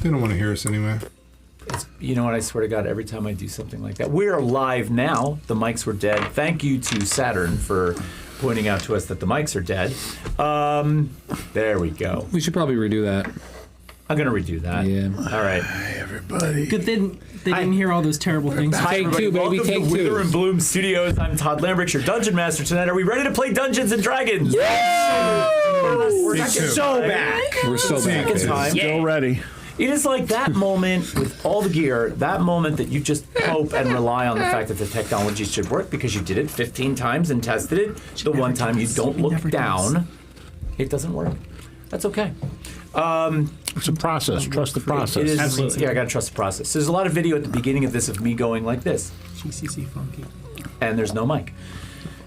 They don't want to hear us anyway. You know what? I swear to God, every time I do something like that. We're live now. The mics were dead. Thank you to Saturn for pointing out to us that the mics are dead. There we go. We should probably redo that. I'm going to redo that. Yeah. All right. Hi, everybody. Good thing they didn't hear all those terrible things. Hi, Take everybody. two, baby, Welcome take to Wither two. and Bloom Studios. I'm Todd Lambrix, your Dungeon Master tonight. Are we ready to play Dungeons and Dragons? Yeah! We're So back. We're so back. second time. Still ready. It is like that moment with all the gear, that moment that you just hope and rely on the fact that the technology should work because you did it 15 times and tested it. The one time you don't look down, it doesn't work. That's okay. It's a process. Trust the process. It is, Absolutely. yeah, I gotta trust the process. There's a lot of video at the beginning of this of me going like this, GCC funky. and there's no mic.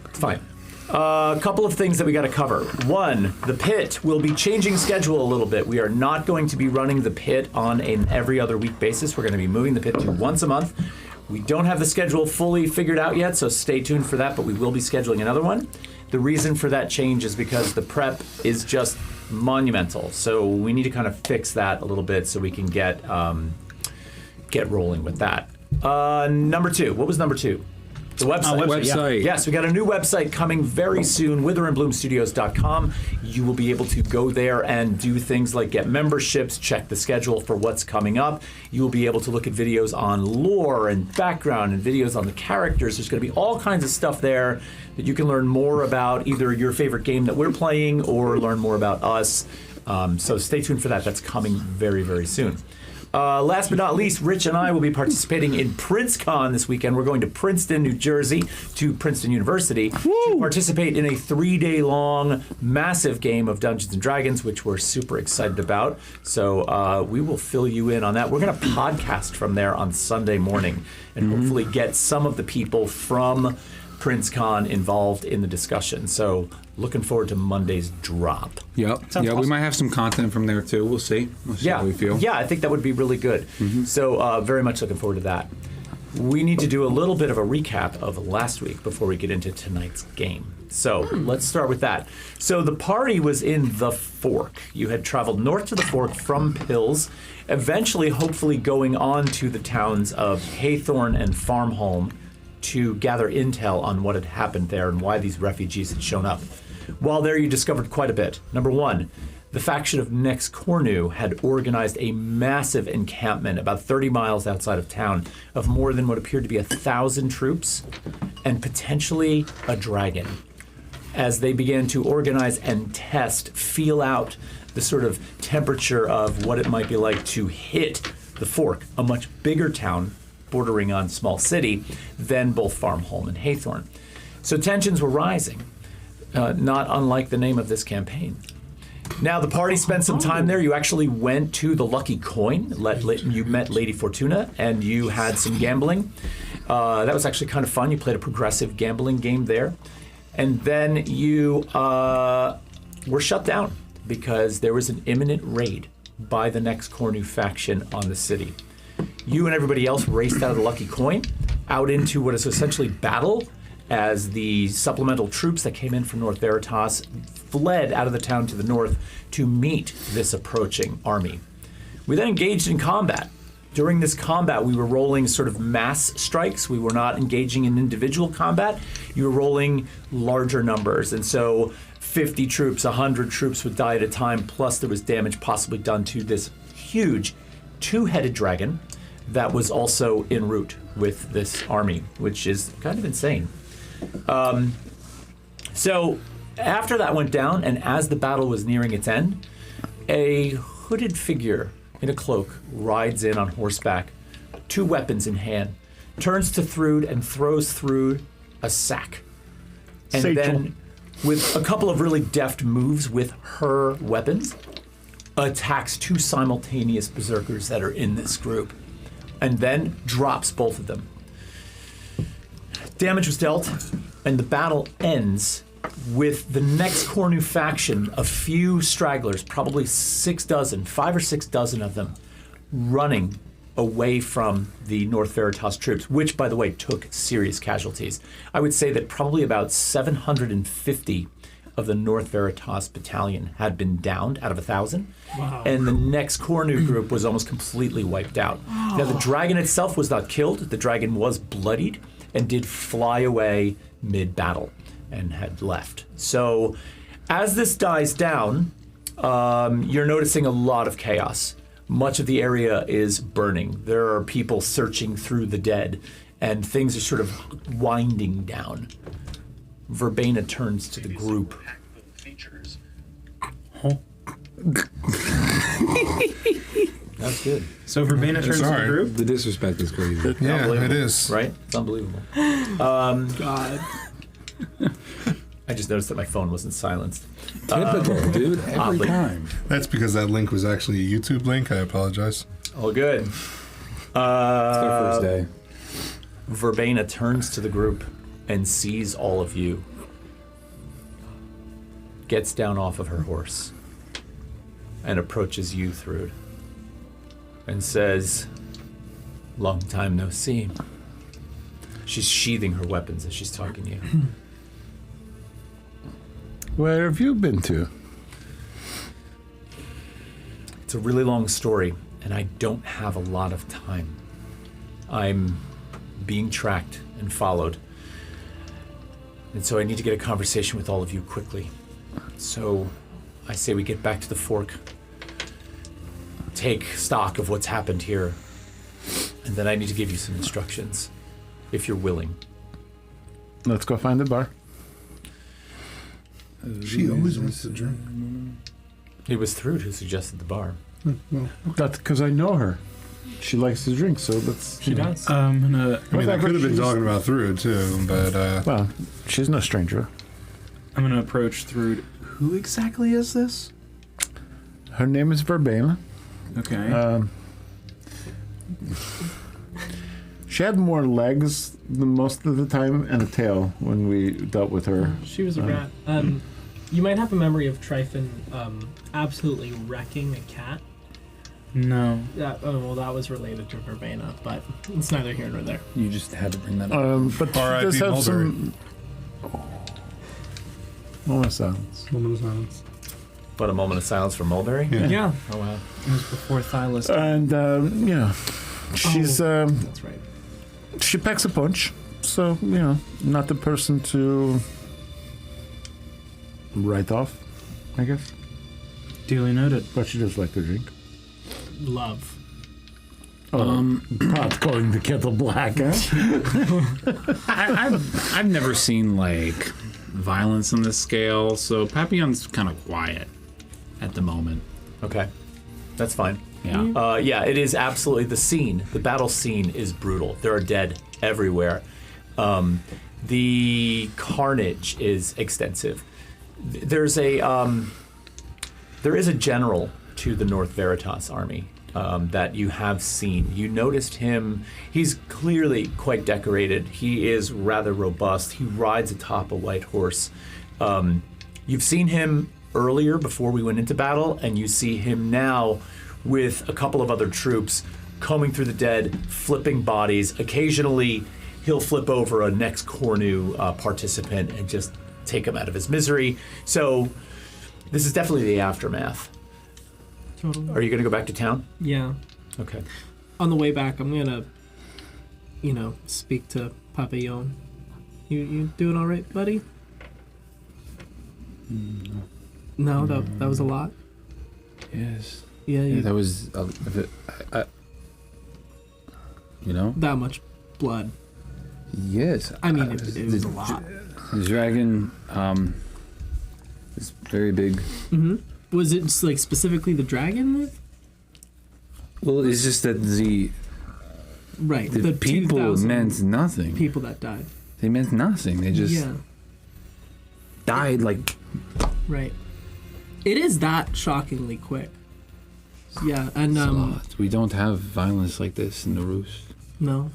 It's fine. A couple of things that we got to cover. One, the pit will be changing schedule a little bit. We are not going to be running the pit on an every other week basis. We're going to be moving the pit to once a month. We don't have the schedule fully figured out yet, so stay tuned for that, but we will be scheduling another one. The reason for that change is because the prep is just monumental. So we need to kind of fix that a little bit so we can get rolling with that. Number two. What was number two? The website. Website. Yes, we got a new website coming very soon, witherandbloomstudios.com. You will be able to go there and do things like get memberships, check the schedule for what's coming up. You will be able to look at videos on lore and background and videos on the characters. There's going to be all kinds of stuff there that you can learn more about either your favorite game that we're playing or learn more about us. So stay tuned for that. That's coming very, very soon. Last but not least, Rich and I will be participating in PrinceCon this weekend. We're going to Princeton, New Jersey, to Princeton University to participate in a 3-day-long massive game of Dungeons and Dragons, which we're super excited about. So we will fill you in on that. We're going to podcast from there on Sunday morning and hopefully get some of the people from PrinceCon involved in the discussion. So looking forward to Monday's drop. Yep. Sounds Yeah, we awesome. might have some content from there too. We'll see. We'll see how we feel. Yeah, I think that would be really good. So very much looking forward to that. We need to do a little bit of a recap of last week before we get into tonight's game. So let's start with that. So the party was in the Fork. You had traveled north to the Fork from Pills, eventually hopefully going on to the towns of Haythorn and Farmholm to gather intel on what had happened there and why these refugees had shown up. While there, you discovered quite a bit. Number one, the faction of Nex Cornu had organized a massive encampment about 30 miles outside of town of more than what appeared to be 1,000 troops and potentially a dragon. As they began to organize and test, feel out the sort of temperature of what it might be like to hit the Fork, a much bigger town bordering on small city than both Farmholm and Haythorn. So tensions were rising. Not unlike the name of this campaign. Now, the party spent some time there. You actually went to the Lucky Coin. You met Lady Fortuna, and you had some gambling. That was actually kind of fun. You played a progressive gambling game there. And then you were shut down because there was an imminent raid by the Nex Cornu faction on the city. You and everybody else raced out of the Lucky Coin, out into what is essentially battle, as the supplemental troops that came in from North Veritas fled out of the town to the north to meet this approaching army. We then engaged in combat. During this combat, we were rolling sort of mass strikes. We were not engaging in individual combat. You were rolling larger numbers. And so 50 troops, 100 troops would die at a time, plus there was damage possibly done to this huge two-headed dragon that was also en route with this army, which is kind of insane. So after that went down, and as the battle was nearing its end, a hooded figure in a cloak rides in on horseback, 2 weapons in hand, turns to Thrude and throws Thrude a sack. And Satchel. then, with a couple of really deft moves with her weapons, attacks 2 simultaneous berserkers that are in this group, and then drops both of them. Damage was dealt, and the battle ends with the Nex Cornu faction, a few stragglers, probably 5 or 6 dozen of them, running away from the North Veritas troops, which, by the way, took serious casualties. I would say that probably about 750 of the North Veritas battalion had been downed out of 1,000. Wow. And the next Cornu group was almost completely wiped out. Now, the dragon itself was not killed. The dragon was bloodied and did fly away mid-battle and had left. So as this dies down, you're noticing a lot of chaos. Much of the area is burning. There are people searching through the dead, and things are sort of winding down. Verbena turns to the group. That's good. So Verbena turns to the Sorry. group. The disrespect is crazy. Yeah, Unbelievable, it is. Right? It's unbelievable. God. I just noticed that my phone wasn't silenced. Typical, dude. Every oddly. time. That's because that link was actually a YouTube link. I apologize. All good. It's our first day. Verbena turns to the group and sees all of you. Gets down off of her horse and approaches you, Thrud, and says, "Long time no see." She's sheathing her weapons as she's talking to you. Where have you been to? It's a really long story, and I don't have a lot of time. I'm being tracked and followed, and so I need to get a conversation with all of you quickly. So I say we get back to the fork, take stock of what's happened here, and then I need to give you some instructions, if you're willing. Let's go find the bar. She always wants to drink. It was Thrud who suggested the bar. That's because I know her. She likes to drink, so let's. She does. I mean, I Whatever, could have been she's- talking about through too, but Well, she's no stranger. I'm gonna approach Thrud. Who exactly is this? Her name is Verbena. Okay. She had more legs than most of the time and a tail when we dealt with her. She was a rat. You might have a memory of Tryphon absolutely wrecking a cat. No. That was related to Verbena, but it's neither here nor there. You just had to bring that up. But she R.I.P. does have Mulberry. some. Moment of silence. moment of silence. But a moment of silence for Mulberry? Yeah. Yeah. Oh, wow. It was before Thylas. And she's That's right. she packs a punch, so not the person to write off, I guess. Duly noted. But she does like to drink. Love. Pot calling the kettle black, huh? I've never seen like violence on this scale, so Papillon's kind of quiet at the moment. Okay. That's fine. Yeah. Yeah, it is absolutely the scene. The battle scene is brutal. There are dead everywhere. The carnage is extensive. There is a general to the North Veritas army that you have seen. You noticed him. He's clearly quite decorated. He is rather robust. He rides atop a white horse. You've seen him earlier before we went into battle, and you see him now with a couple of other troops combing through the dead, flipping bodies. Occasionally, he'll flip over a next Cornu participant and just take him out of his misery. So this is definitely the aftermath. Totally. Are you going to go back to town? Yeah. Okay. On the way back, I'm gonna, speak to Papillon. You doing all right, buddy? No, that was a lot. Yes. Yeah, Yeah, that was that much blood. yes. I mean, it was a lot. The dragon is very big. Mm-hmm. Was it just, like, specifically the dragon? Well, it's just that the Right. people 2,000 meant nothing. people that died. They meant nothing. They just Yeah. died like Right. It is that shockingly quick. Yeah, and a lot. We don't have violence like this in the Roost. no.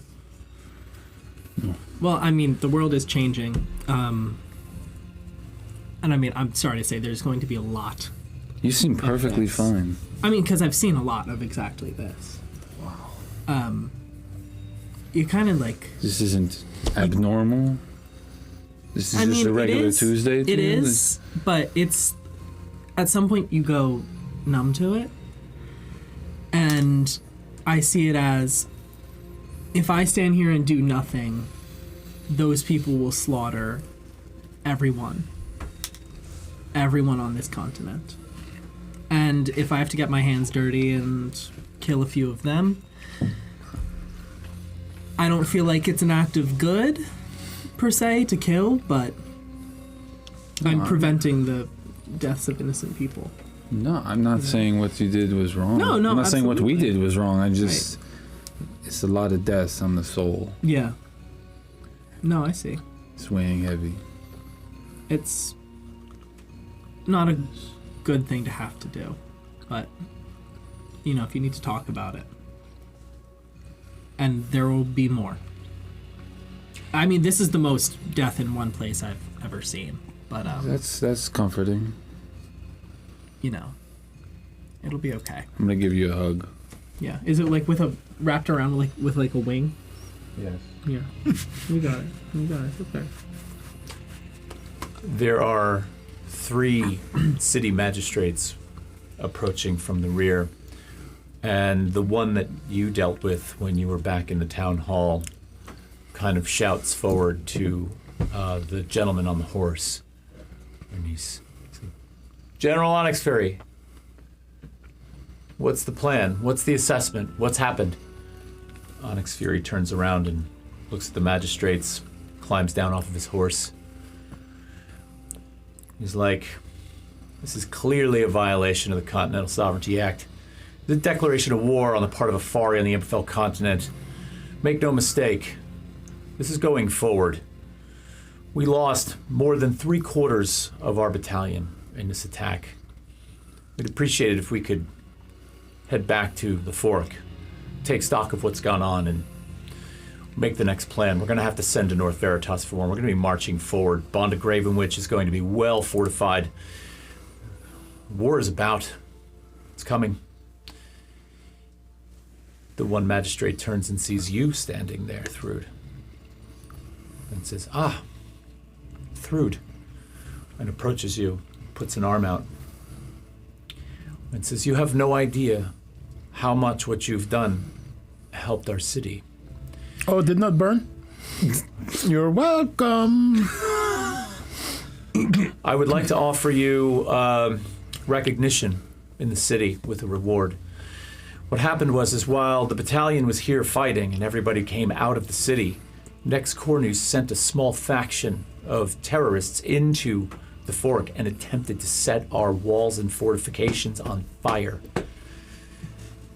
No. Well, I mean, the world is changing. And I mean, I'm sorry to say there's going to be a lot. You seem perfectly Yes. fine. I mean, because I've seen a lot of exactly this. Wow. You kind of like, This isn't abnormal. This is just a regular Tuesday. It is, but it's at some point you go numb to it, and I see it as if I stand here and do nothing, those people will slaughter everyone on this continent. And if I have to get my hands dirty and kill a few of them, I don't feel like it's an act of good, per se, to kill, but I'm preventing the deaths of innocent people. No, I'm not saying what you did was wrong. No, I'm not saying what we absolutely. did was wrong. I just, it's a lot of deaths on the soul. Yeah. No, I see. It's weighing heavy. It's not a good thing to have to do, but, you know, if you need to talk about it. And there will be more. I mean, this is the most death in one place I've ever seen, but, That's comforting. you know, it'll be okay. I'm gonna give you a hug. Yeah. Is it like wrapped around with a wing? Yes. Yeah. You got it. Okay. There are 3 city magistrates approaching from the rear, and the one that you dealt with when you were back in the town hall kind of shouts forward to the gentleman on the horse, and he's General Onyx Fury. What's the plan? What's the assessment? What's happened? Onyx Fury turns around and looks at the magistrates, climbs down off of his horse. He's like, this is clearly a violation of the Continental Sovereignty Act. The declaration of war on the part of Afari on the Emberfell continent. Make no mistake, this is going forward. We lost more than 3/4 of our battalion in this attack. We'd appreciate it if we could head back to the Fork, take stock of what's gone on, and make the next plan. We're going to have to send to North Veritas for one. We're going to be marching forward. Bond of Gravenwich is going to be well fortified. War is about. It's coming. The one magistrate turns and sees you standing there, Thrud, and says, Thrud, and approaches you, puts an arm out, and says, you have no idea how much what you've done helped our city. Oh, it did not burn? You're welcome. I would like to offer you recognition in the city with a reward. What happened was while the battalion was here fighting and everybody came out of the city, Nex Cornu sent a small faction of terrorists into the Fork and attempted to set our walls and fortifications on fire.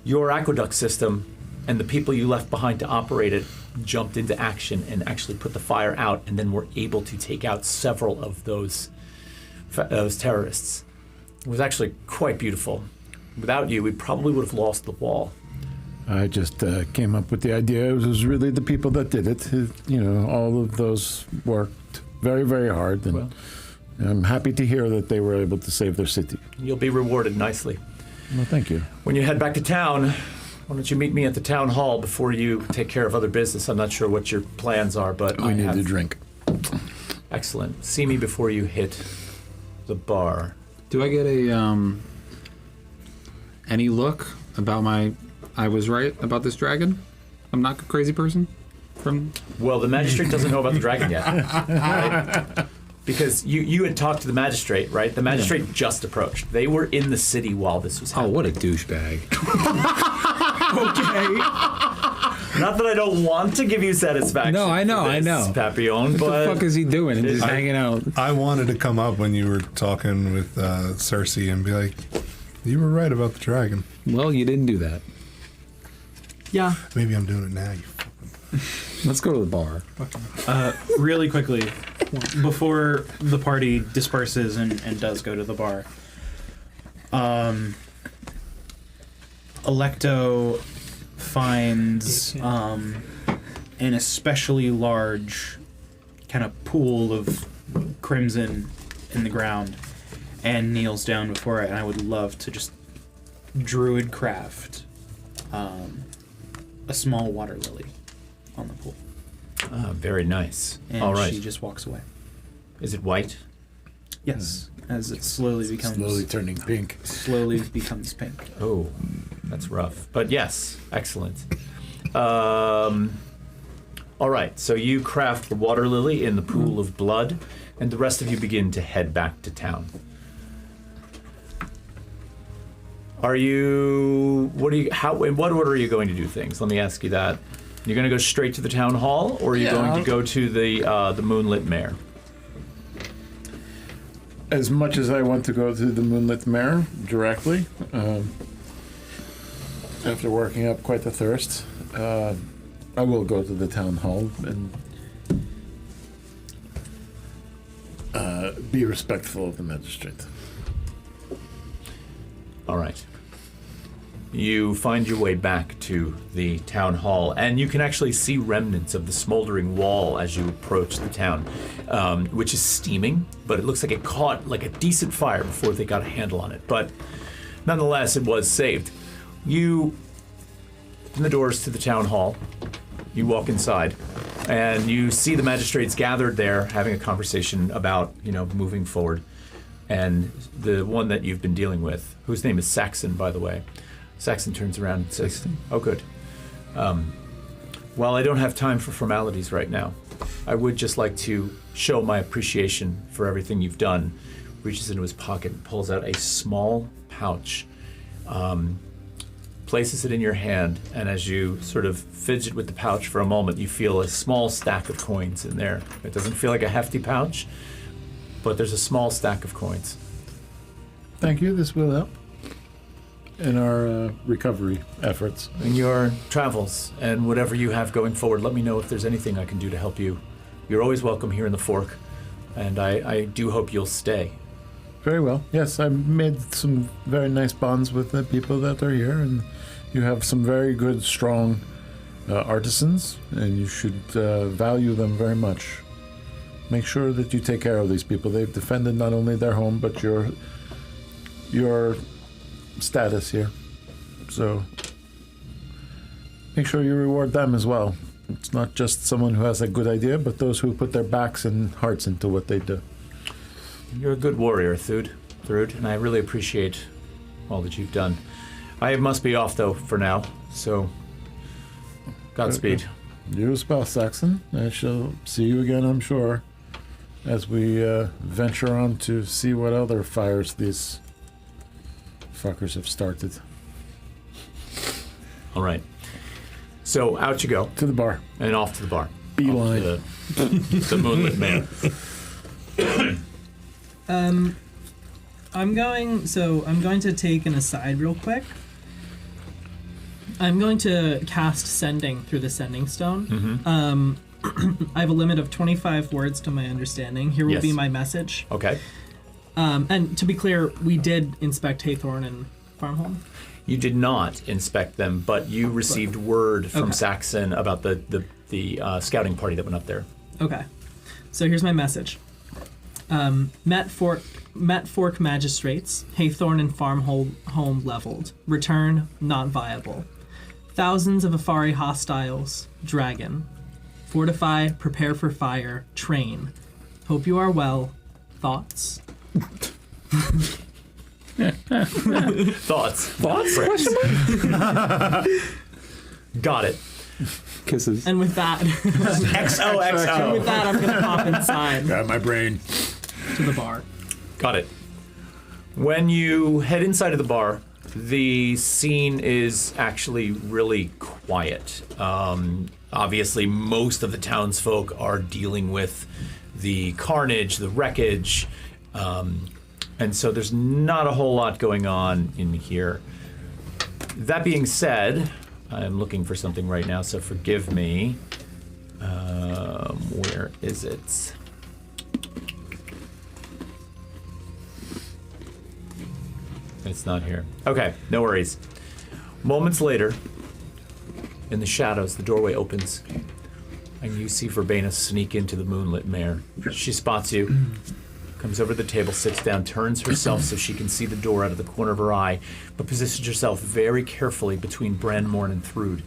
Your aqueduct system and the people you left behind to operate it jumped into action and actually put the fire out, and then were able to take out several of those terrorists. It was actually quite beautiful. Without you, we probably would have lost the wall. I just came up with the idea. It was really the people that did it. You know, all of those worked very, very hard. And I'm happy to hear that they were able to save their city. You'll be rewarded nicely. Well, thank you. When you head back to town, why don't you meet me at the town hall before you take care of other business? I'm not sure what your plans are, but We need a drink. Excellent. See me before you hit the bar. Do I get a any look about I was right about this dragon? I'm not a crazy person? Well, the magistrate doesn't know about the dragon yet. Right? Because you had talked to the magistrate, right? The magistrate just approached. They were in the city while this was happening. Oh, what a douchebag. Okay. Not that I don't want to give you satisfaction. No, I know, for this, I know. Papillon, What but the fuck is he doing? He's just hanging out. I wanted to come up when you were talking with Cersei and be like, you were right about the dragon. Well, you didn't do that. Yeah. Maybe I'm doing it now. Let's go to the bar. Really quickly, before the party disperses and does go to the bar, Electo finds an especially large kind of pool of crimson in the ground and kneels down before it, and I would love to just druid craft a small water lily on the pool. very nice. And All right. she just walks away. Is it white? Yes, as it slowly turning pink. slowly becomes pink. Oh, that's rough. But yes, excellent. All right, so you craft the water lily in the pool of blood, and the rest of you begin to head back to town. In what order are you going to do things? Let me ask you that. You're going to go straight to the town hall, or are you going to go to the Moonlit Mare? As much as I want to go to the Moonlit Mare directly, after working up quite the thirst, I will go to the town hall and be respectful of the magistrate. All right. You find your way back to the town hall, and you can actually see remnants of the smoldering wall as you approach the town, which is steaming, but it looks like it caught like a decent fire before they got a handle on it. But nonetheless, it was saved. You open the doors to the town hall. You walk inside, and you see the magistrates gathered there having a conversation about, moving forward. And the one that you've been dealing with, whose name is Saxon, by the way, Saxon turns around and says, "Oh, good. While I don't have time for formalities right now, I would just like to show my appreciation for everything you've done." Reaches into his pocket and pulls out a small pouch, places it in your hand, and as you sort of fidget with the pouch for a moment, you feel a small stack of coins in there. It doesn't feel like a hefty pouch, but there's a small stack of coins. Thank you. This will help in our recovery efforts. In your travels and whatever you have going forward, let me know if there's anything I can do to help you. You're always welcome here in the Fork, and I do hope you'll stay. Very well. Yes, I've made some very nice bonds with the people that are here, and you have some very good, strong artisans, and you should value them very much. Make sure that you take care of these people. They've defended not only their home, but your status here. So make sure you reward them as well. It's not just someone who has a good idea, but those who put their backs and hearts into what they do. You're a good warrior, Thrud, and I really appreciate all that you've done. I must be off, though, for now, so Godspeed. You as well, Saxon. I shall see you again, I'm sure, as we venture on to see what other fires these fuckers have started. All right. So out you go. To the bar. And off to the bar. Beeline. Off to the Moonlit Man. I'm going to take an aside real quick. I'm going to cast Sending through the Sending Stone. Mm-hmm. I have a limit of 25 words to my understanding. Here will be Yes. my message. Okay. And to be clear, we did inspect Haythorn and Farmholm. You did not inspect them, but you received word from Okay. Saxon about the scouting party that went up there. Okay. So here's my message. Met Fork Magistrates, Haythorn and Farmholm leveled. Return not viable. Thousands of Afari hostiles. Dragon. Fortify, prepare for fire, train. Hope you are well. Thoughts? Thoughts? Got it. Kisses. And with that, XOXO. with that, I'm gonna pop inside Got my brain. to the bar. Got it. When you head inside of the bar, the scene is actually really quiet. Obviously, most of the townsfolk are dealing with the carnage, the wreckage, and so there's not a whole lot going on in here. That being said, I'm looking for something right now, so forgive me. Where is it? It's not here. Okay, no worries. Moments later, in the shadows, the doorway opens, and you see Verbena sneak into the Moonlit Mare. She spots you, comes over to the table, sits down, turns herself so she can see the door out of the corner of her eye, but positions herself very carefully between Brennan and Thrud,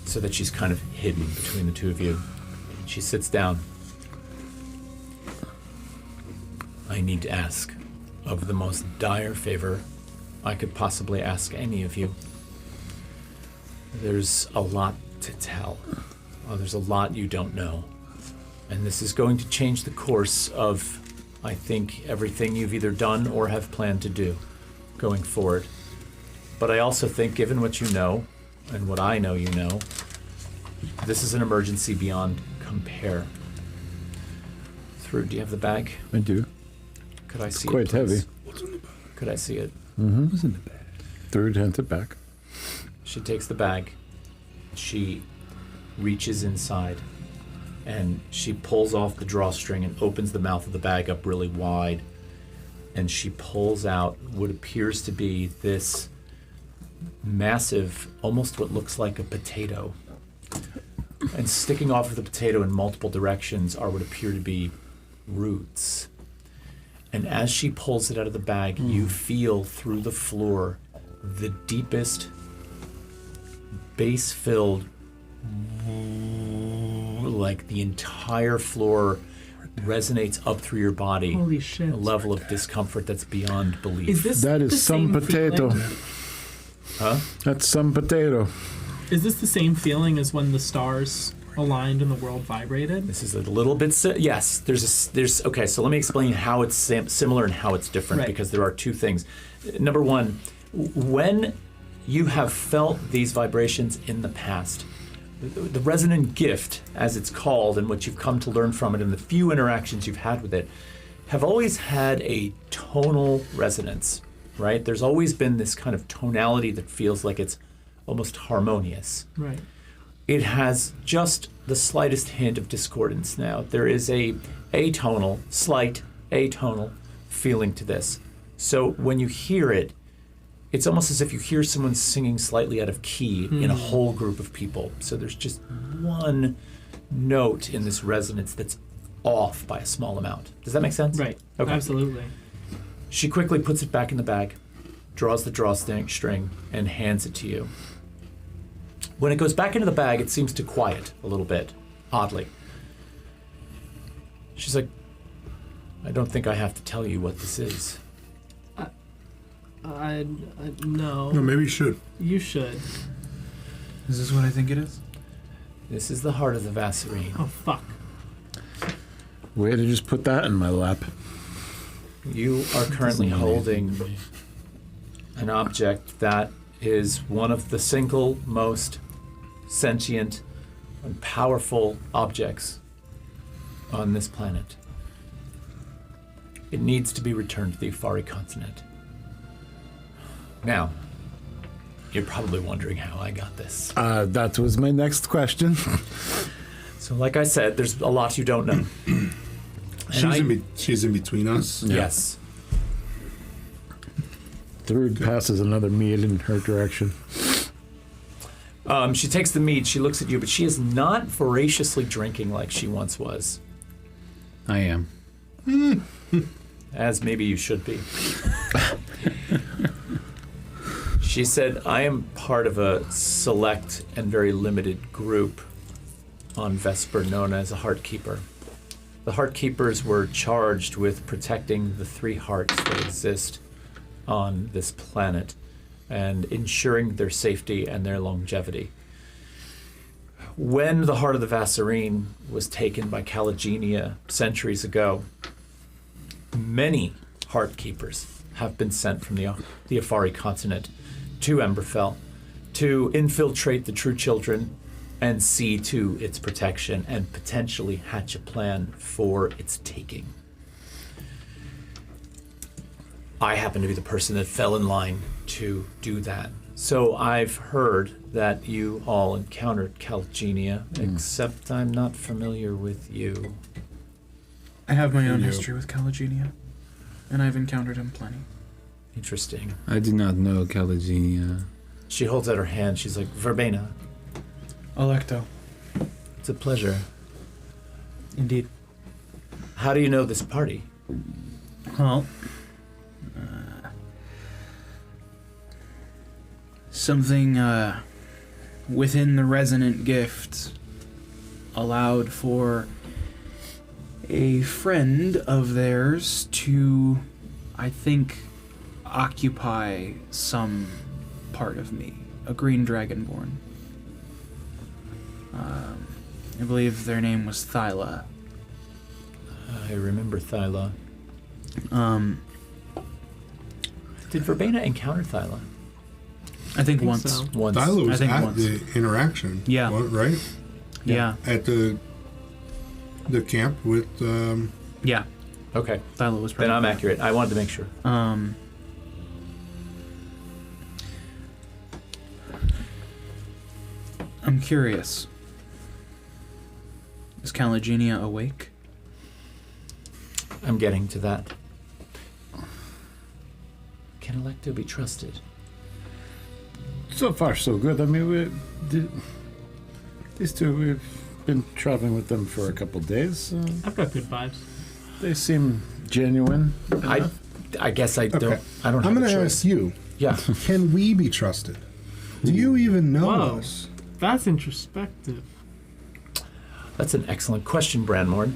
so that she's kind of hidden between the two of you. She sits down. I need to ask of the most dire favor I could possibly ask any of you. There's a lot to tell. There's a lot you don't know. And this is going to change the course of, I think, everything you've either done or have planned to do going forward. But I also think, given what you know, and what I know you know, this is an emergency beyond compare. Through, do you have the bag? I do. Could I see Quite it, please? heavy. Could I see it? What's in the bag? Through it, hand it back. She takes the bag. She reaches inside and she pulls off the drawstring and opens the mouth of the bag up really wide. And she pulls out what appears to be this massive, almost what looks like a potato. And sticking off of the potato in multiple directions are what appear to be roots. And as she pulls it out of the bag, you feel through the floor the deepest, bass-filled, like the entire floor resonates up through your body. Holy shit. A level of discomfort that's beyond belief. Is this That the is some same potato. feeling? Huh? That's some potato. Is this the same feeling as when the stars aligned and the world vibrated? This is a little bit. Yes, there's. Okay, so let me explain how it's similar and how it's different, Right. because there are two things. Number one, when you have felt these vibrations in the past, the resonant gift, as it's called, and what you've come to learn from it, and the few interactions you've had with it, have always had a tonal resonance, right? There's always been this kind of tonality that feels like it's almost harmonious. Right. It has just the slightest hint of discordance now. There is a atonal, slight atonal feeling to this. So when you hear it, it's almost as if you hear someone singing slightly out of key in a whole group of people. So there's just one note in this resonance that's off by a small amount. Does that make sense? Right. Okay. Absolutely. She quickly puts it back in the bag, draws the drawstring, and hands it to you. When it goes back into the bag, it seems to quiet a little bit, oddly. She's like, I don't think I have to tell you what this is. No. No, maybe you should. You should. Is this what I think it is? This is the heart of the Vassarine. Oh, fuck. Way to just put that in my lap. You are currently holding an object that is one of the single most sentient and powerful objects on this planet. It needs to be returned to the Afari continent. Now, you're probably wondering how I got this. That was my next question. So like I said, there's a lot you don't know. She's in between us. Yes. Thrud passes another meat in her direction. She takes the mead, she looks at you, but she is not voraciously drinking like she once was. I am. As maybe you should be. She said, I am part of a select and very limited group on Vesper known as a Heartkeeper. The Heartkeepers were charged with protecting the three hearts that exist on this planet and ensuring their safety and their longevity. When the heart of the Vassarine was taken by Calagenia centuries ago, many Heartkeepers have been sent from the Afari continent to Emberfell to infiltrate the True Children and see to its protection and potentially hatch a plan for its taking. I happen to be the person that fell in line to do that. So I've heard that you all encountered Calagenia, except I'm not familiar with you. I have my own history with Calagenia, and I've encountered him plenty. Interesting. I do not know Calagenia. She holds out her hand. She's like, Verbena, Electo. it's a pleasure. Indeed. How do you know this party? Well, something within the resonant gift allowed for a friend of theirs to, I think, occupy some part of me. A green dragonborn. I believe their name was Thyla. I remember Thyla. Um, Did Verbena encounter Thyla? I think think once. so. Once. Thyla I was think at once. the interaction. Yeah. Right? Yeah. At the camp with. Yeah. Okay. Thyla was Then present. I'm accurate. I wanted to make sure. I'm curious. Is Calagenia awake? I'm getting to that. Can Electo be trusted? So far, so good. I mean, these two, we've been traveling with them for a couple days. I've got good vibes. They seem genuine. I guess I don't. Okay. I don't have I'm a going to choice. ask you, Yeah. can we be trusted? Do you even know Whoa. us? That's introspective. That's an excellent question, Branmorn.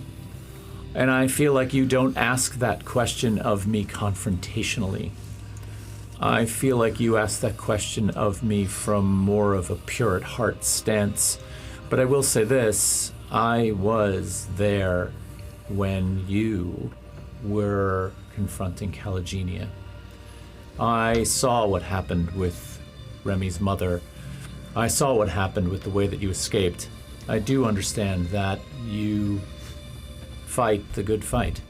And I feel like you don't ask that question of me confrontationally. I feel like you ask that question of me from more of a pure at heart stance. But I will say this, I was there when you were confronting Calagenia. I saw what happened with Remy's mother. I saw what happened with the way that you escaped. I do understand that you fight the good fight,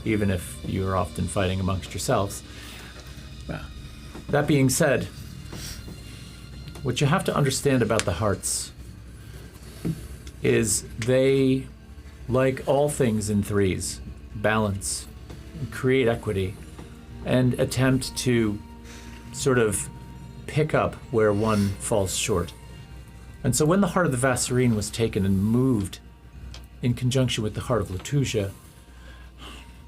even if you're often fighting amongst yourselves. That being said, what you have to understand about the hearts is they, like all things in threes, balance, create equity, and attempt to sort of pick up where one falls short. And so when the heart of the Vassarine was taken and moved in conjunction with the heart of Latuja,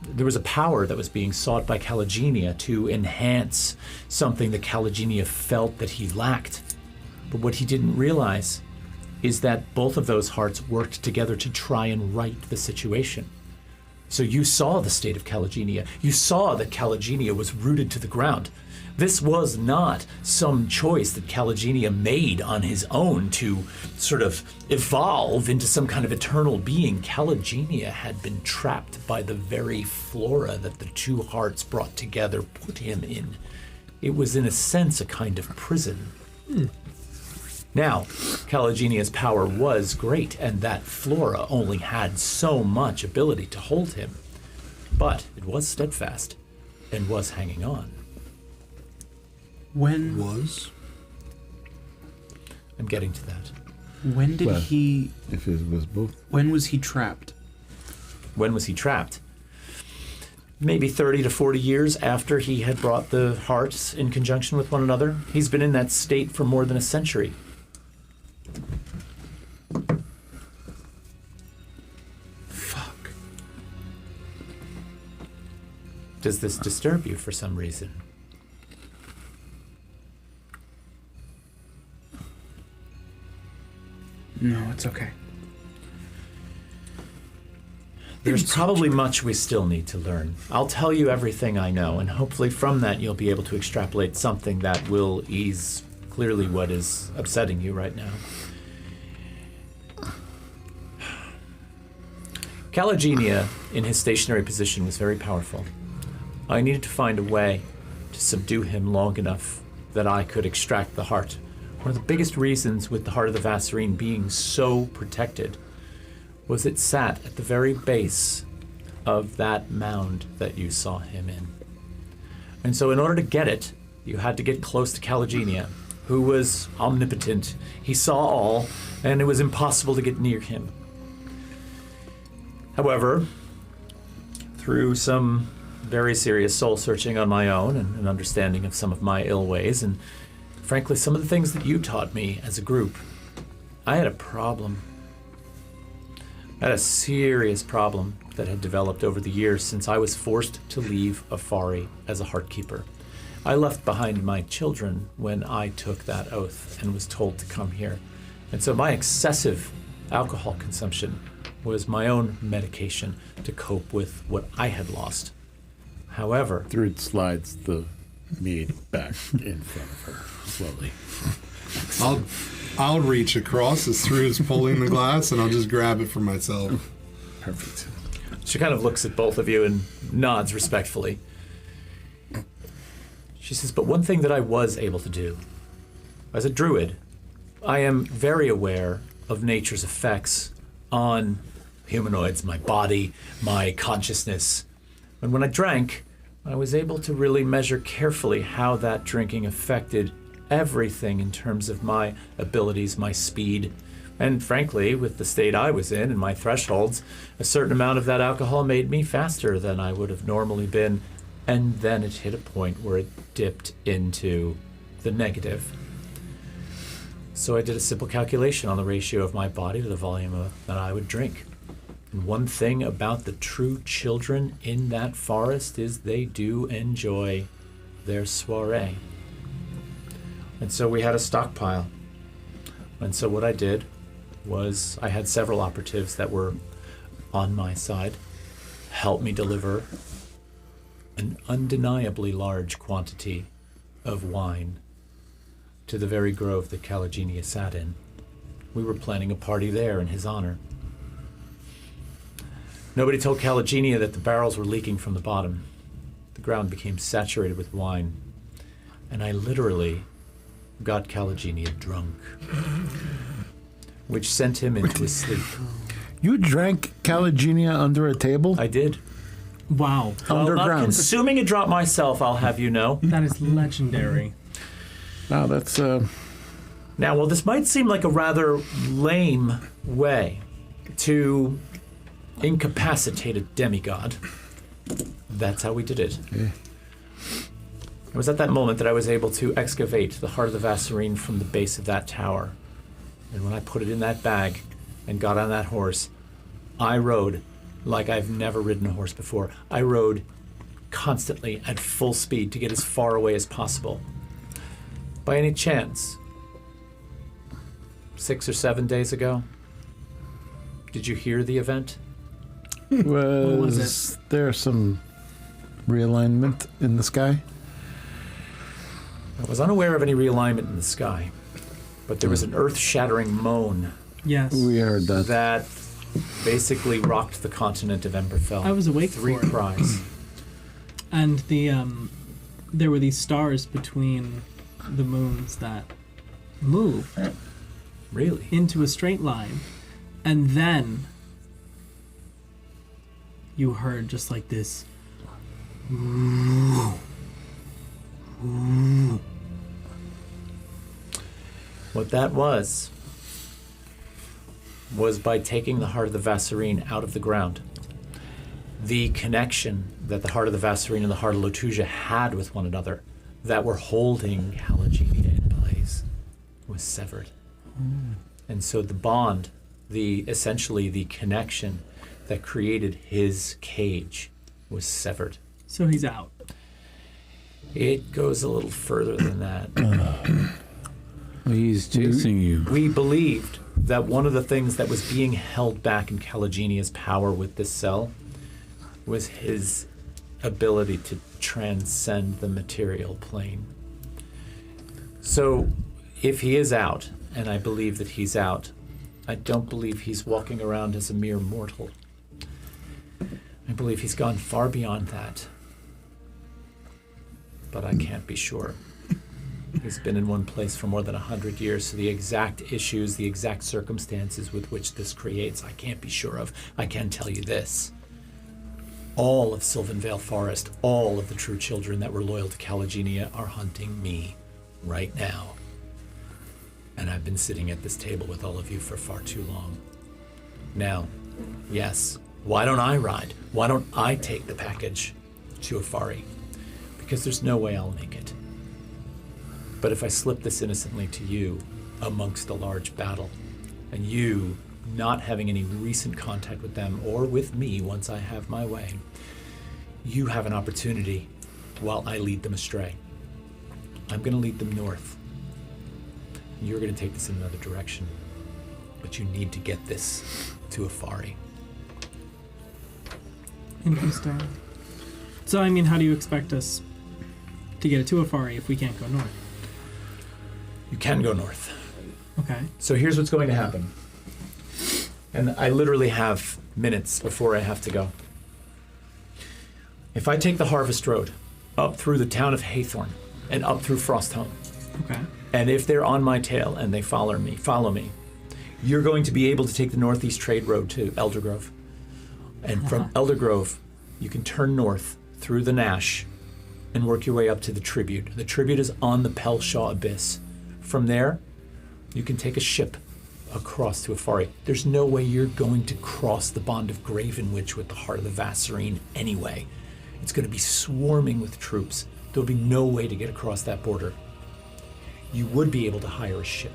there was a power that was being sought by Calagenia to enhance something that Calagenia felt that he lacked. But what he didn't realize is that both of those hearts worked together to try and right the situation. So you saw the state of Calagenia. You saw that Calagenia was rooted to the ground. This was not some choice that Calagenia made on his own to sort of evolve into some kind of eternal being. Calagenia had been trapped by the very flora that the two hearts brought together put him in. It was in a sense a kind of prison. Now, Calagenia's power was great, and that flora only had so much ability to hold him. But it was steadfast and was hanging on. When Was? I'm getting to that. when did Well. he If it was both. when was he trapped? When was he trapped? Maybe 30 to 40 years after he had brought the hearts in conjunction with one another. He's been in that state for more than a century. Fuck. Does this disturb you for some reason? No, it's okay. There's probably much we still need to learn. I'll tell you everything I know, and hopefully from that you'll be able to extrapolate something that will ease clearly what is upsetting you right now. Calagenia, in his stationary position, was very powerful. I needed to find a way to subdue him long enough that I could extract the heart. One of the biggest reasons with the heart of the Vassarine being so protected was it sat at the very base of that mound that you saw him in. And so in order to get it, you had to get close to Calagenia, who was omnipotent. He saw all, and it was impossible to get near him. However, through some very serious soul searching on my own and an understanding of some of my ill ways, and frankly, some of the things that you taught me as a group, I had a problem. I had a serious problem that had developed over the years since I was forced to leave Afari as a heartkeeper. I left behind my children when I took that oath and was told to come here. And so my excessive alcohol consumption was my own medication to cope with what I had lost. However, Thrud slides the mead back in front of her slowly. I'll reach across as Thrud's pulling the glass, and I'll just grab it for myself. Perfect. she kind of looks at both of you and nods respectfully. She says, but one thing that I was able to do, as a druid, I am very aware of nature's effects on humanoids, my body, my consciousness. And when I drank, I was able to really measure carefully how that drinking affected everything in terms of my abilities, my speed. And frankly, with the state I was in and my thresholds, a certain amount of that alcohol made me faster than I would have normally been. And then it hit a point where it dipped into the negative. So I did a simple calculation on the ratio of my body to the volume that I would drink. And one thing about the true children in that forest is they do enjoy their soiree. And so we had a stockpile. And so what I did was I had several operatives that were on my side help me deliver an undeniably large quantity of wine to the very grove that Kalagenia sat in. We were planning a party there in his honor. Nobody told Kalagenia that the barrels were leaking from the bottom. The ground became saturated with wine, and I literally got Kalagenia drunk, which sent him into his sleep. You drank Kalagenia under a table? I did. Wow. Well, not Underground. consuming a drop myself, I'll have you know. That is legendary. Wow, that's Now, while this might seem like a rather lame way to incapacitate a demigod, that's how we did it. Yeah. It was at that moment that I was able to excavate the heart of the Vassarine from the base of that tower. And when I put it in that bag and got on that horse, I rode like I've never ridden a horse before. I rode constantly at full speed to get as far away as possible. By any chance, 6 or 7 days ago, did you hear the event? was there some realignment in the sky? I was unaware of any realignment in the sky, but there was an earth-shattering moan Yes. We heard that. that basically rocked the continent of Emberfell. I was awake 3 for it. cries. And the there were these stars between the moons that moved Really? into a straight line, and then you heard just like this. What that was by taking the heart of the Vassarine out of the ground. The connection that the heart of the Vassarine and the heart of Lotuja had with one another that were holding Kalagenia in place was severed. And so the bond, essentially the connection that created his cage was severed. So he's out. It goes a little further than that. He's chasing you. We believed that one of the things that was being held back in Kalagenia's power with this cell was his ability to transcend the material plane. So if he is out, and I believe that he's out, I don't believe he's walking around as a mere mortal. I believe he's gone far beyond that. But I can't be sure. He's been in one place for more than 100 years, so the exact issues, the exact circumstances with which this creates, I can't be sure of. I can tell you this. All of Sylvanvale Forest, all of the true children that were loyal to Kalagenia are hunting me right now. And I've been sitting at this table with all of you for far too long. Now, yes, why don't I ride? Why don't I take the package to Afari? Because there's no way I'll make it. But if I slip this innocently to you amongst a large battle, and you not having any recent contact with them or with me once I have my way, you have an opportunity while I lead them astray. I'm going to lead them north. You're going to take this in another direction. But you need to get this to Afari. Interesting. So, I mean, how do you expect us to get it to Afari if we can't go north? You can go north. Okay. So here's what's going to happen. And I literally have minutes before I have to go. If I take the Harvest Road up through the town of Haythorn and up through Frostholm, Okay. and if they're on my tail and they follow me, you're going to be able to take the Northeast Trade Road to Eldergrove. And from Eldergrove, you can turn north through the Nash and work your way up to the Tribute. The Tribute is on the Pelshaw Abyss. From there, you can take a ship across to Afari. There's no way you're going to cross the Bond of Gravenwich with the Heart of the Vassarine anyway. It's going to be swarming with troops. There'll be no way to get across that border. You would be able to hire a ship.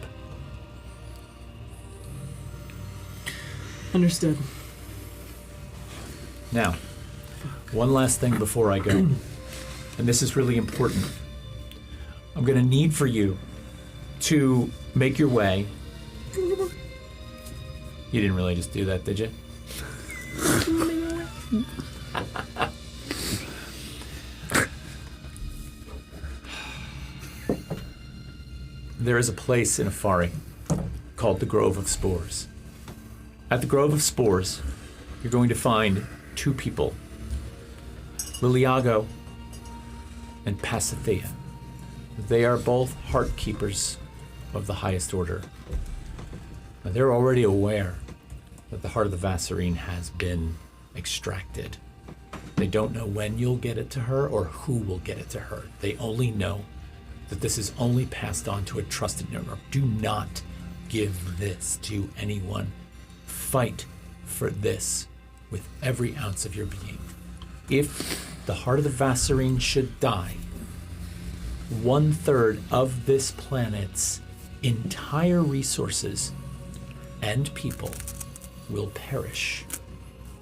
Understood. Now, one last thing before I go, and this is really important. I'm going to need for you to make your way. You didn't really just do that, did you? There is a place in Afari called the Grove of Spores. At the Grove of Spores, you're going to find two people, Liliago and Pasithea. They are both heart keepers of the highest order. Now, they're already aware that the Heart of the Vassarine has been extracted. They don't know when you'll get it to her or who will get it to her. They only know that this is only passed on to a trusted member. Do not give this to anyone. Fight for this with every ounce of your being. If the Heart of the Vassarine should die, 1/3 of this planet's entire resources and people will perish.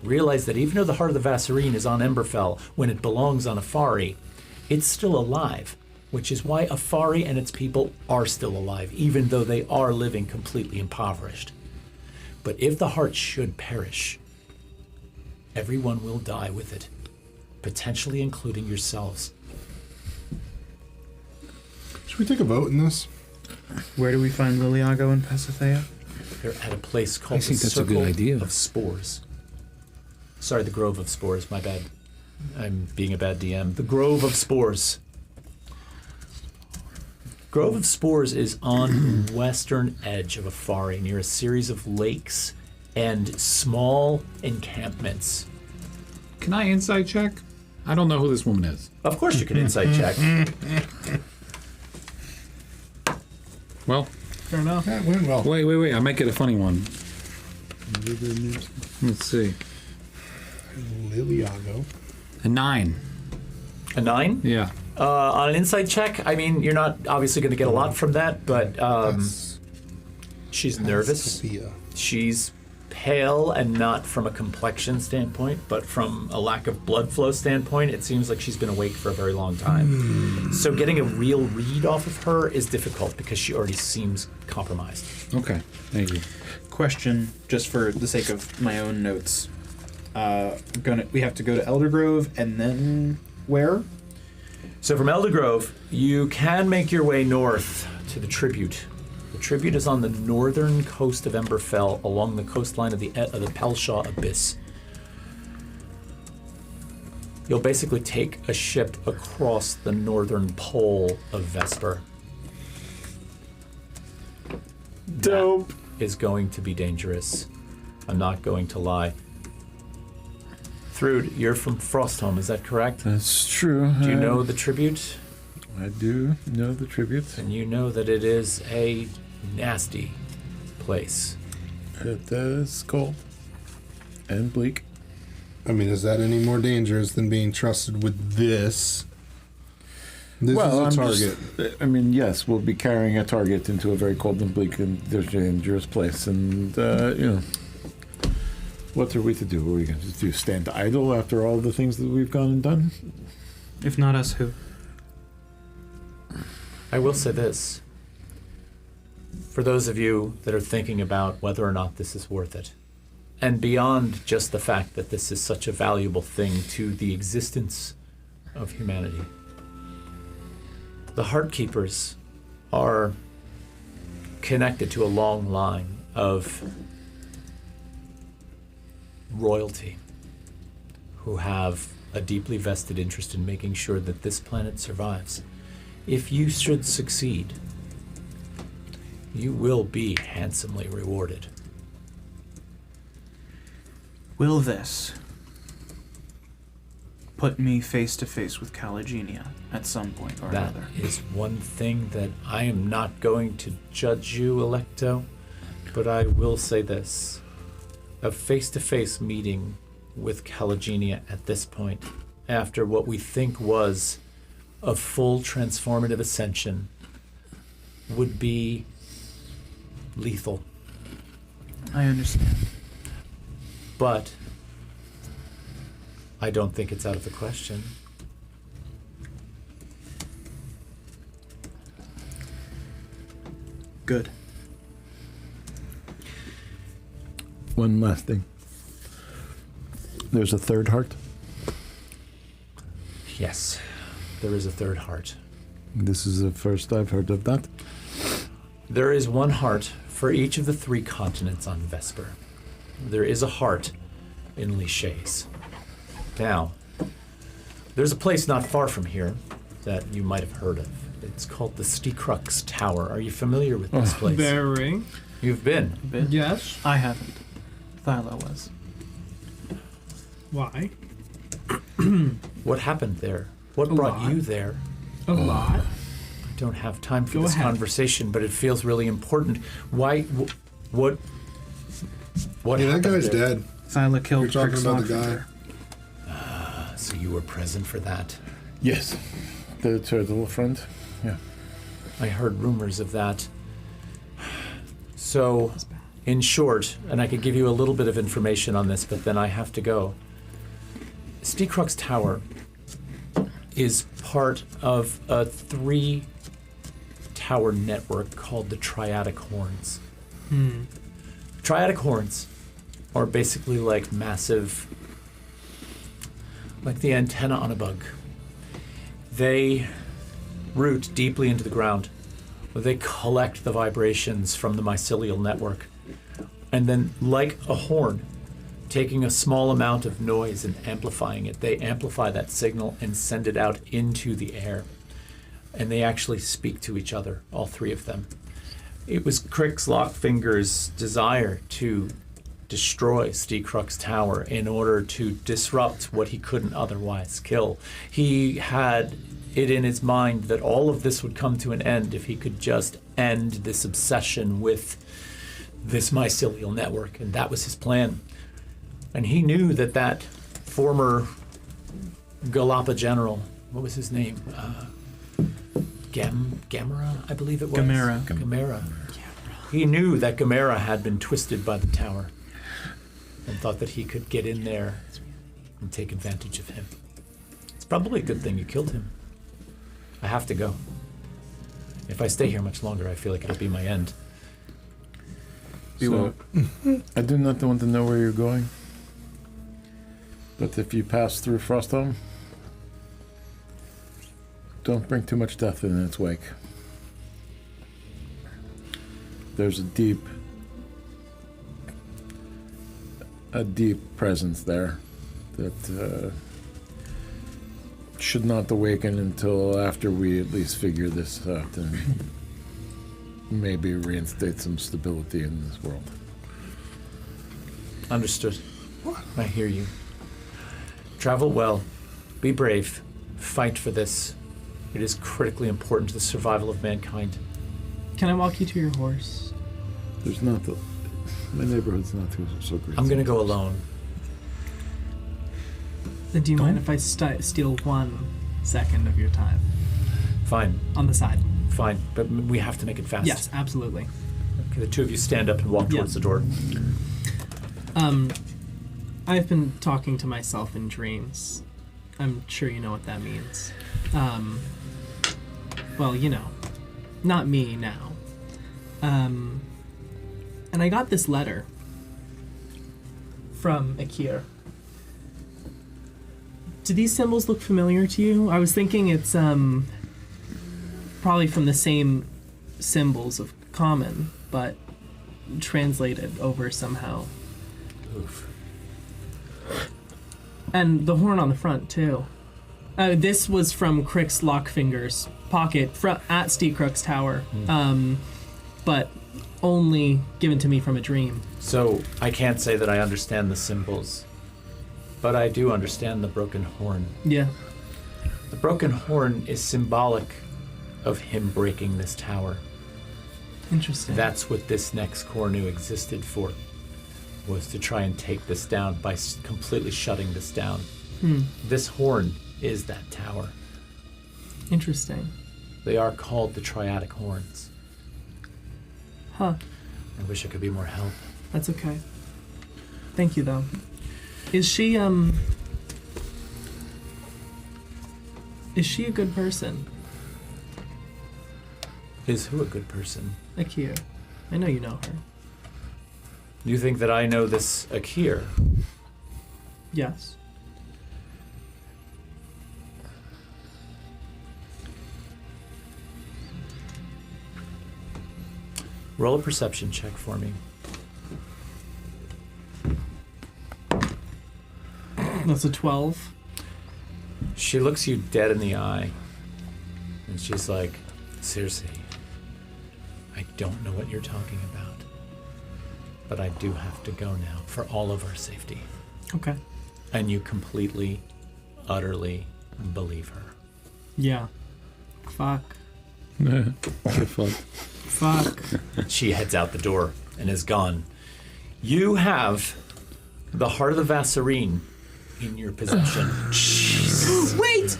Realize that even though the Heart of the Vassarine is on Emberfell when it belongs on Afari, it's still alive, which is why Afari and its people are still alive, even though they are living completely impoverished. But if the heart should perish, everyone will die with it, potentially including yourselves. Should we take a vote in this? Where do we find Liliago and Pasithea? They're at a place called I think the that's a good Circle idea. of Spores. Sorry, the Grove of Spores, my bad. I'm being a bad DM. The Grove of Spores. Grove of Spores is on the western edge of Afari, near a series of lakes and small encampments. Can I insight check? I don't know who this woman is. Of course you can insight check. Well, Fair enough. That went well. wait. I might get a funny one. Let's see. Liliago. A 9. A 9? Yeah. On an insight check, I mean, you're not obviously going to get a lot from that, but she's nervous. Sophia. She's pale, and not from a complexion standpoint, but from a lack of blood flow standpoint. It seems like she's been awake for a very long time. So getting a real read off of her is difficult because she already seems compromised. Okay. Thank you. Question, just for the sake of my own notes. We have to go to Eldergrove and then where? So from Eldergrove, you can make your way north to the Tribute. The Tribute is on the northern coast of Emberfell, along the coastline of the Pelshaw Abyss. You'll basically take a ship across the northern pole of Vesper. Dope. That is going to be dangerous. I'm not going to lie. Thrud, you're from Frostholm, is that correct? That's true. Do you know the Tribute? I do know the tribute. And you know that it is a nasty place. It is cold and bleak. I mean, is that any more dangerous than being trusted with this? This is a target. Yes, we'll be carrying a target into a very cold and bleak and dangerous place. And, what are we to do? What are we going to do? Stand idle after all the things that we've gone and done? If not us, who? I will say this. For those of you that are thinking about whether or not this is worth it, And beyond just the fact that this is such a valuable thing to the existence of humanity, the Heart Keepers are connected to a long line of royalty who have a deeply vested interest in making sure that this planet survives. If you should succeed, you will be handsomely rewarded. Will this put me face to face with Calagenia at some point or That another? is one thing that I am not going to judge you, Electo, but I will say this. A face-to-face meeting with Calagenia at this point, after what we think was a full transformative ascension, would be lethal. I understand. But I don't think it's out of the question. Good. One last thing. There's a third heart. Yes, there is a third heart. This is the first I've heard of that. There is one heart for each of the 3 continents on Vesper. There is a heart in Lichés. Now, there's a place not far from here that you might have heard of. It's called the Sticrux Tower. Are you familiar with this place? Very. You've been. Yes. I haven't. Thyla was. Why? What happened there? What A brought lot. you there? A lot. I don't have time for Go this ahead. conversation, but it feels really important. Why? What? What Hey, that happened guy's there? dead. Thyla killed You're talking Trix about the Lockfinger. guy. So you were present for that. Yes. The turtle friend. Yeah. I heard rumors of that. So, in short, and I could give you a little bit of information on this, but then I have to go. Sticrux Tower is part of a 3-tower network called the Triadic Horns. Triadic Horns are basically like massive, like the antenna on a bug. They root deeply into the ground. They collect the vibrations from the mycelial network. And then, like a horn, taking a small amount of noise and amplifying it, they amplify that signal and send it out into the air. And they actually speak to each other, all 3 of them. It was Crix Lockfinger's desire to destroy Sticrux Tower in order to disrupt what he couldn't otherwise kill. He had it in his mind that all of this would come to an end if he could just end this obsession with this mycelial network, and that was his plan. And he knew that that former Galapa general, what was his name? Gamera, I believe it was. Gamera. He knew that Gamera had been twisted by the tower and thought that he could get in there and take advantage of him. It's probably a good thing you killed him. I have to go. If I stay here much longer, I feel like it'll be my end. So, I do not want to know where you're going. But if you pass through Frostholm, don't bring too much death in its wake. There's a deep presence there that should not awaken until after we at least figure this out and maybe reinstate some stability in this world. Understood. I hear you. Travel well. Be brave. Fight for this. It is critically important to the survival of mankind. Can I walk you to your horse? There's not the... My neighborhood's not so great. I'm gonna go alone. Do you mind if I steal 1 second of your time? Fine, On the side. fine, but we have to make it fast. Yes, absolutely. Okay, the 2 of you stand up and walk Yeah. towards the door. I've been talking to myself in dreams. I'm sure you know what that means. Well, you know. Not me now. And I got this letter. from Akir. Do these symbols look familiar to you? I was thinking it's probably from the same symbols of common, but translated over somehow. Oof. And the horn on the front, too. This was from Crick's Lockfinger's pocket at Steecrook's tower, but only given to me from a dream. So I can't say that I understand the symbols, but I do understand the broken horn. Yeah. The broken horn is symbolic of him breaking this tower. Interesting. That's what this next Cornu existed for, was to try and take this down by completely shutting this down. This horn is that tower. Interesting. They are called the Triadic Horns. Huh. I wish I could be more help. That's okay. Thank you, though. Is she a good person? Is who a good person? Akir. I know you know her. You think that I know this Akir? Yes. Roll a perception check for me. That's a 12. She looks you dead in the eye, and she's like, Circe, I don't know what you're talking about, but I do have to go now for all of our safety. Okay. And you completely, utterly believe her. Yeah. Fuck. Fuck. Fuck. She heads out the door and is gone. You have the Heart of the Vassarine in your possession. Wait!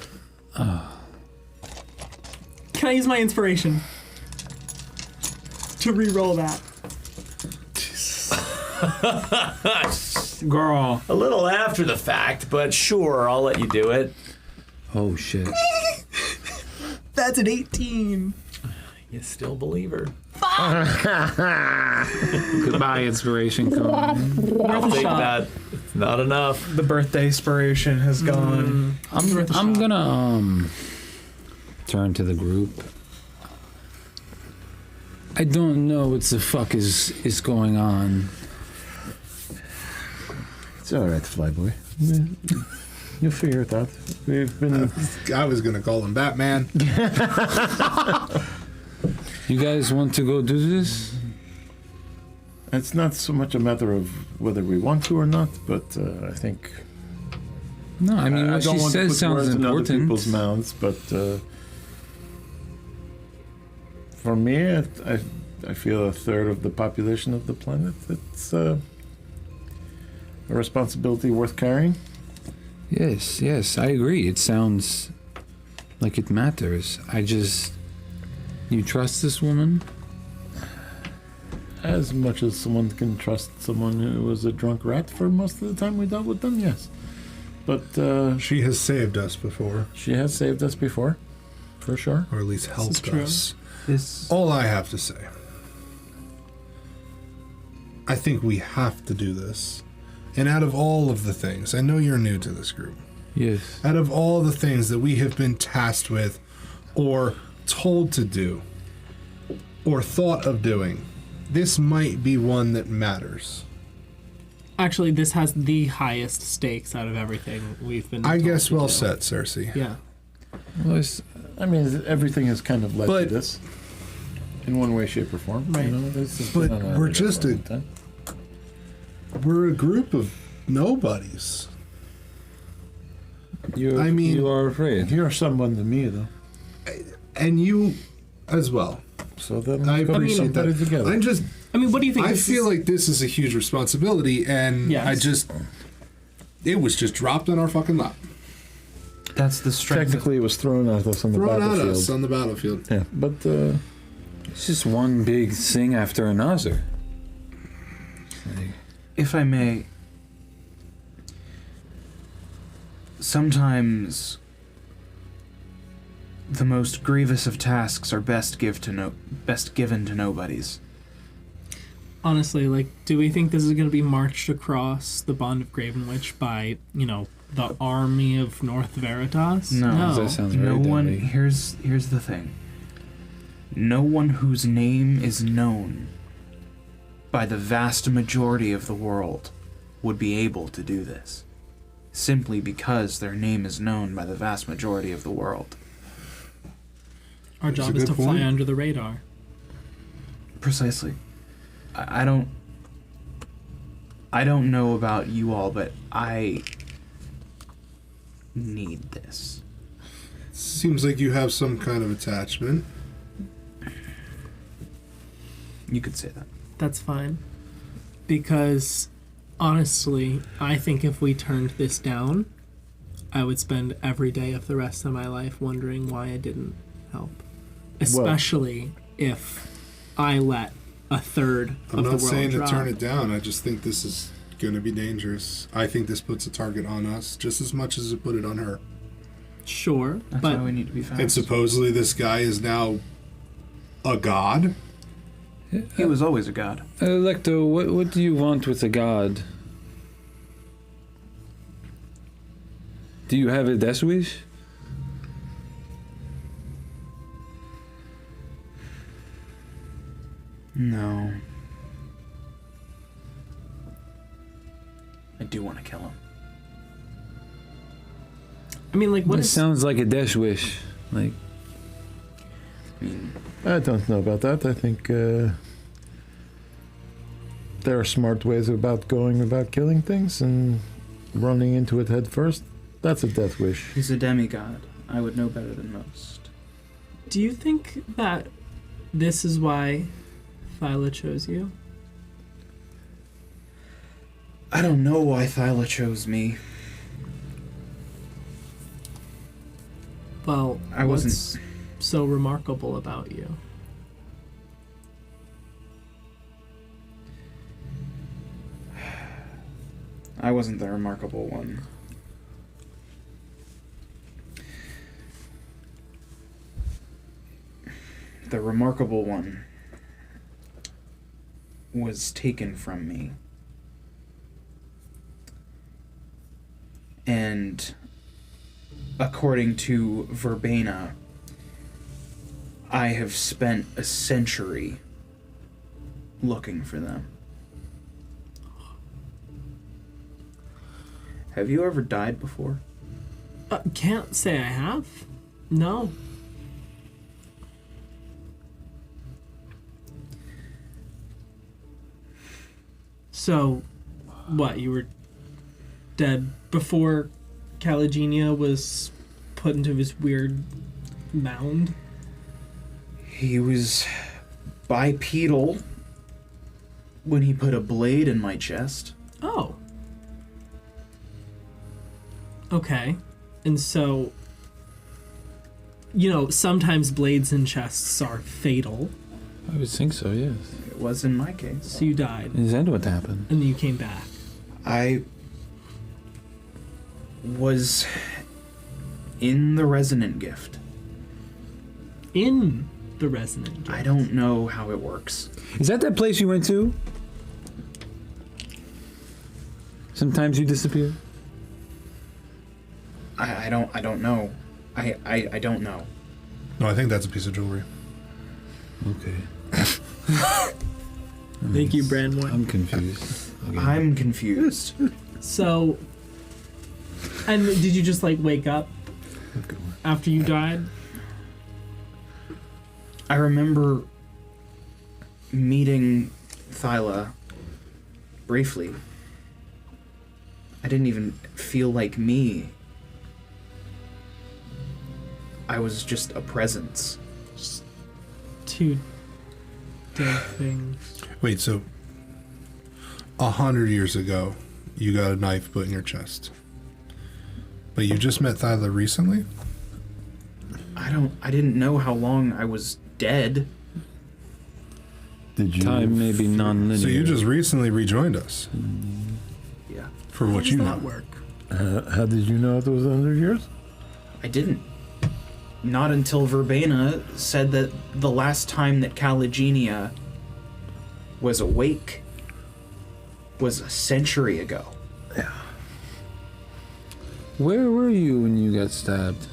Can I use my inspiration to re-roll that? Girl. A little after the fact, but sure, I'll let you do it. Oh, shit. That's an 18. You still believe her. Goodbye, inspiration cone. I'll take shot. that. It's not enough. The birthday inspiration has gone. I'm gonna turn to the group. I don't know what the fuck is going on. It's all right, Flyboy. You'll figure it out. We've been. I was gonna call him Batman. You guys want to go do this? It's not so much a matter of whether we want to or not, but I think. No, I mean, I what don't she want to says put sounds words in other important. people's mouths, but for me, I feel a third of the population of the planet. It's a responsibility worth carrying. Yes, I agree. It sounds like it matters. You trust this woman? As much as someone can trust someone who was a drunk rat for most of the time we dealt with them, yes. But She has saved us before, she has saved us before, for sure. or at least helped true. us. This All I have to say, I think we have to do this. And out of all of the things, I know you're new to this group. Yes. Out of all the things that we have been tasked with, or told to do, or thought of doing, this might be one that matters. Actually, this has the highest stakes out of everything we've been I told guess to well do. said, Cersei. Yeah. Well, I mean, everything has kind of led But- to this in one way, shape, or form. Right. You know, this has But been on our we're radar just for a- long time. We're a group of nobodies. I mean- you are afraid. You're someone to me, though. And you as well. So then I let's go do appreciate somebody that. together. I'm just, I mean, what do you think? I This feel is- like this is a huge responsibility, and Yes. it was just dropped on our fucking lap. that's the strength. Technically, it was thrown at us on the Thrown at battlefield. us on the battlefield. Yeah, but It's just one big thing after another. If I may, sometimes the most grievous of tasks are best given to nobodies. honestly, like, do we think this is going to be marched across the Bond of Gravenwich by, the army of North Veritas? No. That sounds very No one. deadly. Here's the thing. No one whose name is known by the vast majority of the world would be able to do this, simply because their name is known by the vast majority of the world. Our That's job a is good to fly point. under the radar. Precisely. I don't know about you all, but I need this. Seems like you have some kind of attachment. You could say that. That's fine. Because, honestly, I think if we turned this down, I would spend every day of the rest of my life wondering why I didn't help. Especially if I let a third I'm of the not world saying to drop. turn it down. I just think this is going to be dangerous. I think this puts a target on us just as much as it put it on her. Sure, That's but why we need to be fast. And supposedly this guy is now a god. He was always a god. Lecto, what do you want with a god? Do you have a death wish? No. I do want to kill him. I mean, like, what It is... sounds like a death wish. Like, I mean, I don't know about that. I think there are smart ways about going about killing things, and running into it head first, that's a death wish. he's a demigod. I would know better than most. Do you think that this is why Thyla chose you? I don't know why Thyla chose me. Well, I wasn't- what's so remarkable about you? I wasn't the remarkable one. The remarkable one was taken from me. And according to Verbena, I have spent a century looking for them. Have you ever died before? Can't say I have. No. So, what, you were dead before Caligenia was put into this weird mound? He was bipedal when he put a blade in my chest. Oh. Okay. And so, sometimes blades in chests are fatal, I would think so, yes. It was in my case. so you died, Is that what happened? and then you came back. I was in the resonant gift. In the resonant gift. I don't know how it works. Is that place you went to? Sometimes you disappear. I don't know. I don't know. No, I think that's a piece of jewelry. Okay. Thank you, Branwyn. I'm confused. Okay. I'm confused. So, and did you just wake up after you died? I remember meeting Thyla briefly. I didn't even feel like me. I was just a presence. Two dead things. Wait, so 100 years ago, you got a knife put in your chest. But you just met Thyla recently? I didn't know how long I was dead. Did you? Time may be non-linear. So you just recently rejoined us Yeah. for How what does you that know. work? How did you know it was 100 years? I didn't. Not until Verbena said that the last time that Caligenia was awake was a century ago. Where were you when you got stabbed?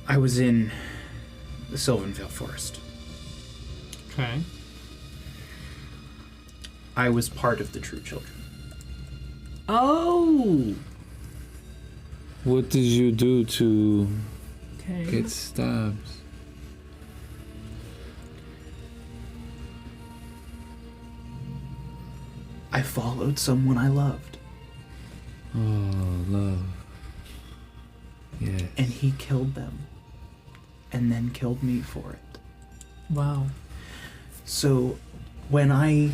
I was in the Sylvanvale Forest. Okay. I was part of the True Children. Oh. What did you do to Okay. get stabbed? I followed someone I loved, Oh, love. Yeah. and he killed them, and then killed me for it. Wow. So, when I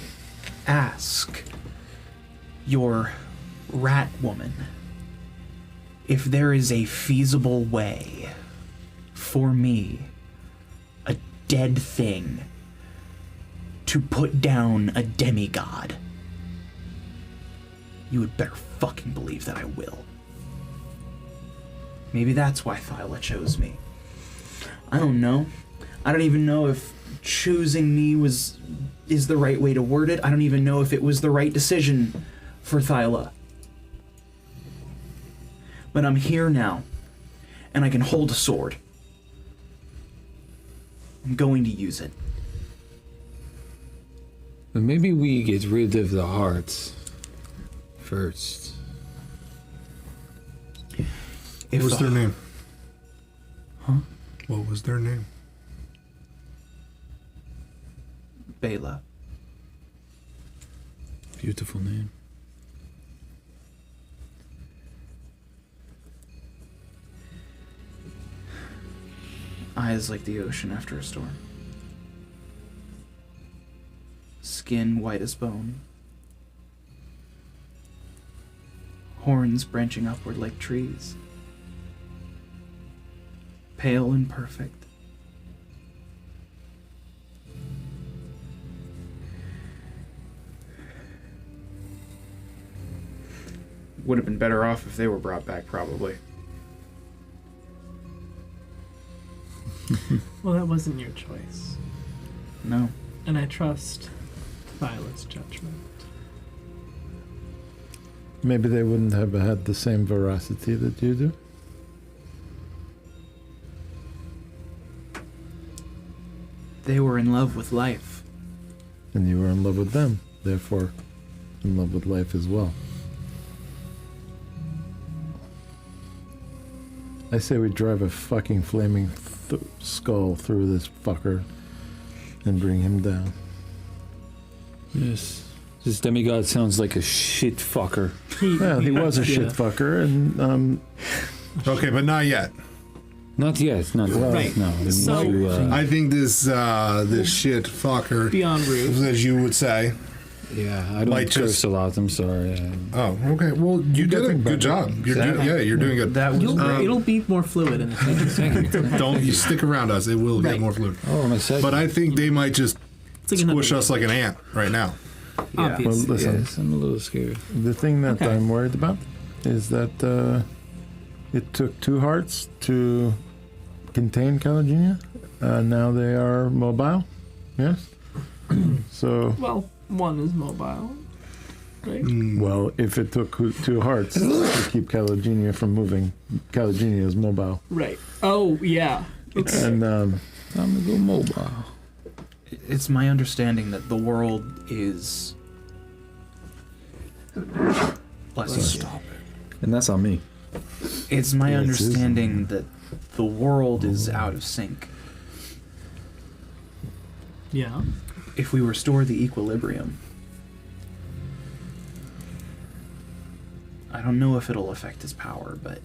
ask your rat woman if there is a feasible way for me, a dead thing, to put down a demigod, you would better fucking believe that I will. Maybe that's why Thyla chose me. I don't know. I don't even know if choosing me is the right way to word it. I don't even know if it was the right decision for Thyla. But I'm here now, and I can hold a sword. I'm going to use it. But maybe we get rid of the hearts first. What was their name? Huh? What was their name? Bela. Beautiful name. Eyes like the ocean after a storm. Skin white as bone. Horns branching upward like trees. Pale and perfect. Would have been better off if they were brought back, probably. Well, that wasn't your choice. No. And I trust Violet's judgment. Maybe they wouldn't have had the same veracity that you do. They were in love with life. And you were in love with them, therefore in love with life as well. I say we drive a fucking flaming skull through this fucker and bring him down. Yes. This demigod sounds like a shit fucker. Well, he was a shit fucker, and Okay, but not yet. Not yet. Not yet. Right. No. we So- need to, I think this shit fucker, Beyond rude. as you would say. yeah, I don't Might curse just- a lot. I'm sorry. Oh, okay. Well, you did a good job. You're doing good. That was It'll be more fluid in the future. Thank you. Don't you stick around us. It will get Right. more fluid. Oh, I'm excited. But I think they might just It's like another squish us like an ant right now. obvious. well, listen, Yes, I'm a little scared. the thing that Okay. I'm worried about is that it took 2 hearts to contain Calagenia. Now they are mobile. Yes. So, Well, one is mobile, right? well, if it took 2 hearts to keep Calagenia from moving, Calagenia is mobile. Right. Oh, yeah. Okay. And I'm gonna go mobile. It's my understanding that the world is. Bless you. Stop And that's on me. It's my Yes, understanding that the world is out of sync. Yeah. If we restore the equilibrium, I don't know if it'll affect his power, but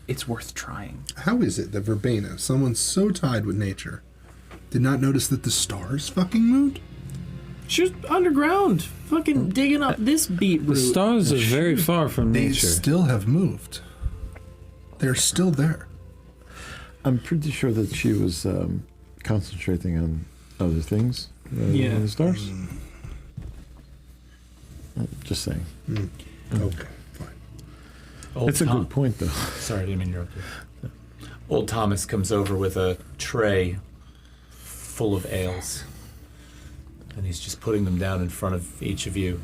it's worth trying. How is it that Verbena, someone so tied with nature, did not notice that the stars fucking moved? She was underground, fucking digging up this beetroot. The stars are very far from They nature. still have moved. They're still there. I'm pretty sure that she was concentrating on other things rather Yeah. than the stars. Just saying. Okay, fine. It's a good point, though. Sorry, I didn't mean to interrupt you. Old Thomas comes over with a tray full of ales. And he's just putting them down in front of each of you.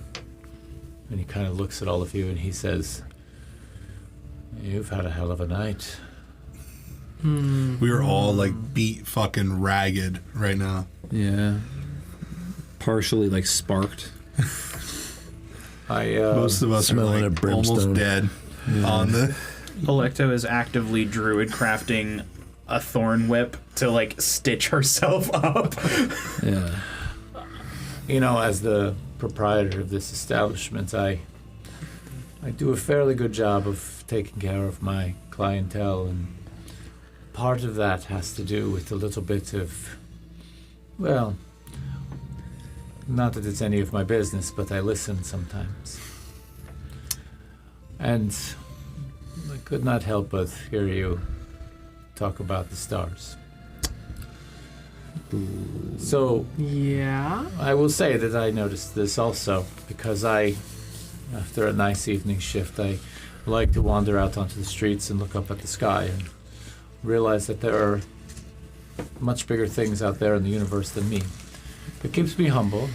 And he kind of looks at all of you and he says, "You've had a hell of a night." We are all like beat fucking ragged right now. Yeah. Partially like sparked. Most of us are smelling like of brimstone. almost dead on the. Alecto is actively druid crafting a thorn whip to like stitch herself up. Yeah. You know, as the proprietor of this establishment, I do a fairly good job of taking care of my clientele, and part of that has to do with a little bit of, well, not that it's any of my business, but I listen sometimes. And I could not help but hear you talk about the stars. So Yeah. I will say that I noticed this also, because after a nice evening shift, I like to wander out onto the streets and look up at the sky and realize that there are much bigger things out there in the universe than me. It keeps me humble.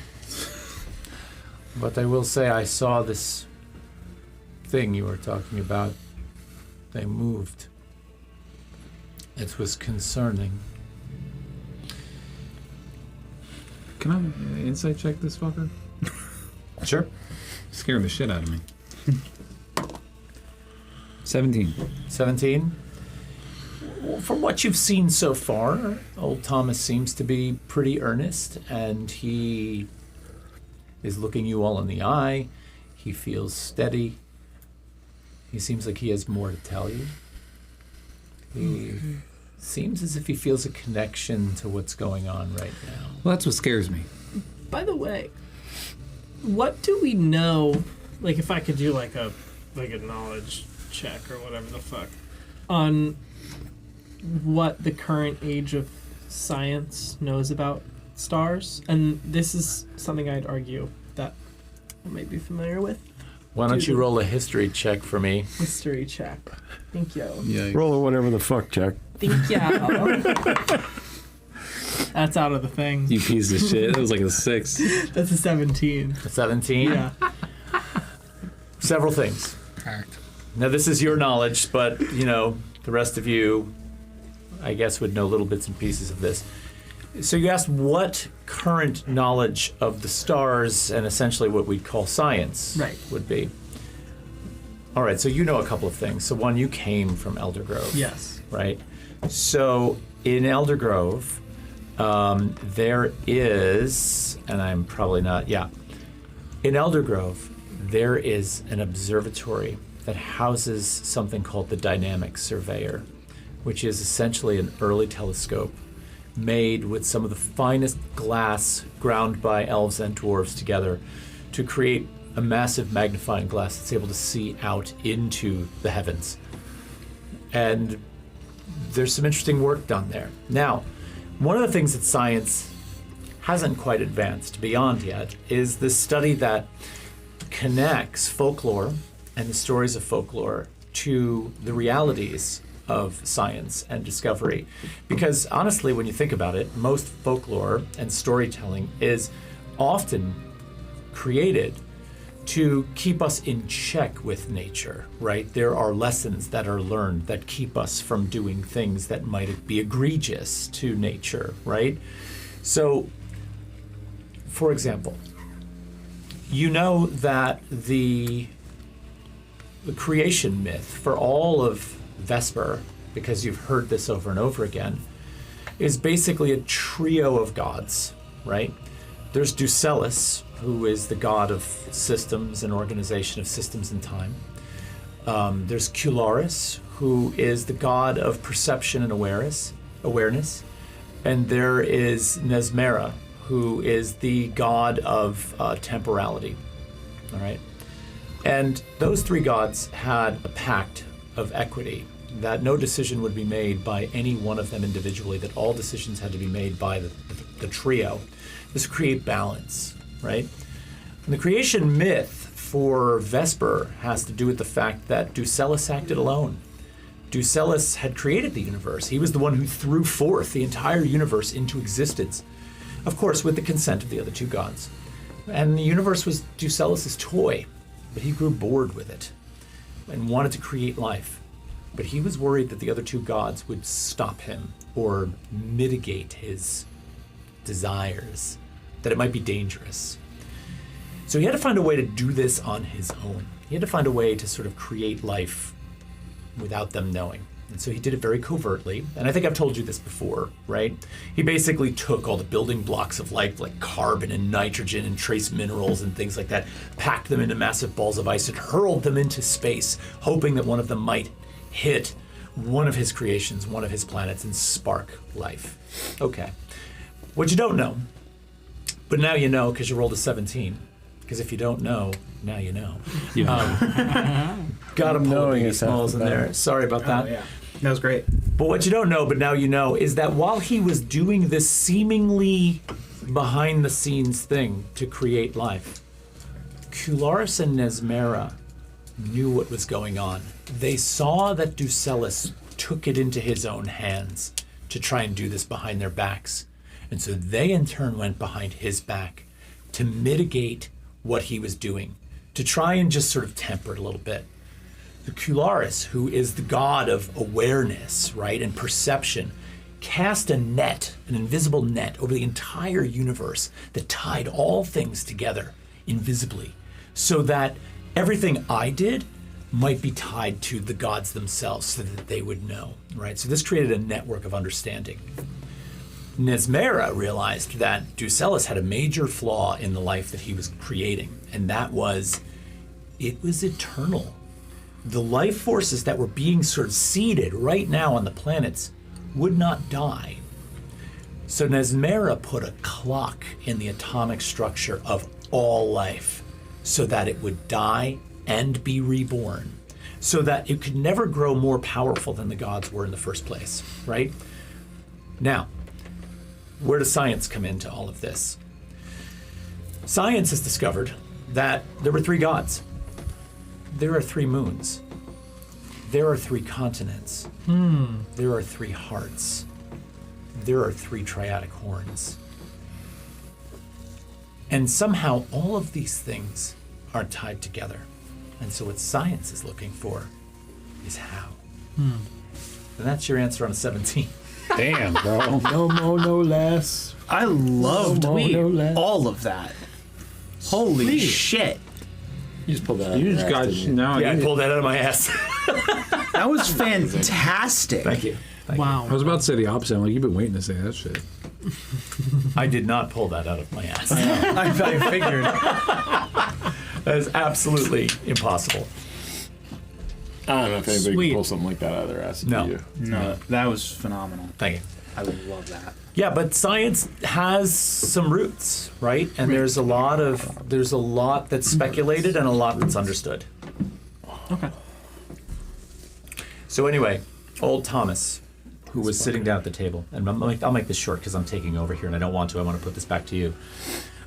But I will say I saw this thing you were talking about. They moved. It was concerning. Can I insight check this fucker? Sure. Scared the shit out of me. 17. 17. From what you've seen so far, old Thomas seems to be pretty earnest, and he is looking you all in the eye. He feels steady. He seems like he has more to tell you. He seems as if he feels a connection to what's going on right now. Well, that's what scares me. By the way, what do we know? Like, if I could do like a knowledge check or whatever the fuck on what the current age of science knows about stars, and this is something I'd argue that I might be familiar with. Why don't you roll a history check for me? History check. Thank you. Yeah. Roll a whatever the fuck check. Thank you. That's out of the thing. You piece of shit. It was like a 6. That's a 17. 17? Yeah. Several things. Now, this is your knowledge, but, the rest of you, I guess, would know little bits and pieces of this. So you asked what current knowledge of the stars and essentially what we'd call science would be. All right, so you know a couple of things. So one, you came from Eldergrove. Yes. Right? So in Eldergrove, there is, and I'm probably not, in Eldergrove, there is an observatory that houses something called the Dynamic Surveyor, which is essentially an early telescope made with some of the finest glass ground by elves and dwarves together to create a massive magnifying glass that's able to see out into the heavens. And there's some interesting work done there. Now, one of the things that science hasn't quite advanced beyond yet is the study that connects folklore and the stories of folklore to the realities of science and discovery. Because honestly, when you think about it, most folklore and storytelling is often created to keep us in check with nature, right? There are lessons that are learned that keep us from doing things that might be egregious to nature, right? So, for example, you know that the creation myth for all of Vesper, because you've heard this over and over again, is basically a trio of gods, right? There's Ducellus, who is the god of systems and organization of systems and time. There's Cularis, who is the god of perception and awareness. And there is Nesmera, who is the god of temporality, all right? And those three gods had a pact of equity, that no decision would be made by any one of them individually, that all decisions had to be made by the trio. This would create balance, right? And the creation myth for Vesper has to do with the fact that Ducellus acted alone. Ducellus had created the universe. He was the one who threw forth the entire universe into existence, of course, with the consent of the other two gods. And the universe was Ducellus's toy, but he grew bored with it and wanted to create life. But he was worried that the other two gods would stop him or mitigate his desires, that it might be dangerous. So he had to find a way to do this on his own. He had to find a way to sort of create life without them knowing. And so he did it very covertly. And I think I've told you this before, right? He basically took all the building blocks of life, like carbon and nitrogen and trace minerals and things like that, packed them into massive balls of ice and hurled them into space, hoping that one of them might hit one of his creations, one of his planets, and spark life. Okay. What you don't know, but now you know because you rolled a 17. Because if you don't know, now you know. Gotta pull Knowing Biggie is half Smalls the in there. battle. Sorry about that. Oh, yeah. That was great. But what you don't know, but now you know, is that while he was doing this seemingly behind the scenes thing to create life, Kularis and Nesmera knew what was going on. They saw that Ducellus took it into his own hands to try and do this behind their backs. And so they in turn went behind his back to mitigate what he was doing, to try and just sort of temper it a little bit. The Kularis, who is the god of awareness, right, and perception, cast a net, an invisible net, over the entire universe that tied all things together invisibly, so that everything I did might be tied to the gods themselves so that they would know, right? So this created a network of understanding. Nesmera realized that Ducellus had a major flaw in the life that he was creating, and that was, it was eternal. The life forces that were being sort of seeded right now on the planets would not die. So Nesmera put a clock in the atomic structure of all life so that it would die and be reborn, so that it could never grow more powerful than the gods were in the first place, right? Now, where does science come into all of this? Science has discovered that there were three gods. There are three moons. There are three continents. There are three hearts. There are three triadic horns. And somehow all of these things are tied together. And so what science is looking for is how. And that's your answer on a 17. Damn, bro. No more, no less. I loved No more, no less. all of that. Holy shit. You just pulled that out. You of just your ass, got didn't you? no. Yeah, I you- pulled that out of my ass. That was fantastic. Thank you. Thank you. I was about to say the opposite. I'm like, you've been waiting to say that shit. I did not pull that out of my ass. I figured. That is absolutely impossible. I don't know if anybody Sweet. can pull something like that out of their ass. No. Do you? No, that was phenomenal. Thank you. I love that. Yeah, but science has some roots, right? And there's a lot that's speculated and a lot that's understood. Okay. So anyway, old Thomas, who was sitting down at the table, and I'll make this short because I'm taking over here and I don't want to. I want to put this back to you.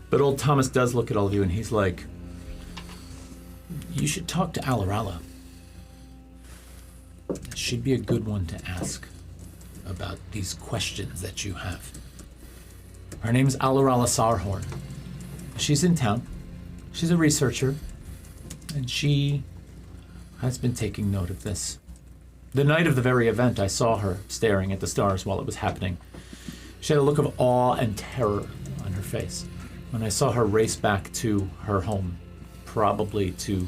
But old Thomas does look at all of you and he's like, you should talk to Alarala. She'd be a good one to ask about these questions that you have. Her name's Alarala Sarhorn. She's in town. She's a researcher. And she has been taking note of this. The night of the very event, I saw her staring at the stars while it was happening. She had a look of awe and terror on her face. When I saw her race back to her home, probably to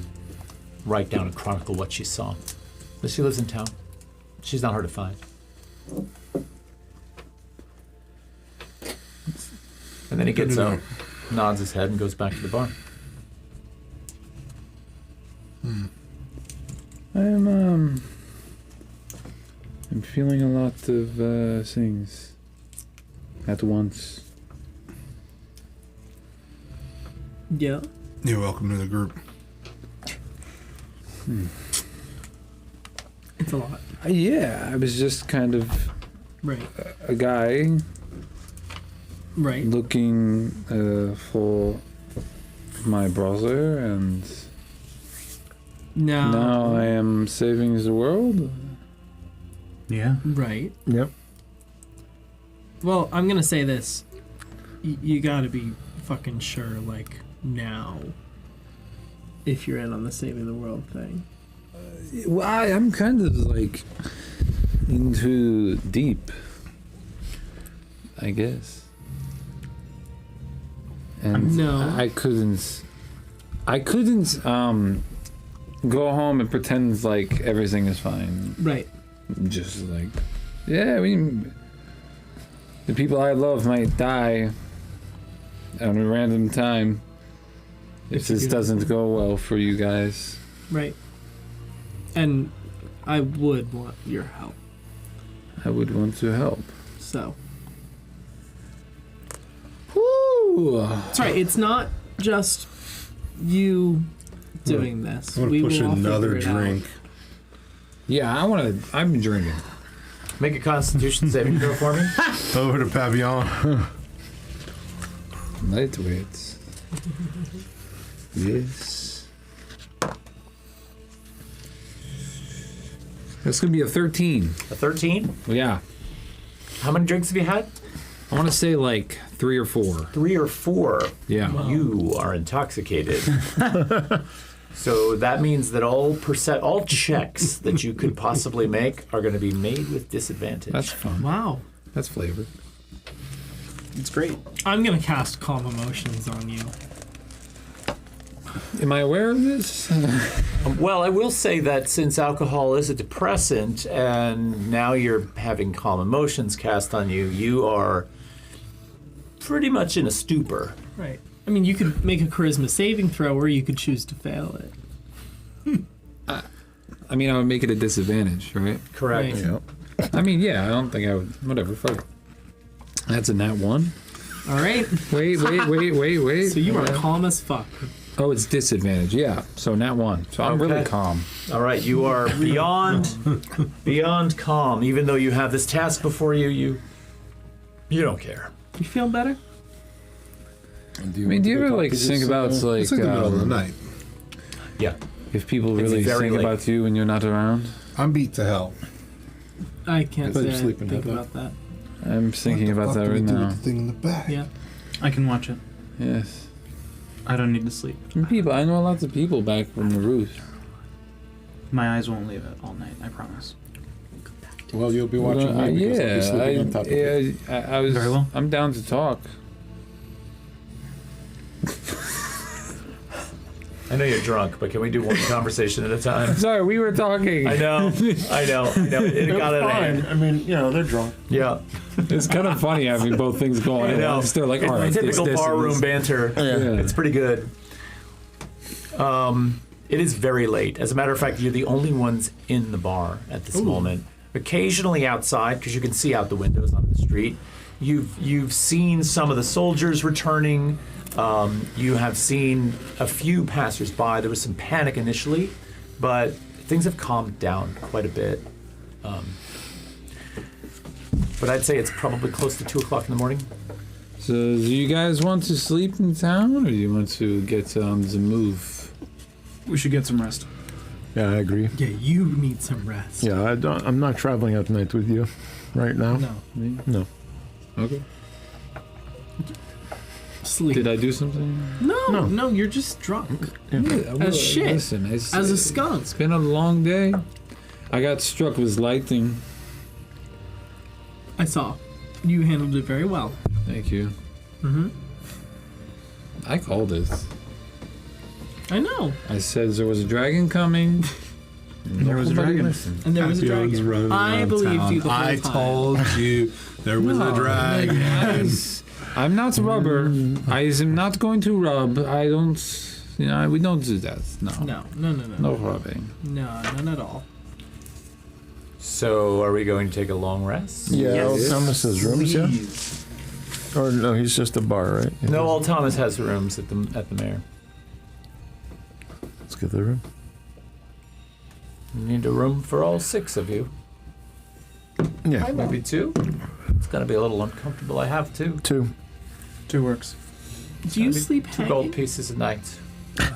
write down and chronicle what she saw. But she lives in town. She's not hard to find. And then he gets up, nods his head, and goes back to the bar. I'm feeling a lot of things at once. Yeah. You're welcome to the group. It's a lot. Yeah, I was just kind of Right. a guy Right. looking for my brother, and No. Now I am saving the world. Yeah. Right. Yep. Well, I'm gonna say this. You gotta be fucking sure, like, now. If you're in on the saving the world thing. Well, I'm kind of like into deep, I guess. And No. I couldn't go home and pretend like everything is fine. Right. Just like, yeah, the people I love might die at a random time if this doesn't go well for you guys. Right. And I would want your help. I would want to help. So. Woo! That's right. It's not just you doing this. I'm We gonna push will all another figure it out. drink. Yeah, I'm drinking. Make a Constitution saving throw for me. Over to Papillon. Lightweight. Yes. That's gonna be a 13. A 13. Yeah. How many drinks have you had? I want to say like 3 or 4. 3 or 4. Yeah. You are intoxicated. So that means that all checks that you could possibly make are going to be made with disadvantage. That's fun. Wow. That's flavored. It's great. I'm gonna cast Calm Emotions on you. Am I aware of this? Well, I will say that since alcohol is a depressant and now you're having calm emotions cast on you, you are pretty much in a stupor. Right. I mean, you could make a charisma saving throw, or you could choose to fail it. I mean, I would make it a disadvantage, right? Correct. Right. Yep. I mean, yeah, I don't think I would. Whatever, fuck it. That's a nat 1. All right. Wait. So you are calm as fuck. Oh, it's disadvantage, yeah. So nat 1. So I'm really Okay. calm. All right, you are beyond calm. Even though you have this task before you, you don't care. You feel better? I mean, do you ever like think about like It's like the middle of the night. Yeah. if people It's really very think late. about you when you're not around? I'm beat to hell. I can't I thought you say were I sleeping, think Heather. about that. I'm thinking about What that the fuck right do we do now. with the thing in the back? Yeah. I can watch it. Yes. I don't need to sleep. And people, I know lots of people back from the roost. My eyes won't leave it all night, I promise. Well, you'll be watching me because I'll be sleeping on top of it. I was. Very well. I'm down to talk. I know you're drunk, but can we do one conversation at a time? Sorry, we were talking. I know. It got out of hand. I mean, you know, they're drunk. Yeah, It's kind of funny having both things going. I know. It's still like, It's all right, typical this, barroom banter. Yeah. It's pretty good. It is very late. As a matter of fact, you're the only ones in the bar at this moment. Occasionally outside, because you can see out the windows on the street. You've seen some of the soldiers returning. You have seen a few passersby. There was some panic initially, but things have calmed down quite a bit. But I'd say it's probably close to 2 o'clock in the morning. So, do you guys want to sleep in town, or do you want to get on the move? We should get some rest. Yeah, I agree. Yeah, you need some rest. Yeah, I'm not traveling at night with you right now. No. No. Okay. Sleep. Did I do something? No, you're just drunk. As shit. Listen, As a skunk. It's been a long day. I got struck with lightning. I saw. You handled it very well. Thank you. Mm-hmm. I called it. I know. I said there was a dragon coming. And there was a dragon. And there was a Papillon's dragon. running I around believed town. you the whole I time. told you there was a dragon. Guys, I'm not a rubber. I am not going to rub. I don't. You know, we don't do that. No. No rubbing. No, none at all. So, are we going to take a long rest? Yeah, old Thomas's rooms, yeah? Or no, he's just a bar, right? No, Old Thomas has rooms at the mayor. Let's get the room. You need a room for all 6 of you. Yeah, Maybe 2. It's gonna be a little uncomfortable. I have 2. 2. 2 works. Do you Maybe sleep 2 gold hanging? pieces a night.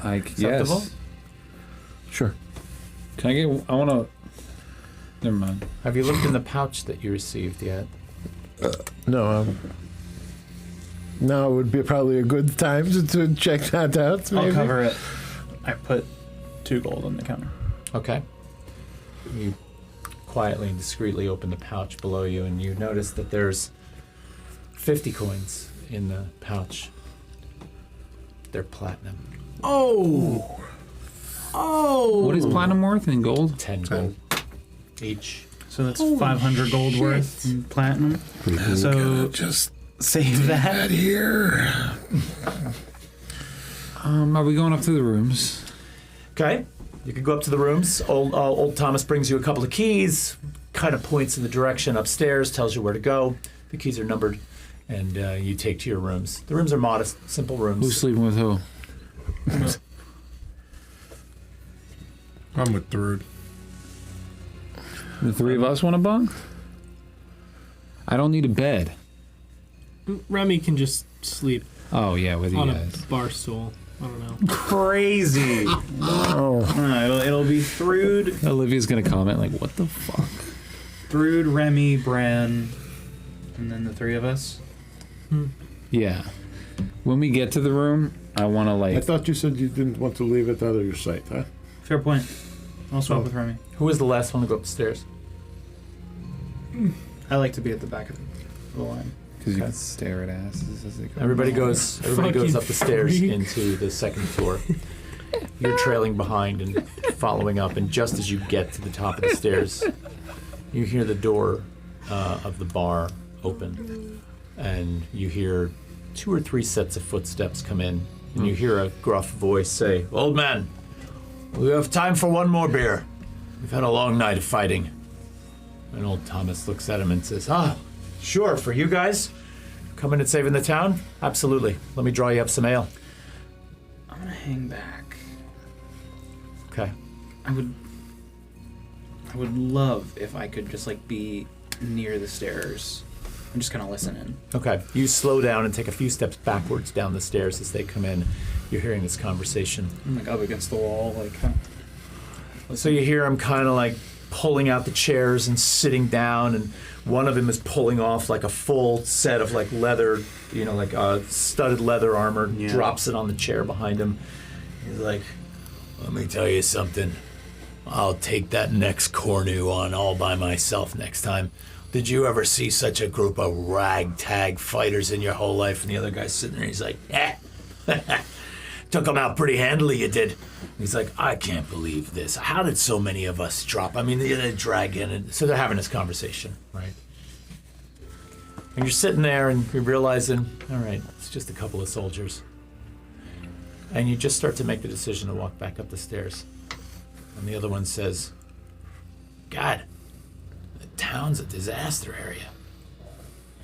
Like Acceptable? yes. Sure. Can I get? I want to. Never mind. Have you looked in the pouch that you received yet? No, now would be probably a good time to check that out. Maybe. I'll cover it. I put 2 gold on the counter. Okay. You quietly and discreetly open the pouch below you, and you notice that there's 50 coins in the pouch. They're platinum. Oh. Oh. What is platinum worth in gold? 10 gold each. So that's Holy 500 gold shit. worth in platinum. I'm So- gonna just Save that. that here. Are we going up to the rooms? Okay. You can go up to the rooms. Old Thomas brings you a couple of keys, kind of points in the direction upstairs, tells you where to go. The keys are numbered, and you take to your rooms. The rooms are modest, simple rooms. Who's sleeping with who? I'm with Thrud. The 3 of us want a bunk? I don't need a bed. Remy can just sleep Oh yeah, with you on a guys. bar stool. I don't know. Crazy. It'll be Thrud, Olivia's gonna comment like, "What the fuck?" Remy, Bran, and then the 3 of us. Yeah. When we get to the room, I want to I like. thought you said you didn't want to leave it out of your sight, huh? Fair point. I'll swap with Remy. Who was the last one to go up the stairs? I like to be at the back of the line. Because you can stare at asses as they go. Everybody goes up the stairs into the second floor. You're trailing behind and following up, and just as you get to the top of the stairs, you hear the door of the bar open, and you hear 2 or 3 sets of footsteps come in, and you hear a gruff voice say, "Old man, we have time for one more beer. We've had a long night of fighting." And old Thomas looks at him and says, "Sure, for you guys? Coming and saving the town? Absolutely. Let me draw you up some ale." I'm gonna hang back. Okay. I would love if I could just like be near the stairs. I'm just gonna listen in. Okay. You slow down and take a few steps backwards down the stairs as they come in. You're hearing this conversation. I'm like up against the wall, like. So you hear him kind of like pulling out the chairs and sitting down, and one of them is pulling off like a full set of like leather, like studded leather armor, Yeah. drops it on the chair behind him. He's like, "Let me tell you something. I'll take that next Cornu on all by myself next time. Did you ever see such a group of ragtag fighters in your whole life?" And the other guy's sitting there, he's like, "Took them out pretty handily, you did." He's like, "I can't believe this. How did so many of us drop? I mean, the dragon." And so they're having this conversation, right? And you're sitting there and you're realizing, all right, it's just a couple of soldiers. And you just start to make the decision to walk back up the stairs. And the other one says, "God, the town's a disaster area.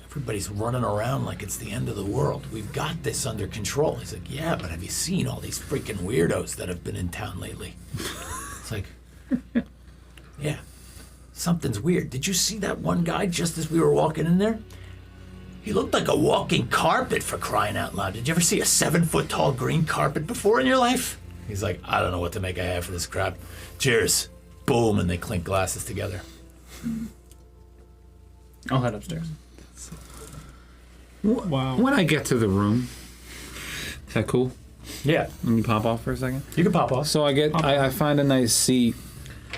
Everybody's running around like it's the end of the world. We've got this under control." He's like, "Yeah, but have you seen all these freaking weirdos that have been in town lately?" It's like, "Yeah, something's weird. Did you see that one guy just as we were walking in there? He looked like a walking carpet, for crying out loud. Did you ever see a 7-foot-tall green carpet before in your life?" He's like, "I don't know what to make of half of this crap. Cheers." Boom, and they clink glasses together. I'll head upstairs. Wow. When I get to the room, is that cool? Yeah, Let me pop off for a second. you can pop off. So I find a nice seat,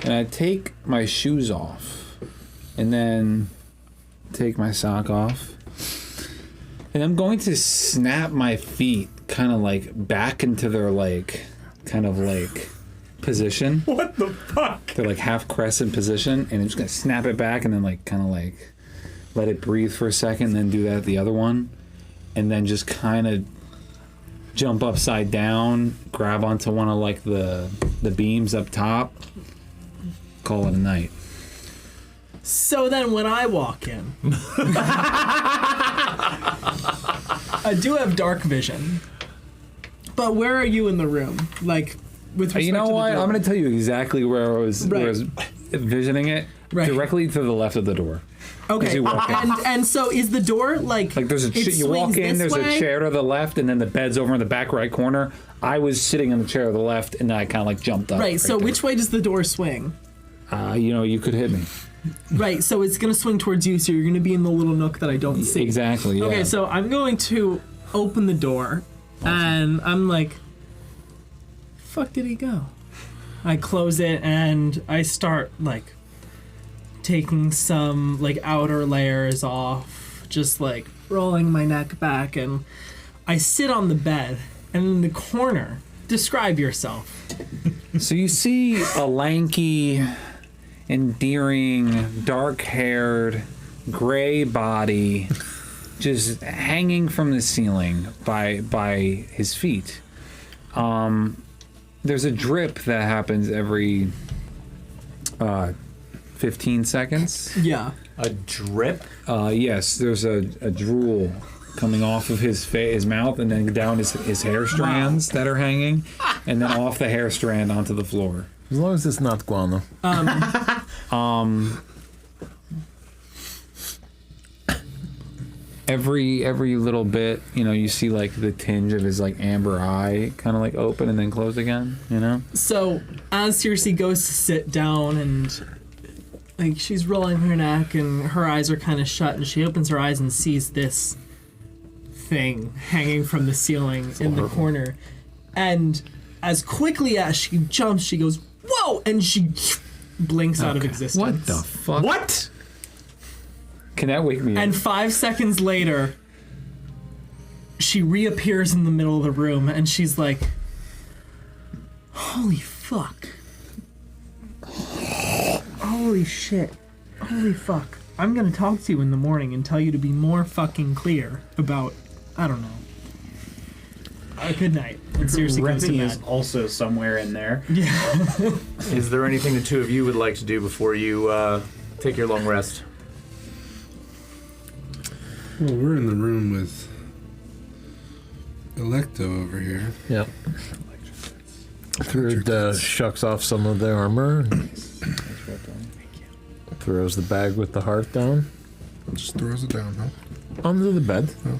and I take my shoes off, and then take my sock off, and I'm going to snap my feet kind of like back into their kind of position. What the fuck? They're like half crescent position, and I'm just gonna snap it back and then kind of let it breathe for a second, and then do that at the other one, and then just kind of jump upside down, grab onto one of the beams up top, call it a night. So then when I walk in, I do have dark vision. But where are you in the room? Like, with respect You know to the what? door? I'm gonna tell you exactly where I was Right. visioning it. Right. Directly to the left of the door. Okay, you walk in. and so is the door like Like you it walk swings in, this there's way? a chair to the left, and then the bed's over in the back right corner. I was sitting on the chair to the left, and then I kind of like jumped up. Right. So there. which way does the door swing? You could hit me. Right. So it's gonna swing towards you. So you're gonna be in the little nook that I don't see. Exactly. Yeah. Okay. So I'm going to open the door, and I'm like, "Fuck, did he go?" I close it and I start like taking some like outer layers off, just like rolling my neck back, and I sit on the bed, and in the corner, describe yourself. So you see a lanky, endearing, dark-haired, gray body just hanging from the ceiling by his feet. There's a drip that happens every 15 seconds. Yeah. A drip? Yes, there's a drool coming off of his mouth and then down his hair strands that are hanging, and then off the hair strand onto the floor. As long as it's not guano. Every little bit, you see like the tinge of his like amber eye kind of like open and then close again, So as Circe goes to sit down and like she's rolling her neck and her eyes are kind of shut, and she opens her eyes and sees this thing hanging from the ceiling in the corner, and as quickly as she jumps, she goes, "Whoa!" and she blinks out of existence. What the fuck? What? Can that wake me up? And 5 seconds later, she reappears in the middle of the room, and she's like, "Holy fuck. Holy shit. Holy fuck. I'm gonna talk to you in the morning and tell you to be more fucking clear about, I don't know. Good night." And seriously goes to Repping bed. is also somewhere in there. Is there anything the two of you would like to do before you take your long rest? Well, we're in the room with Electo over here. Yep. Third shucks off some of the armor. Throws the bag with the heart down Just throws it down, huh? onto the bed. Okay.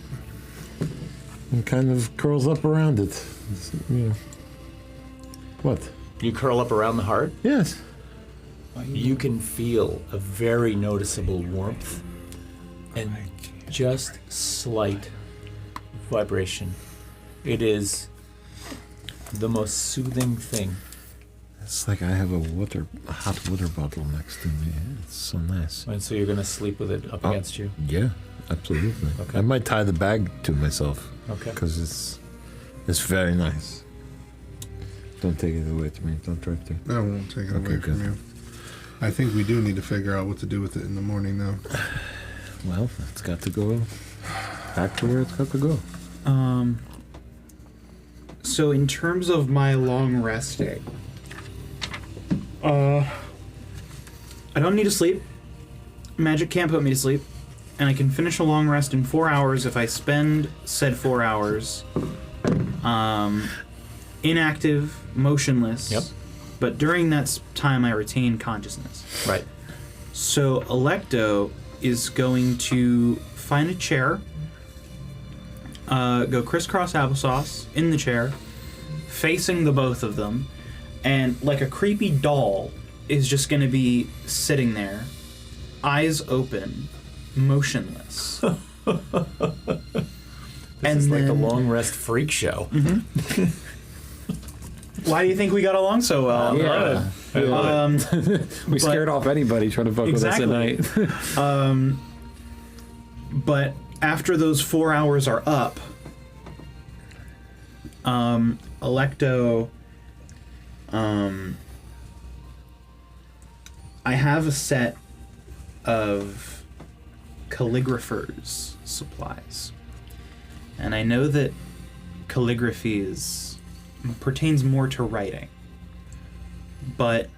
And kind of curls up around it. What? You curl up around the heart. Yes. You can feel a very noticeable warmth and just slight vibration. It is the most soothing thing. It's like I have a hot water bottle next to me. It's so nice. And so you're going to sleep with it up against you. Yeah, absolutely. Okay. I might tie the bag to myself Okay. because it's very nice. Don't take it away to me. Don't try to. I won't take it Okay, away from good. you. I think we do need to figure out what to do with it in the morning, though. Well, it's got to go back to where it's got to go. So in terms of my long rest day, I don't need to sleep. Magic can't put me to sleep, and I can finish a long rest in 4 hours if I spend said 4 hours inactive, motionless. Yep. But during that time, I retain consciousness. Right. So Electo is going to find a chair, go crisscross applesauce in the chair, facing the both of them, and like a creepy doll is just going to be sitting there, eyes open, motionless. This is like the long rest freak show. Why do you think we got along so well? Yeah. We scared off anybody trying to fuck Exactly. with us at night. But after those 4 hours are up, Electo, I have a set of calligrapher's supplies, and I know that calligraphy pertains more to writing, but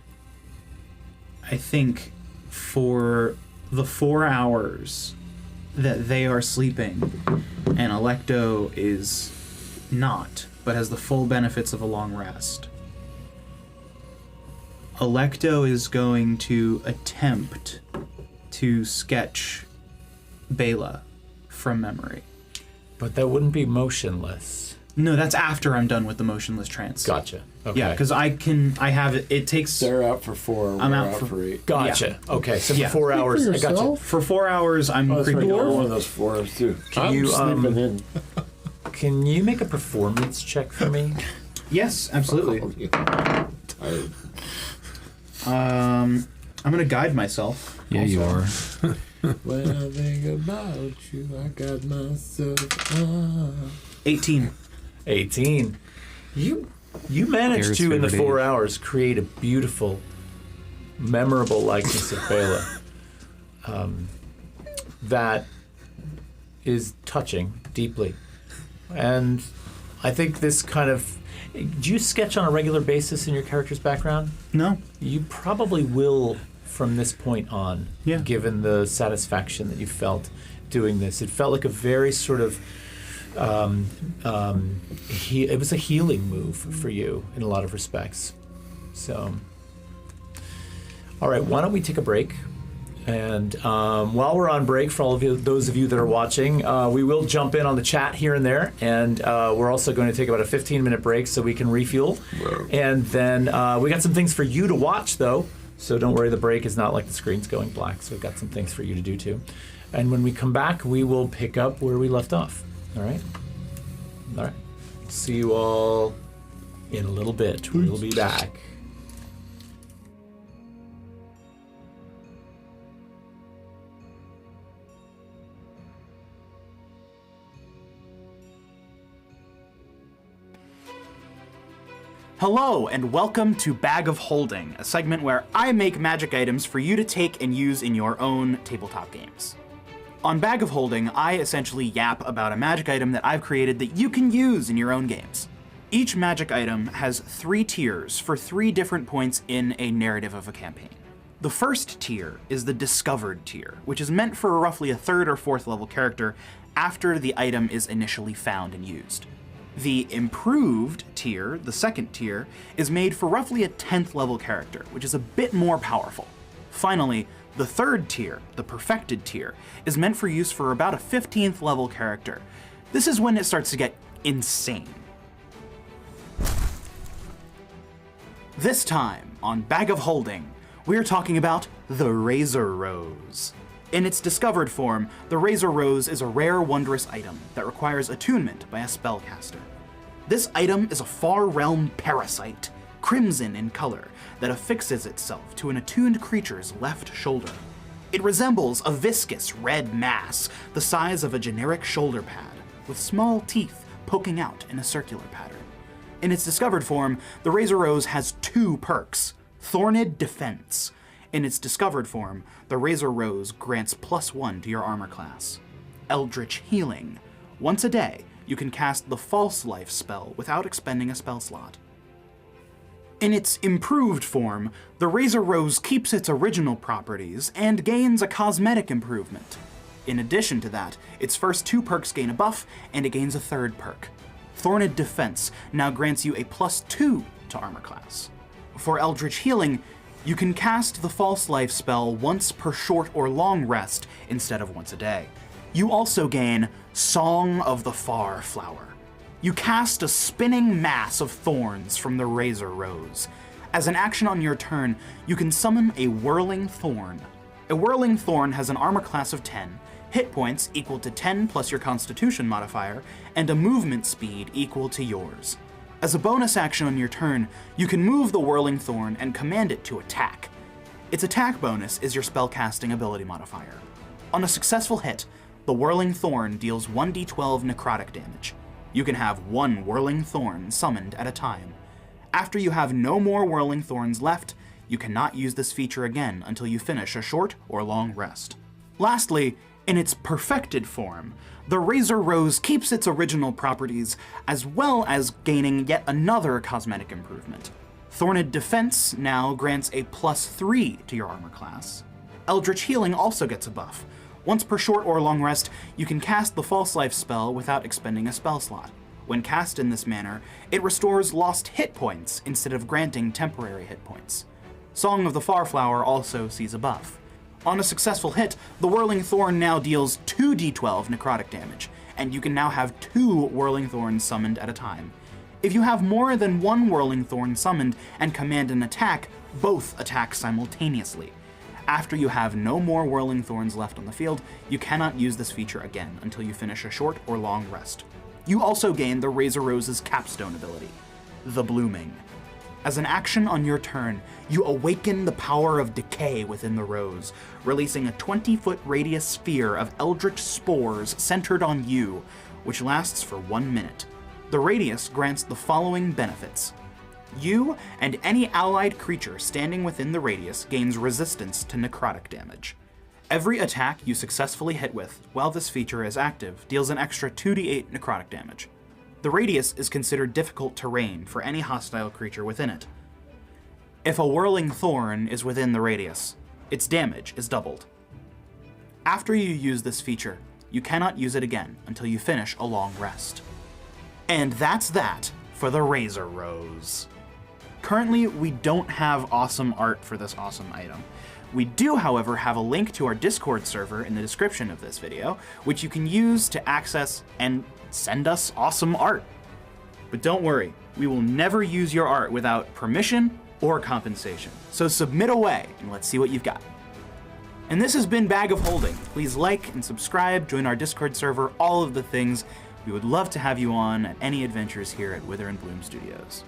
I think for the 4 hours that they are sleeping, and Electo is not, but has the full benefits of a long rest, Electo is going to attempt to sketch Bela from memory. But that wouldn't be motionless. No, that's after I'm done with the motionless trance. Gotcha. Okay. Yeah, because I have it. It takes. They're out for 4. I'm we're out for 8. Gotcha. Okay, so Yeah. for 4 hours. I gotcha. yourself. For 4 hours, I'm Oh, that's right. creeping You're over. one of those 4s too. I'm you, sleeping in. Can you make a performance check for me? Yes, absolutely. Tired. I'm gonna guide myself. Yeah, you are. When I think about you, I got myself up. 18. 18. You managed Harris to, in the favorite 4 hours, create a beautiful, memorable likeness of Bela that is touching deeply. And I think this kind of... Do you sketch on a regular basis in your character's background? No. You probably will from this point on, Yeah. given the satisfaction that you felt doing this. It felt like a very sort of... it was a healing move for you in a lot of respects. So, all right, why don't we take a break? And while we're on break, for all of you, those of you that are watching, we will jump in on the chat here and there, and we're also going to take about a 15-minute break so we can refuel. And then we got some things for you to watch, though, so don't worry, the break is not like the screen's going black, so we've got some things for you to do, too. And when we come back, we will pick up where we left off. All right? All right. See you all in a little bit. We'll be back. Hello, and welcome to Bag of Holding, a segment where I make magic items for you to take and use in your own tabletop games. On Bag of Holding, I essentially yap about a magic item that I've created that you can use in your own games. Each magic item has 3 tiers for 3 different points in a narrative of a campaign. The first tier is the Discovered tier, which is meant for roughly a 3rd or 4th level character after the item is initially found and used. The Improved tier, the 2nd tier, is made for roughly a 10th level character, which is a bit more powerful. Finally, the 3rd tier, the Perfected tier, is meant for use for about a 15th level character. This is when it starts to get insane. This time, on Bag of Holding, we're talking about the Razor Rose. In its discovered form, the Razor Rose is a rare, wondrous item that requires attunement by a spellcaster. This item is a far realm parasite, crimson in color, that affixes itself to an attuned creature's left shoulder. It resembles a viscous red mass the size of a generic shoulder pad, with small teeth poking out in a circular pattern. In its discovered form, the Razor Rose has 2 perks: Thorned Defense. In its discovered form, the Razor Rose grants +1 to your armor class. Eldritch Healing. Once a day, you can cast the False Life spell without expending a spell slot. In its improved form, the Razor Rose keeps its original properties and gains a cosmetic improvement. In addition to that, its first 2 perks gain a buff, and it gains a 3rd perk. Thorned Defense now grants you a +2 to armor class. For Eldritch Healing, you can cast the False Life spell once per short or long rest instead of once a day. You also gain Song of the Far Flower. You cast a spinning mass of thorns from the Razor Rose. As an action on your turn, you can summon a Whirling Thorn. A Whirling Thorn has an armor class of 10, hit points equal to 10 plus your Constitution modifier, and a movement speed equal to yours. As a bonus action on your turn, you can move the Whirling Thorn and command it to attack. Its attack bonus is your spellcasting ability modifier. On a successful hit, the Whirling Thorn deals 1d12 necrotic damage. You can have 1 Whirling Thorn summoned at a time. After you have no more Whirling Thorns left, you cannot use this feature again until you finish a short or long rest. Lastly, in its perfected form, the Razor Rose keeps its original properties, as well as gaining yet another cosmetic improvement. Thorned Defense now grants a +3 to your armor class. Eldritch Healing also gets a buff. Once per short or long rest, you can cast the False Life spell without expending a spell slot. When cast in this manner, it restores lost hit points instead of granting temporary hit points. Song of the Farflower also sees a buff. On a successful hit, the Whirling Thorn now deals 2d12 necrotic damage, and you can now have 2 Whirling Thorns summoned at a time. If you have more than 1 Whirling Thorn summoned and command an attack, both attack simultaneously. After you have no more Whirling Thorns left on the field, you cannot use this feature again until you finish a short or long rest. You also gain the Razor Rose's capstone ability, the Blooming. As an action on your turn, you awaken the power of decay within the rose, releasing a 20-foot radius sphere of eldritch spores centered on you, which lasts for 1 minute. The radius grants the following benefits. You and any allied creature standing within the radius gains resistance to necrotic damage. Every attack you successfully hit with while this feature is active deals an extra 2d8 necrotic damage. The radius is considered difficult terrain for any hostile creature within it. If a Whirling Thorn is within the radius, its damage is doubled. After you use this feature, you cannot use it again until you finish a long rest. And that's that for the Razor Rose. Currently, we don't have awesome art for this awesome item. We do, however, have a link to our Discord server in the description of this video, which you can use to access and send us awesome art. But don't worry, we will never use your art without permission or compensation. So submit away and let's see what you've got. And this has been Bag of Holding. Please like and subscribe, join our Discord server, all of the things. We would love to have you on at any adventures here at Wither and Bloom Studios.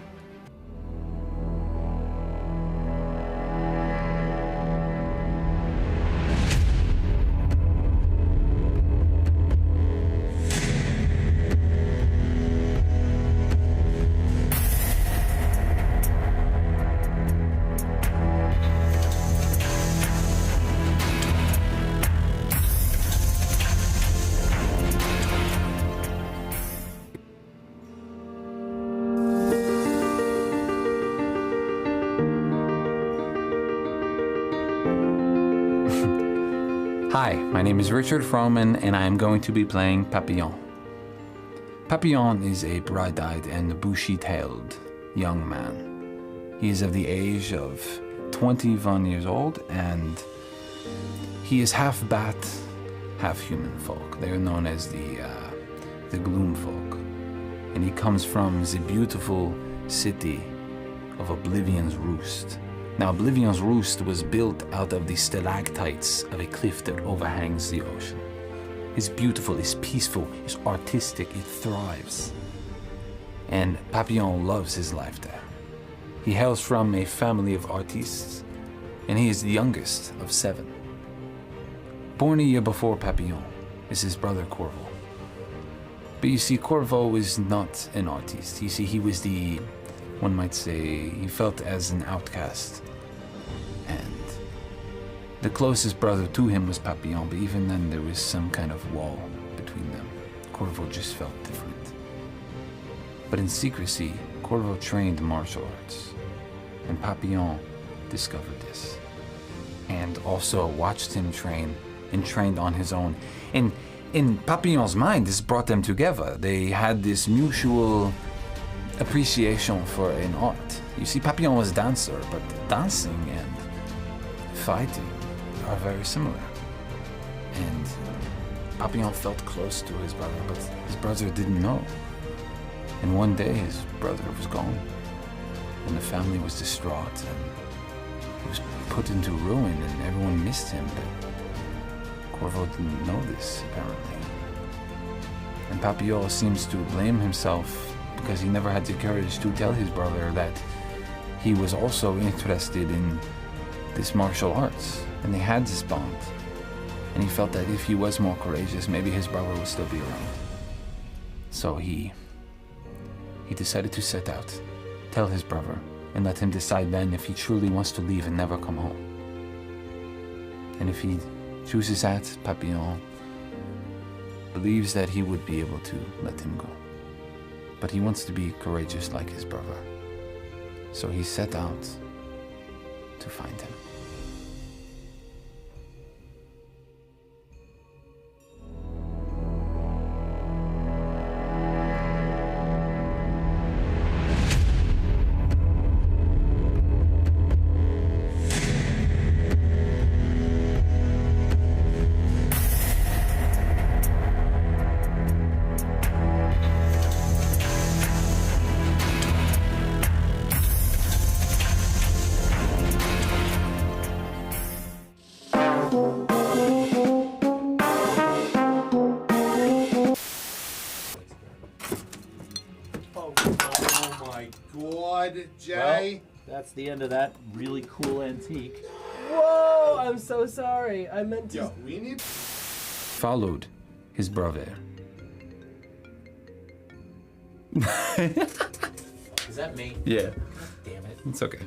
Hi, my name is Richard Frohman, and I am going to be playing Papillon. Papillon is a bright-eyed and bushy-tailed young man. He is of the age of 21 years old, and he is half bat, half human folk. They are known as the Gloom folk. And he comes from the beautiful city of Oblivion's Roost. Now, Oblivion's Roost was built out of the stalactites of a cliff that overhangs the ocean. It's beautiful, it's peaceful, it's artistic, it thrives. And Papillon loves his life there. He hails from a family of artistes, and he is the youngest of 7. Born a year before Papillon is his brother Corvo. But you see, Corvo is not an artiste. You see, he was one might say, he felt as an outcast. And the closest brother to him was Papillon, but even then there was some kind of wall between them. Corvo just felt different. But in secrecy, Corvo trained martial arts, and Papillon discovered this. And also watched him train, and trained on his own. And in Papillon's mind, this brought them together. They had this mutual appreciation for an art. You see, Papillon was a dancer, but dancing and fighting are very similar. And Papillon felt close to his brother, but his brother didn't know. And one day his brother was gone, and the family was distraught, and he was put into ruin, and everyone missed him, but Corvo didn't know this, apparently. And Papillon seems to blame himself because he never had the courage to tell his brother that he was also interested in this martial arts, and they had this bond. And he felt that if he was more courageous, maybe his brother would still be around. So he decided to set out, tell his brother, and let him decide then if he truly wants to leave and never come home. And if he chooses that, Papillon believes that he would be able to let him go. But he wants to be courageous like his brother. So he set out to find him. that's the end of that really cool antique. Whoa! I'm so sorry. I meant to. Yo, we need. Followed his brother. Is that me? Yeah, Damn it. it's okay.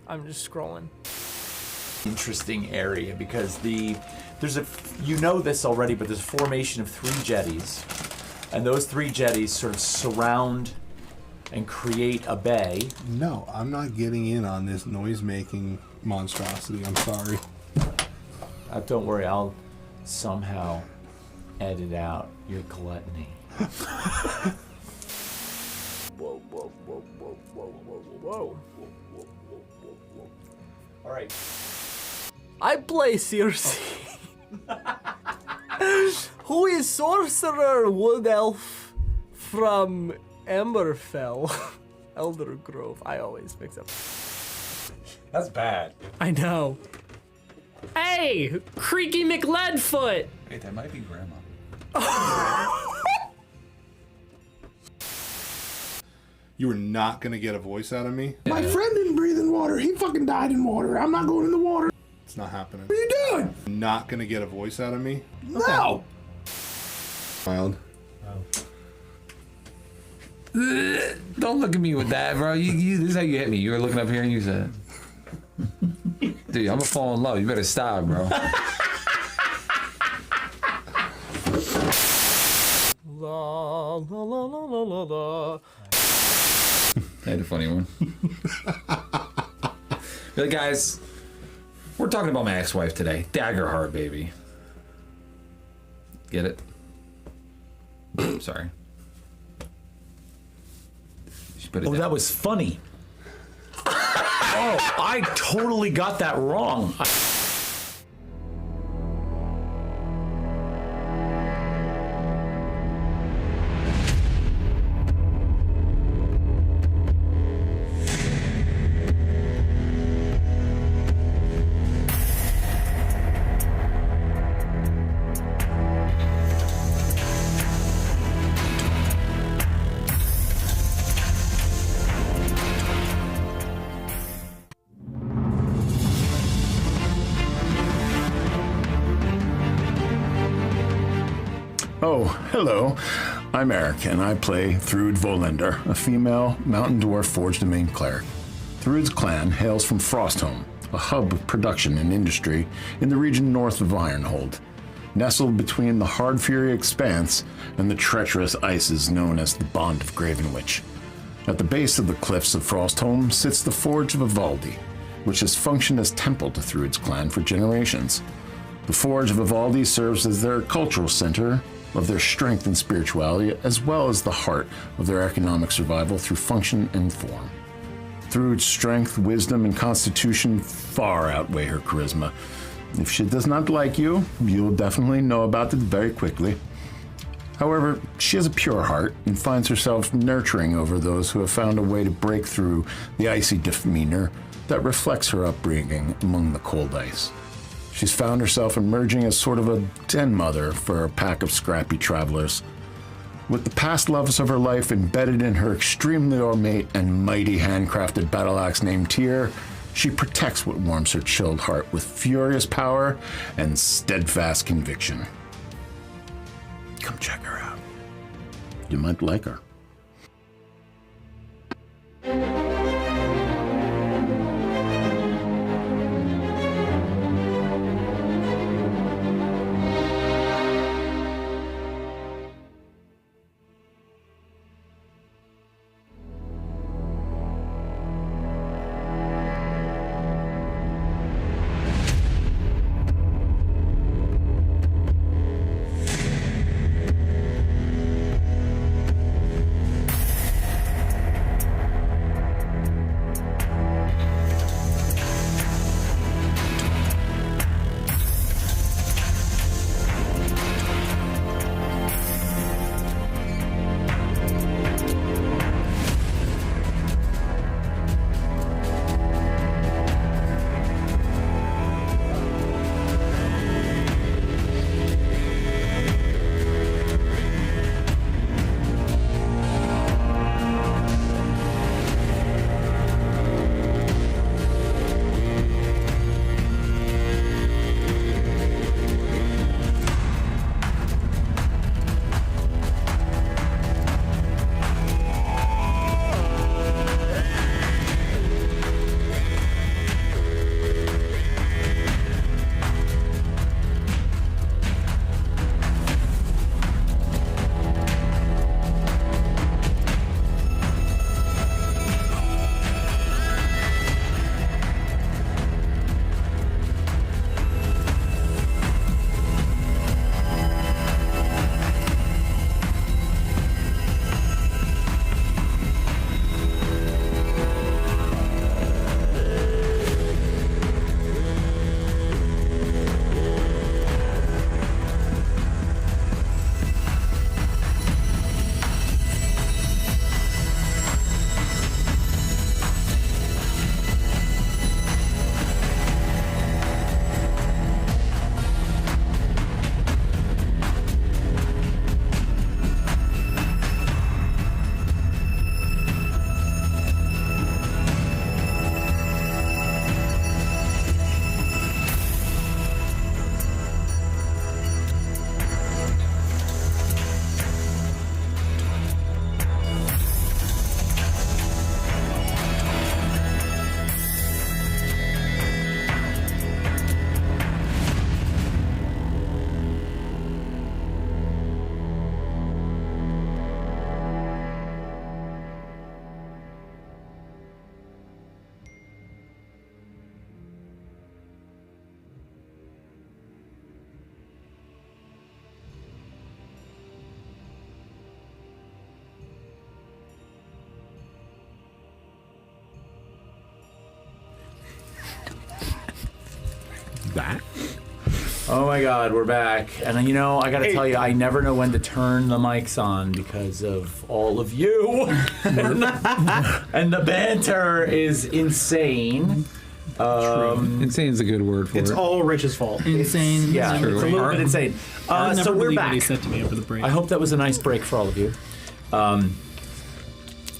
I'm just scrolling. Interesting area because there's you know this already, but there's a formation of 3 jetties, and those 3 jetties sort of surround and create a bay. No, I'm not getting in on this noise-making monstrosity. I'm sorry. Don't worry, I'll somehow edit out your gluttony. Whoa, whoa, whoa, whoa, whoa, whoa, whoa. All right. I play Circe. Who is Sorcerer Wood Elf from Emberfell. Elder Grove. I always mix up. That's bad. I know. Hey! Creaky McLeadfoot! Wait, that might be Grandma. You were not gonna get a voice out of me. My friend didn't breathe in water. He fucking died in water. I'm not going in the water. It's not happening. What are you doing? Not gonna get a voice out of me. No. Wild. Don't look at me with that, bro. This is how you hit me. You were looking up here and you said, dude, I'm gonna fall in love. You better stop, bro. La la la la la la la. I had a funny one. But guys, we're talking about my ex-wife today. Daggerheart, baby. Get it? Sorry. She put it Oh, down. that was funny. Oh, I totally got that wrong. Oh, hello. I'm Eric, and I play Thrud Volender, a female mountain dwarf forged domain cleric. Thrud's clan hails from Frostholm, a hub of production and industry in the region north of Ironhold, nestled between the Hard Fury Expanse and the treacherous ices known as the Bond of Gravenwich. At the base of the cliffs of Frostholm sits the Forge of Ivaldi, which has functioned as temple to Thrud's clan for generations. The Forge of Ivaldi serves as their cultural center of their strength and spirituality, as well as the heart of their economic survival through function and form. Thrud's strength, wisdom, and constitution far outweigh her charisma. If she does not like you, you'll definitely know about it very quickly. However, she has a pure heart and finds herself nurturing over those who have found a way to break through the icy demeanor that reflects her upbringing among the cold ice. She's found herself emerging as sort of a den mother for a pack of scrappy travelers. With the past loves of her life embedded in her extremely ornate and mighty handcrafted battle axe named Tyr, she protects what warms her chilled heart with furious power and steadfast conviction. Come check her out. You might like her. that. Oh my God, we're back. And I gotta tell you, I never know when to turn the mics on because of all of you. and the banter is insane. Insane's a good word for It's it. all Rich's fault. Insane. Yeah, it's a little bit insane. I'll never So we're believe what he back. said to me over the break. I hope that was a nice break for all of you.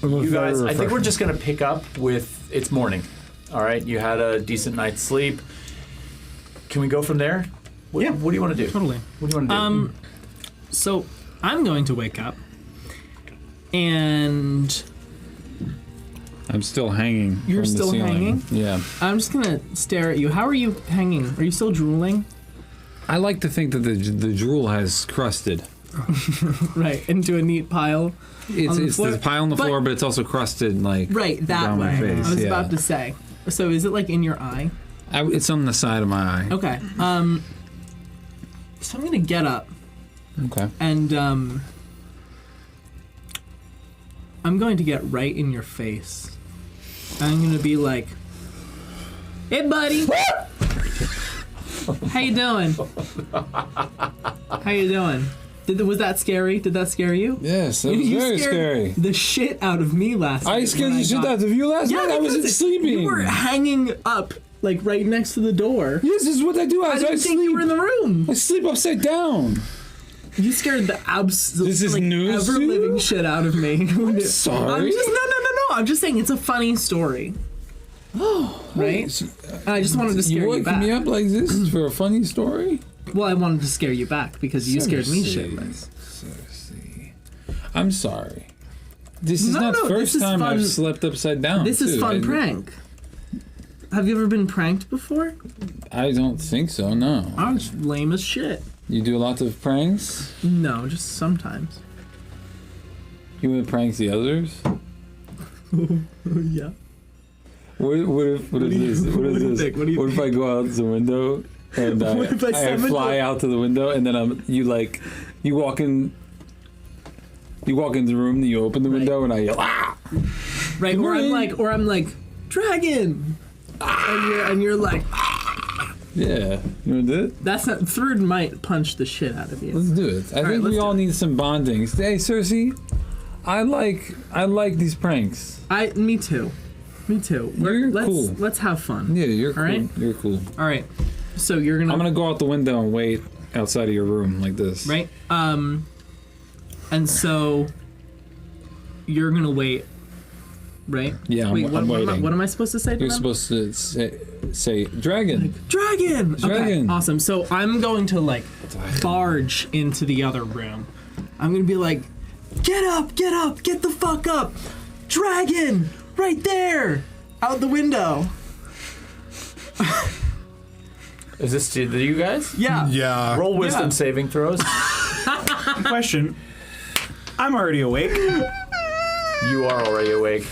You guys, I think we're just gonna pick up with it's morning. All right, you had a decent night's sleep. Can we go from there? What do you want to do? Totally. What do you want to do? So I'm going to wake up, and I'm still hanging. You're from the still ceiling. hanging? Yeah. I'm just gonna stare at you. How are you hanging? Are you still drooling? I like to think that the drool has crusted. Right, into a neat pile. It's floor? the pile on the But- floor, but it's also crusted like Right, that down my way. face. I was yeah. about to say. So is it like in your eye? It's on the side of my eye. Okay. So I'm gonna get up Okay. and I'm going to get right in your face. I'm gonna be like, "Hey, buddy. How you doing? How you doing? Was that scary? Did that scare you? Yes, that was You very scared scary. the shit out of me last night. I scared when the shit got- out of you last Yeah, night. I wasn't because sleeping. You were hanging up, like right next to the door. Yes, this is what I do. I I didn't think you sleep. were in the room. I sleep upside down. You scared the absolute This is news to ever you? living shit out of me. I'm sorry. just no. I'm just saying it's a funny story. Oh, right. And I just wanted to scare You you waking back. me up like this for a funny story? Well, I wanted to scare you back because you scared me shitless. Cersei. I'm sorry. This is No, not the no, first this is time fun. I've slept upside down. This is too. fun prank. Have you ever been pranked before? I don't think so. No. I was lame as shit. You do lots of pranks. No, just sometimes. You want to prank the others? Yeah. What if do you this? What is this? think? What do you What if I go out the window and What if I I summon fly the- out to the window and then you walk in the room and you open the window and I yell Right, or I'm morning. like, dragon, and you're like, yeah. You want to do it? that's not. Thrud might punch the shit out of you. Let's do it. I think let's we do all it. need some bonding. Hey, Cersei, I like these pranks. Me too. You're cool. Let's have fun. Yeah, you're cool. right. You're cool. All right. So you're gonna. I'm gonna go out the window and wait outside of your room like this. Right. And so you're gonna wait. Right. Yeah, Wait, I'm waiting. What am I supposed to say to You're them? supposed to say dragon. Dragon. Okay, Dragon. awesome. So I'm going to barge into the other room. I'm gonna be like, get up, get the fuck up, dragon, right there, out the window. Is this to you guys? Yeah. Yeah. Roll wisdom Yeah. saving throws. Question. I'm already awake. You are already awake.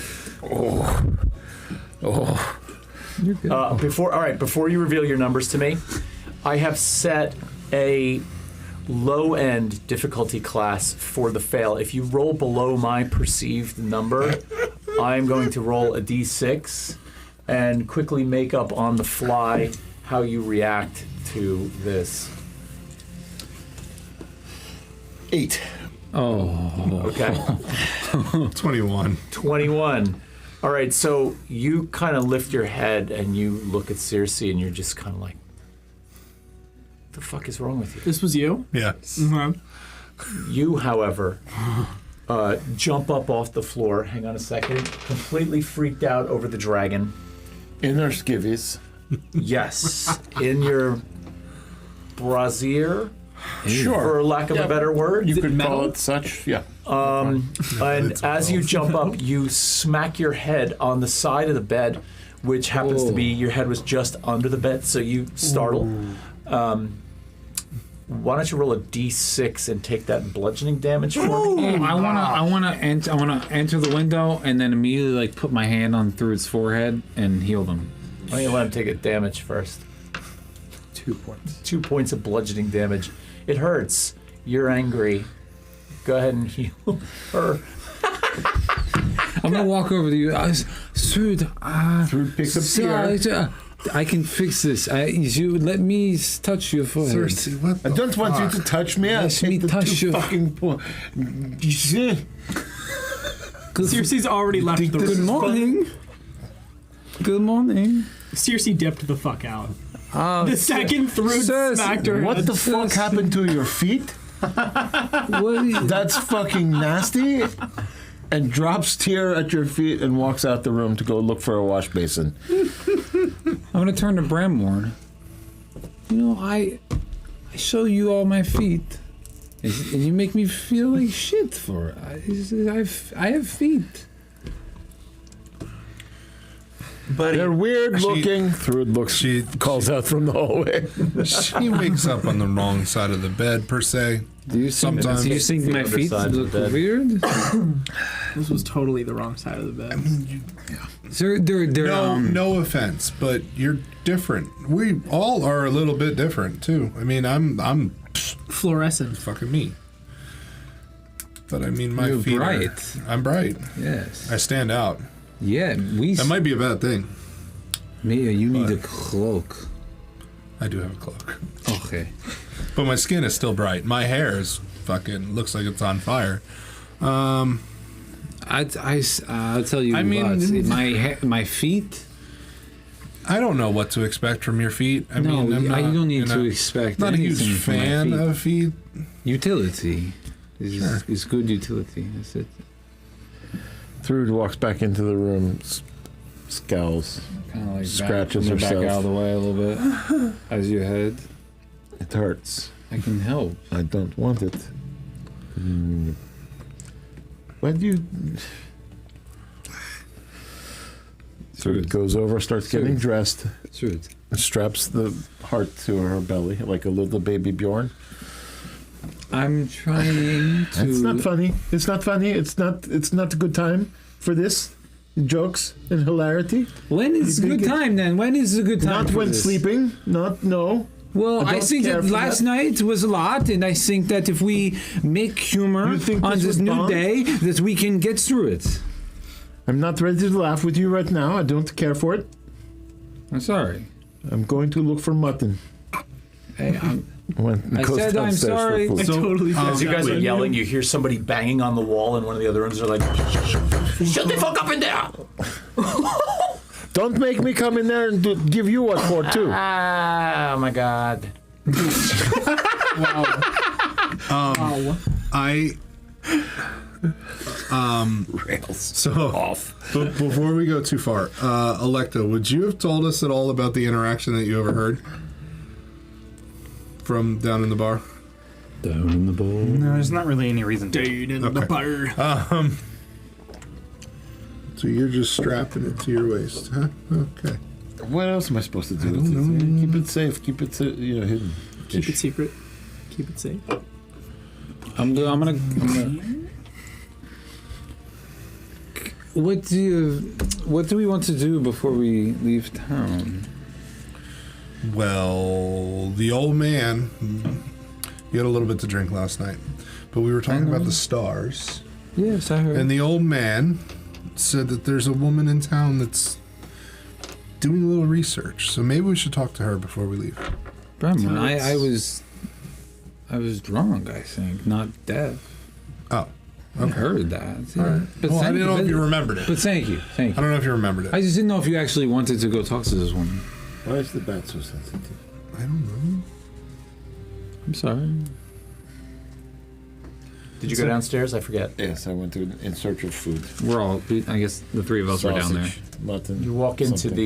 Before you reveal your numbers to me, I have set a low-end difficulty class for the fail. If you roll below my perceived number, I'm going to roll a d6 and quickly make up on the fly how you react to this. 8. Oh. Okay. 21. 21. All right, so you kind of lift your head and you look at Cersei and you're just kind of like, what the fuck is wrong with you? This was you. Yes. You, however, jump up off the floor. Hang on a second. Completely freaked out over the dragon. In our skivvies. Yes. In your brassiere, Sure. for lack of a better word. You could metal? call it such. Yeah. And as you jump up, you smack your head on the side of the bed, which happens to be your head was just under the bed, so you startle. Why don't you roll a d6 and take that bludgeoning damage for me? I wanna enter the window and then immediately put my hand on through its forehead and heal them. Why don't you let him take a damage first? 2 points. 2 points of bludgeoning damage. It hurts. You're angry. Go ahead and heal her. I'm gonna walk over to you. Thrud, Thrud picks up the I can fix this. You let me touch your forehead. Cersei, what I the don't want you to touch me. I Let me take the touch two you. fucking Cersei's already left the Good room. morning. Good morning. Cersei dipped the fuck out. Oh, The second Thrud Cersei, smacked her. What head. the fuck happened to your feet? That's fucking nasty. And drops tear at your feet and walks out the room to go look for a wash basin. I'm gonna turn to Bramorn. You know, I show you all my feet, and you make me feel like shit for it. I have feet. Buddy, They're weird She- looking. Thrud she- calls out from the hallway. She wakes up on the wrong side of the bed, per se. Do you think, Sometimes- do you think my feet Underside of the look bed. weird? This was totally the wrong side of the bed. They're No offense, but you're different. We all are a little bit different too. I mean, I'm Fluorescent. fucking me. But I mean, my You're feet bright. I'm bright. yes. I stand out. Yeah, That might be a bad thing. Mia, you need a cloak. I do have a cloak, Okay. but my skin is still bright. My hair is fucking looks like it's on fire. Um, I'll tell you I mean- what. My feet. I don't know what to expect from your feet. I mean, I'm not, you don't need you know, to expect Not a huge anything from my fan feet. of feet. Utility. Is good utility. That's it. Thrud walks back into the room, scowls. Kind of like Scratches back herself. out of the way a little bit as you head. It hurts. I can help. I don't want it. When do you... Thrud goes over, starts getting dressed, True. straps the heart to her belly like a little baby Bjorn. I'm trying to. It's not funny. It's not funny. It's not a good time for this. Jokes and hilarity. When is a You good think time then? When is a good time? Not for when this? sleeping. No. Well, I I don't think care that for last that. night was a lot, and I think that if we make humor You think on this this was new Bond? day, that we can get through it. I'm not ready to laugh with you right now. I don't care for it. I'm sorry. I'm going to look for mutton. Hey, When I goes said I'm downstairs for sorry. food. I totally as you guys are yelling, you hear somebody banging on the wall in one of the other rooms. They're like, "Shut the fuck up in there!" Don't make me come in there and give you what for too. Ah, oh my god. So before we go too far, Electa, would you have told us at all about the interaction that you overheard from down in the bar? down in the bowl. No, there's not really any reason to. Dude in the bar. So you're just strapping it to your waist, huh? Okay. What else am I supposed to do with it? Keep it safe. Keep it hidden. Keep it secret. Keep it safe. I'm gonna. What do we want to do before we leave town? Well, the old man, you had a little bit to drink last night, but we were talking about the stars, Yes, I heard. and the old man said that there's a woman in town that's doing a little research, so maybe we should talk to her before we leave. Brennan, I was drunk, I think, not deaf. Oh, I heard that. Yeah. all right. But Well, I thank didn't know you. if you remembered it. But thank you. I don't know if you remembered I it. just didn't know if you actually wanted to go talk to this woman. Why is the bat so sensitive? I don't know. I'm sorry. Did you go downstairs? I forget. Yes, I went in search of food. We're all. I guess the three of us were down there. Sausage, mutton. You walk into something.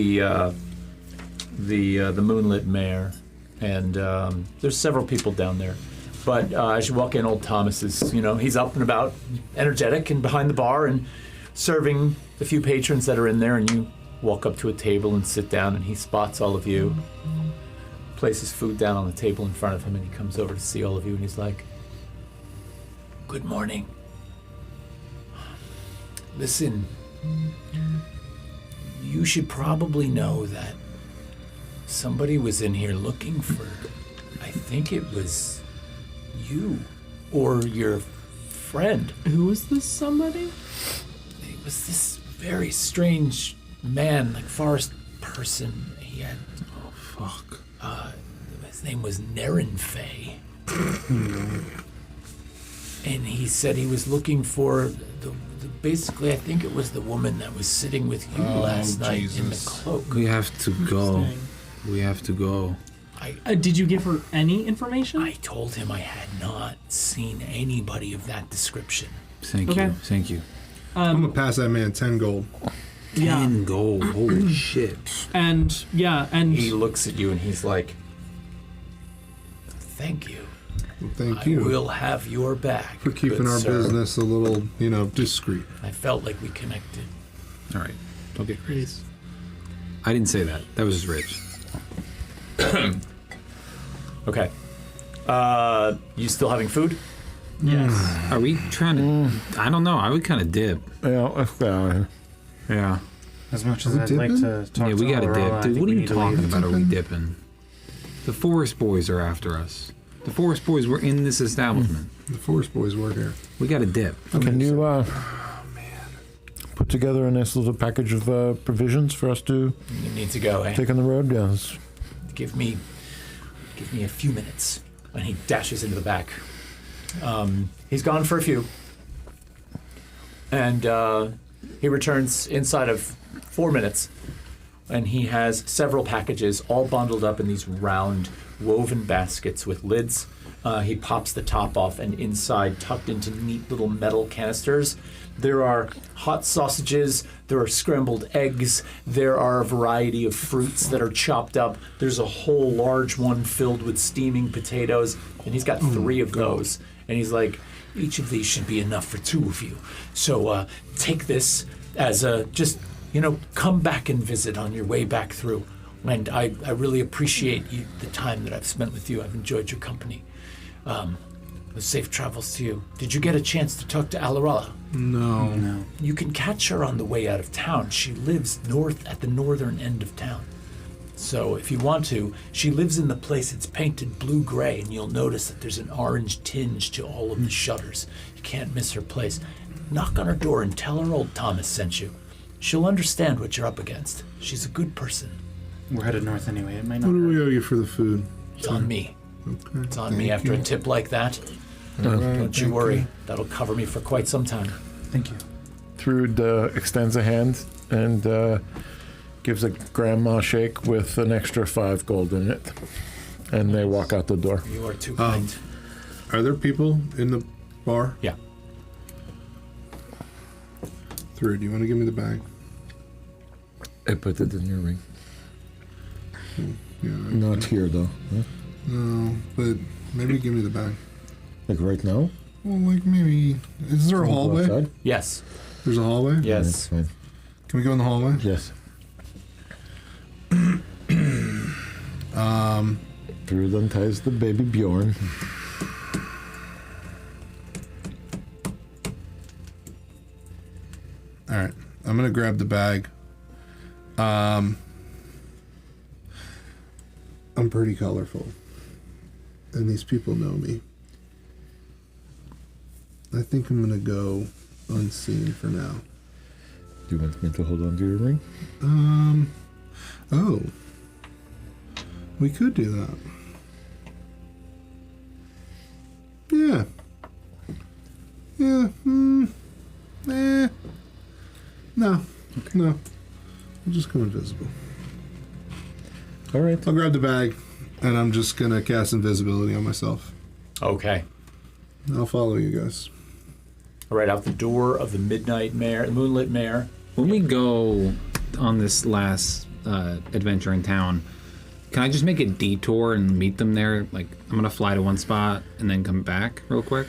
the moonlit mare, and there's several people down there. But as you walk in, old Thomas is, he's up and about, energetic, and behind the bar, and serving the few patrons that are in there. And you walk up to a table and sit down, and he spots all of you, places food down on the table in front of him, and he comes over to see all of you, and he's like, "Good morning. Listen, you should probably know that somebody was in here looking for, I think it was you or your friend. Who was this somebody? It was this very strange man, like forest person. He had... Oh, fuck. His name was Nerenfey. And he said he was looking for the basically, I think it was the woman that was sitting with you last night in the cloak. We have to go. We have to go. Did you give her any information? I told him I had not seen anybody of that description. Thank you. Thank you. I'm gonna pass that man 10 gold. 10 gold. Holy shit. And he looks at you and he's like, "Thank you. Well, thank you. I will have your back for keeping our business a little, discreet. I felt like we connected." All right. Don't get crazy. I didn't say that. That was just Rich. Okay. You still having food? Yes. Are we trying to... I don't know. I would kind of dip. Yeah. As much as I'd like to talk Yeah, we to got to Aurora, dip. Dude, what are you talking about? Are we Dipping? dipping? The Forest Boys are after us. The Forest Boys were in this establishment. The Forest Boys were here. We got to dip. Can you put together a nice little package of provisions for us to You need to go, eh? take on the road? Yes. Give me a few minutes. And he dashes into the back. He's gone for a few. And he returns inside of 4 minutes. And he has several packages all bundled up in these round woven baskets with lids. He pops the top off, and inside, tucked into neat little metal canisters, there are hot sausages, there are scrambled eggs, there are a variety of fruits that are chopped up. There's a whole large one filled with steaming potatoes, and he's got 3 of those. And he's like, "Each of these should be enough for 2 of you. So take this as a come back and visit on your way back through. And I really appreciate the time that I've spent with you. I've enjoyed your company. Safe travels to you. Did you get a chance to talk to Alarella?" No. You can catch her on the way out of town. She lives north at the northern end of town. So if you want to, she lives in the place that's painted blue-gray, and you'll notice that there's an orange tinge to all of the shutters. You can't miss her place. Knock on her door and tell her old Thomas sent you. She'll understand what you're up against. She's a good person. We're headed north anyway. It might not What do hurt. we owe you for the food? It's on me. Okay. It's on me after a tip like that. Don't you worry. That'll cover me for quite some time. Thank you. Thrud extends a hand and gives a grandma shake with an extra 5 gold in it. And they walk out the door. You are too kind. Are there people in the bar? Yeah. Thrud, do you want to give me the bag? I put it in your ring. Yeah. Not here, though. Huh? No, but maybe give me the bag. Like right now? Well, like maybe... Is there a Wanna go hallway? outside? Yes. There's a hallway? Yes. That's fine. Can we go in the hallway? Yes. Thrud unties the baby Bjorn. All right. I'm going to grab the bag. I'm pretty colorful. And these people know me. I think I'm going to go unseen for now. Do you want me to hold on to your ring? Oh. We could do that. Yeah. Yeah. No. No. I'll just go invisible. All right. I'll grab the bag, and I'm just going to cast invisibility on myself. Okay. I'll follow you guys. All right, out the door of the Moonlit Mare. When we go on this last adventure in town, can I just make a detour and meet them there? Like, I'm going to fly to one spot and then come back real quick.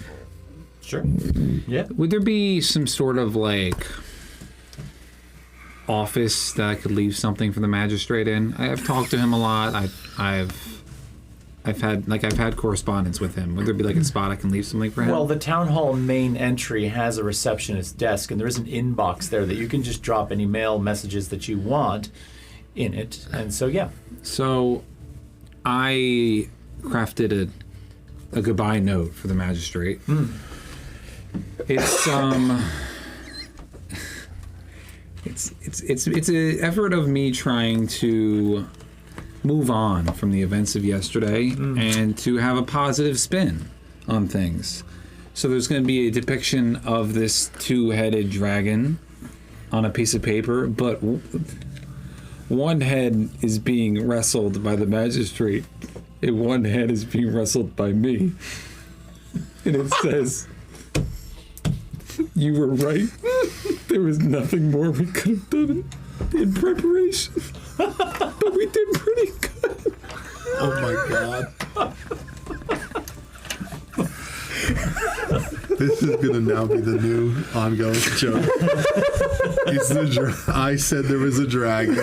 Sure. Yeah. Would there be some sort of, like, office that I could leave something for the magistrate in? I've talked to him a lot. I've had correspondence with him. Would there be like a spot I can leave something for him? Well, the town hall main entry has a receptionist desk, and there is an inbox there that you can just drop any mail messages that you want in it. And so, yeah. So, I crafted a goodbye note for the magistrate. It's an effort of me trying to move on from the events of yesterday and to have a positive spin on things. So there's going to be a depiction of this two-headed dragon on a piece of paper, but one head is being wrestled by the magistrate and one head is being wrestled by me. And it says, "You were right. There was nothing more we could have done in preparation. But we did pretty good." Oh my god. This is gonna now be the new ongoing joke. I said there was a dragon.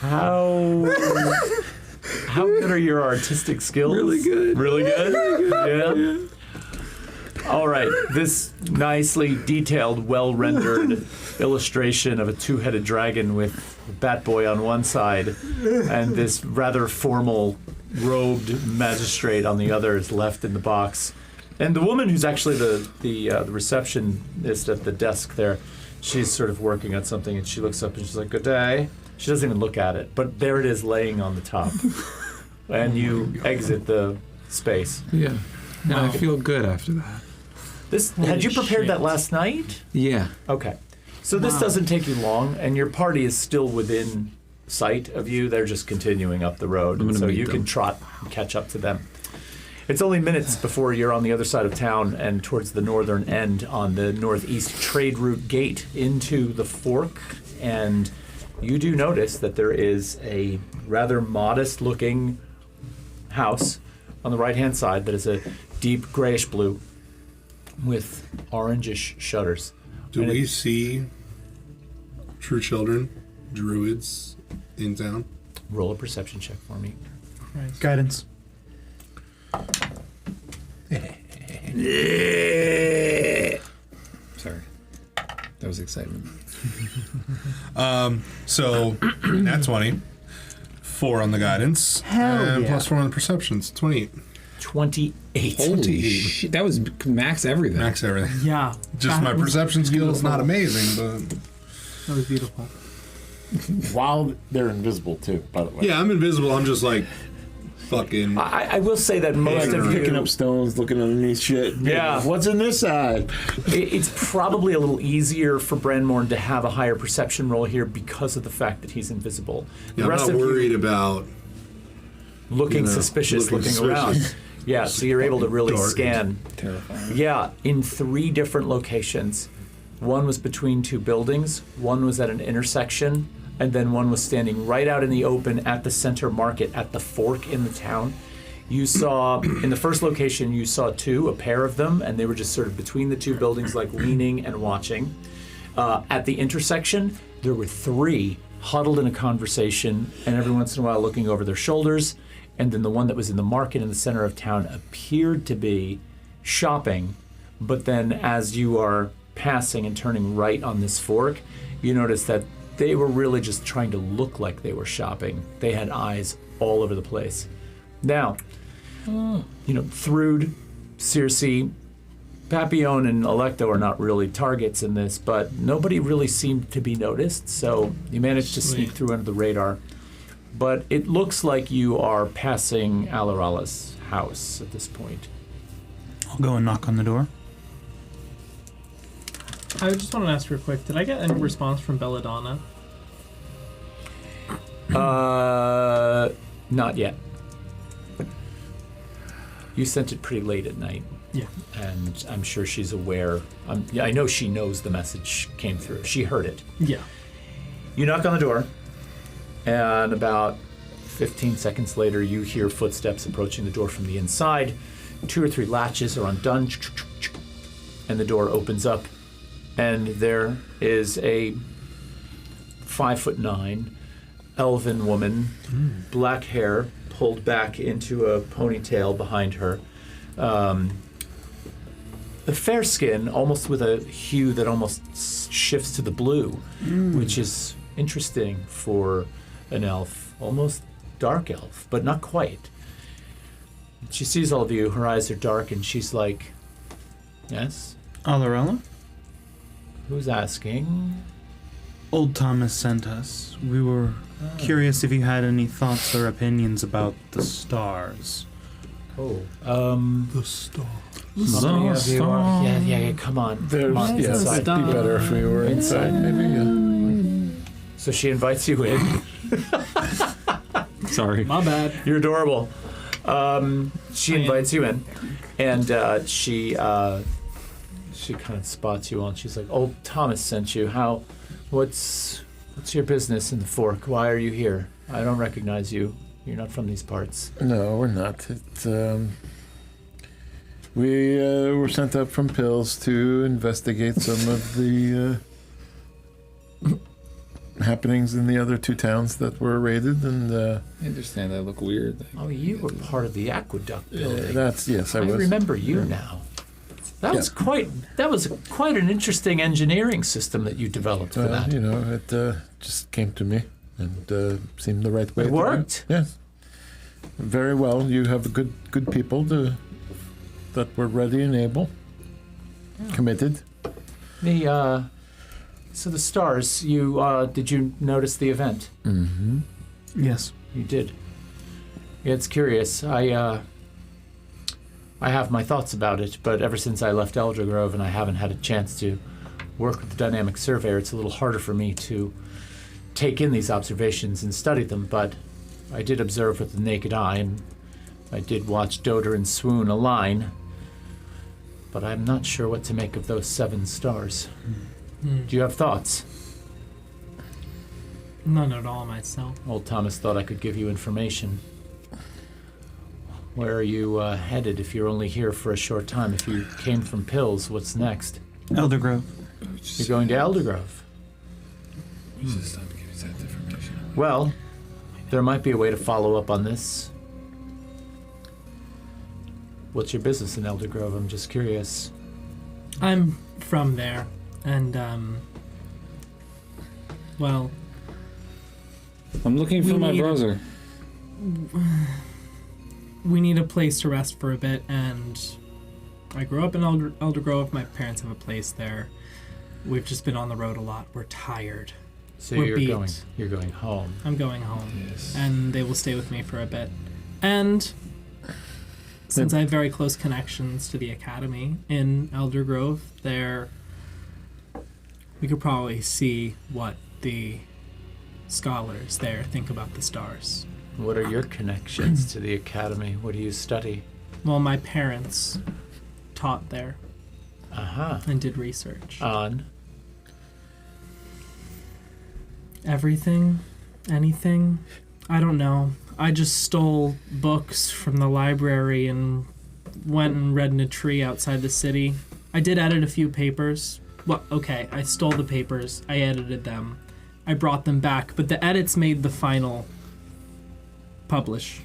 How good are your artistic skills? Really good. Really good? Yeah. All right. This nicely detailed, well-rendered illustration of a two-headed dragon with Bat Boy on one side and this rather formal robed magistrate on the other is left in the box. And the woman who's actually the receptionist at the desk there, she's sort of working on something and she looks up and she's like, "Good day." She doesn't even look at it, but there it is laying on the top. And you exit the space. Yeah. And I feel good after that. Had you prepared that last night? Yeah. Okay. So this doesn't take you long, and your party is still within sight of you. They're just continuing up the road, and so you can trot and catch up to them. It's only minutes before you're on the other side of town and towards the northern end on the northeast trade route gate into the fork, and you do notice that there is a rather modest-looking house on the right-hand side that is a deep grayish blue with orangish shutters. Do we see true children, druids in town? Roll a perception check for me. Guidance. Sorry. That was excitement. So nat 20, 4 on the guidance, and plus 4 on the perceptions, 28. 28. Holy shit. That was max everything. Max everything. Yeah. Just my perception skill is not amazing, but That was beautiful. While they're invisible too, by the way. yeah, I'm invisible. I'm just like fucking. I will say that most of Picking you... up stones, looking underneath shit. Yeah. What's in this side? It's probably a little easier for Branmorn to have a higher perception roll here because of the fact that he's invisible. Yeah, I'm not worried about looking suspicious, looking around. Yeah, so you're able to really scan. Terrifying. Yeah, in 3 different locations. One was between 2 buildings, one was at an intersection, and then one was standing right out in the open at the center market at the fork in the town. You saw, in the first location, you saw 2, a pair of them, and they were just sort of between the 2 buildings, like leaning and watching. At the intersection, there were 3 huddled in a conversation, and every once in a while looking over their shoulders. And then the one that was in the market in the center of town appeared to be shopping, but then as you are passing and turning right on this fork, you notice that they were really just trying to look like they were shopping. They had eyes all over the place. Now, Thrud, Circe, Papillon, and Electo are not really targets in this, but nobody really seemed to be noticed, so you managed to sneak through under the radar. But it looks like you are passing Alarala's house at this point. I'll go and knock on the door. I just want to ask real quick, did I get any response from Belladonna? Not yet. You sent it pretty late at night. Yeah. And I'm sure she's aware. I know she knows the message came through. She heard it. Yeah. You knock on the door, and about 15 seconds later, you hear footsteps approaching the door from the inside. 2 or 3 latches are undone, and the door opens up, and there is a 5'9" elven woman, black hair pulled back into a ponytail behind her. The fair skin, almost with a hue that almost shifts to the blue, which is interesting for an elf, almost dark elf, but not quite. She sees all of you, her eyes are dark, and she's like, "Yes?" Alarella? Who's asking? Old Thomas sent us. We were curious if you had any thoughts or opinions about the stars. Oh, The star. how many of you are? Yeah, come on. There's, Come on, yeah, inside. it'd be better if we were inside, maybe. Yeah. So she invites you in. Sorry. My bad. You're adorable. She invites you in, and she kind of spots you on. She's like, "Old Thomas sent you. What's your business in the Fork? Why are you here? I don't recognize you. You're not from these parts." No, we're not. We were sent up from Pills to investigate some of the happenings in the other two towns that were raided, and I understand that look weird. Oh, you were part of the aqueduct building. that's yes, I I was. remember you now. That was quite an interesting engineering system that you developed for that. You know, it just came to me and seemed the right way. It to do. worked. Yes, very well. You have good people that were ready and able, committed. So the stars. Did you notice the event? Mm-hmm. Yes. You did. Yeah, it's curious. I have my thoughts about it, but ever since I left Eldergrove and I haven't had a chance to work with the dynamic surveyor, it's a little harder for me to take in these observations and study them, but I did observe with the naked eye, and I did watch Doder and Swoon align, but I'm not sure what to make of those 7 stars. Do you have thoughts? None at all myself. Old Thomas thought I could give you information. Where are you headed if you're only here for a short time? If you came from Pills, what's next? Eldergrove. You're going to Eldergrove. Well, there might be a way to follow up on this. What's your business in Eldergrove? I'm just curious. I'm from there, and well, I'm looking for We my need- brother. we need a place to rest for a bit, and I grew up in Eldergrove. My parents have a place there. We've just been on the road a lot. We're tired. So We're you're beat. going home. I'm going home, and they will stay with me for a bit. And since I have very close connections to the academy in Eldergrove, we could probably see what the scholars there think about the stars. What are your connections to the academy? What do you study? Well, my parents taught there Uh-huh. and did research. On? Everything, anything, I don't know. I just stole books from the library and went and read in a tree outside the city. I did edit a few papers. Well, okay, I stole the papers. I edited them. I brought them back, but the edits made the final publish.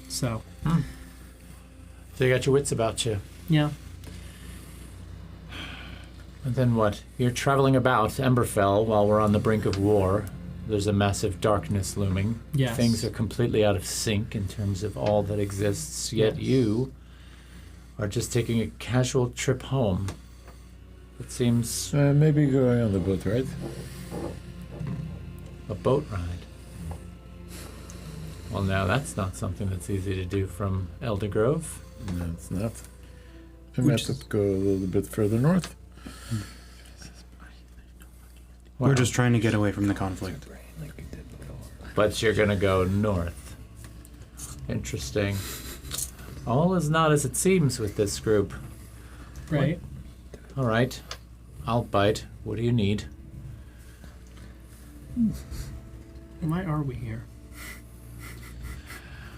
So, So you got your wits about you. yeah. And then what? You're traveling about Emberfell while we're on the brink of war. There's a massive darkness looming. Yes. Things are completely out of sync in terms of all that exists, yet Yes. you are just taking a casual trip home. It seems Maybe going on the boat ride. a boat ride. Well, now that's not something that's easy to do from Eldergrove. No, it's not. We might have to go a little bit further north. Wow. We're just trying to get away from the conflict. But you're gonna go north. Interesting. All is not as it seems with this group. Right. All right, I'll bite. What do you need? Why are we here?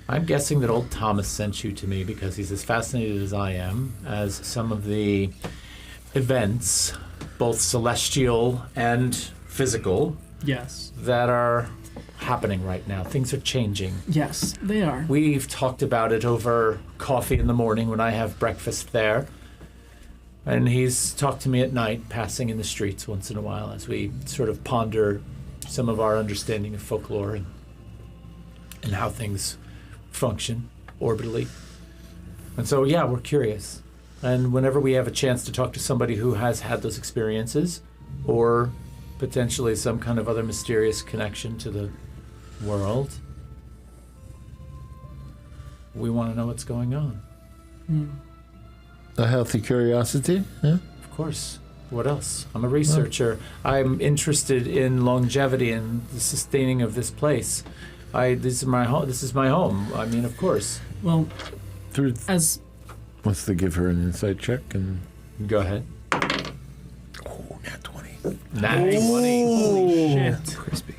I'm guessing that old Thomas sent you to me because he's as fascinated as I am as some of the events, both celestial and physical, Yes. that are happening right now. Things are changing. Yes, they are. We've talked about it over coffee in the morning when I have breakfast there. And he's talked to me at night, passing in the streets once in a while as we sort of ponder some of our understanding of folklore and how things function orbitally. And so, yeah, we're curious. And whenever we have a chance to talk to somebody who has had those experiences, or potentially some kind of other mysterious connection to the world. We want to know what's going on. A healthy curiosity, yeah? Of course. What else? I'm a researcher. I'm interested in longevity and the sustaining of this place. This is my home. This is my home. I mean, of course. Well, Through as wants to give her an insight check and Go ahead. oh, nat 20. Nat 20. Holy shit. Crispy.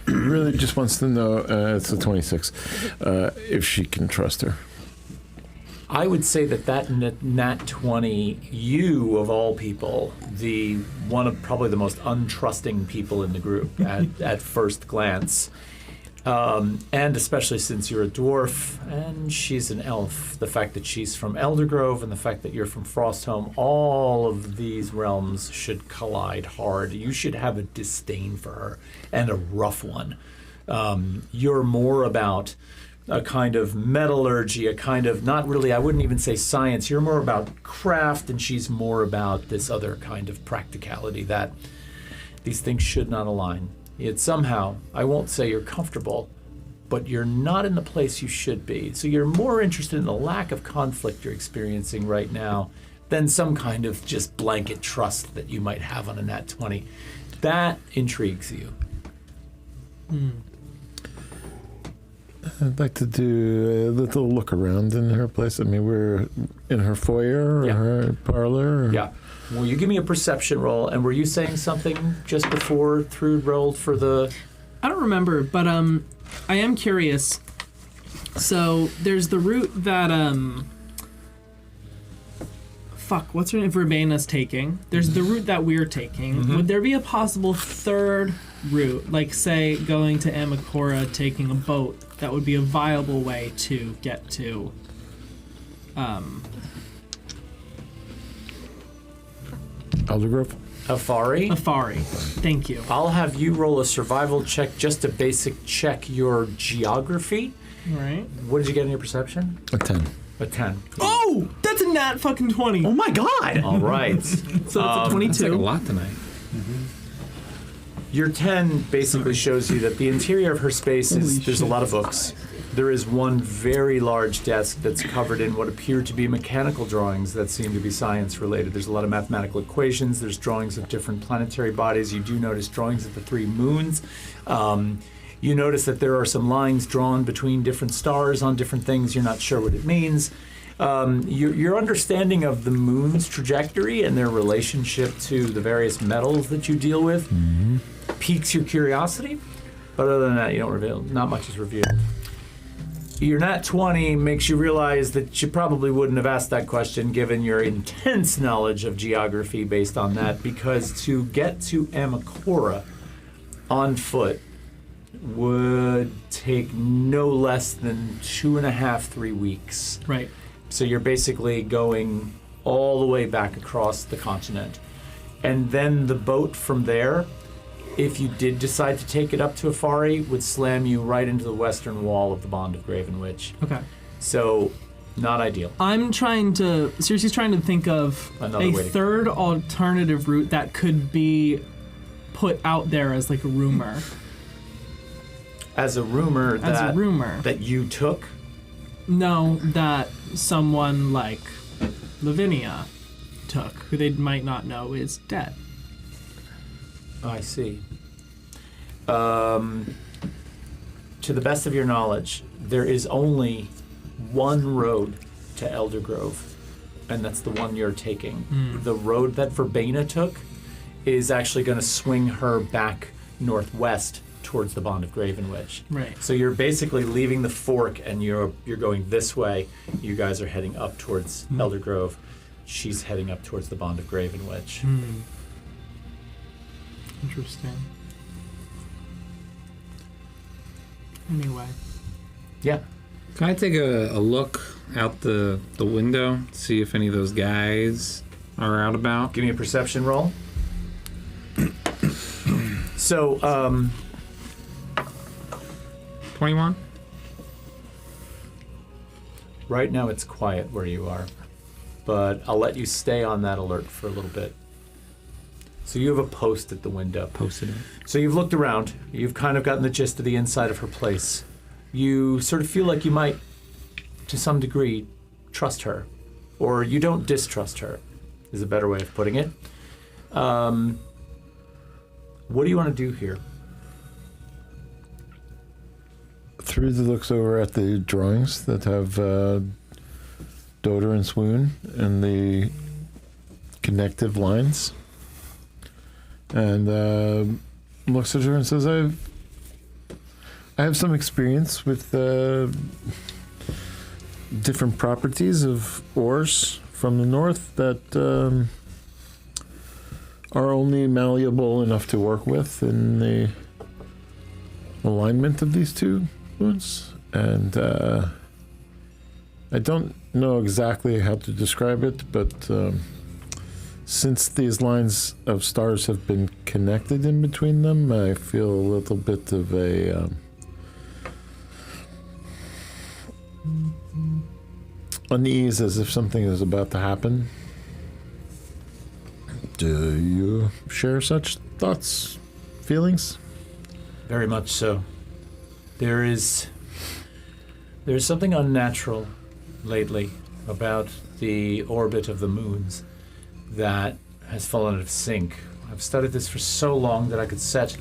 Really just wants to know. It's a 26. If she can trust her. I would say that nat 20, you of all people, one of probably the most untrusting people in the group at first glance, and especially since you're a dwarf and she's an elf, the fact that she's from Eldergrove and the fact that you're from Frostholm, all of these realms should collide hard. You should have a disdain for her, and a rough one. You're more about a kind of metallurgy, a kind of, not really, I wouldn't even say science. You're more about craft, and she's more about this other kind of practicality, that these things should not align. Yet somehow, I won't say you're comfortable, but you're not in the place you should be. So you're more interested in the lack of conflict you're experiencing right now than some kind of just blanket trust that you might have on a nat 20. That intrigues you. I'd like to do a little look around in her place. I mean, we're in her foyer or Yeah. her parlor. Or? Yeah. Will you give me a perception roll? And were you saying something just before Thrud rolled for the... I don't remember, but I am curious. So there's the route that what's her name? Verbena's taking. There's the route that we're taking. Would there be a possible third route, like say going to Amakora, taking a boat, that would be a viable way to get to Eldergrove? Afari? Afari? Thank you. I'll have you roll a survival check, just to basic check your geography. All right. What did you get in your perception? A 10. A 10. Oh, that's a nat fucking 20. Oh my god! All right. So it's a 22. That's like a lot tonight. Your 10 basically shows you that the interior of her space is, there's a lot of books. There is one very large desk that's covered in what appear to be mechanical drawings that seem to be science related. There's a lot of mathematical equations, there's drawings of different planetary bodies. You do notice drawings of the 3 moons. You notice that there are some lines drawn between different stars on different things. You're not sure what it means. Your understanding of the moon's trajectory and their relationship to the various metals that you deal with piques your curiosity, but other than that, you don't reveal. Not much is revealed. Your nat 20 makes you realize that you probably wouldn't have asked that question given your intense knowledge of geography based on that, because to get to Amakora on foot would take no less than 2.5, 3 weeks. Right. So you're basically going all the way back across the continent. And then the boat from there, if you did decide to take it up to Afari, would slam you right into the western wall of the Bond of Graven Witch. Okay. So, not ideal. I'm seriously trying to think of Another way to- third alternative route that could be put out there as like a rumor. As a rumor that you took? No, that someone like Lavinia took, who they might not know is dead. I see. To the best of your knowledge, there is only one road to Eldergrove, and that's the one you're taking. The road that Verbena took is actually going to swing her back northwest towards the Bond of Graven Witch. Right. So you're basically leaving the fork and you're going this way. You guys are heading up towards Eldergrove. She's heading up towards the Bond of Graven Witch. Interesting. Anyway. Yeah. Can I take a look out the window, see if any of those guys are out about? Give me a perception roll. So, 21? right now it's quiet where you are, but I'll let you stay on that alert for a little bit. So you have a post at the window. Posted it. So you've looked around. You've kind of gotten the gist of the inside of her place. You sort of feel like you might, to some degree, trust her. Or you don't distrust her, is a better way of putting it. What do you want to do here? Theresa looks over at the drawings that have Doter and Swoon and the connective lines. And looks at her and says, I have some experience with different properties of ores from the north that are only malleable enough to work with in the alignment of these two moons. And I don't know exactly how to describe it, but since these lines of stars have been connected in between them, I feel a little bit of a unease, as if something is about to happen. Do you share such thoughts, feelings? Very much so. There's something unnatural lately about the orbit of the moons that has fallen out of sync. I've studied this for so long that I could set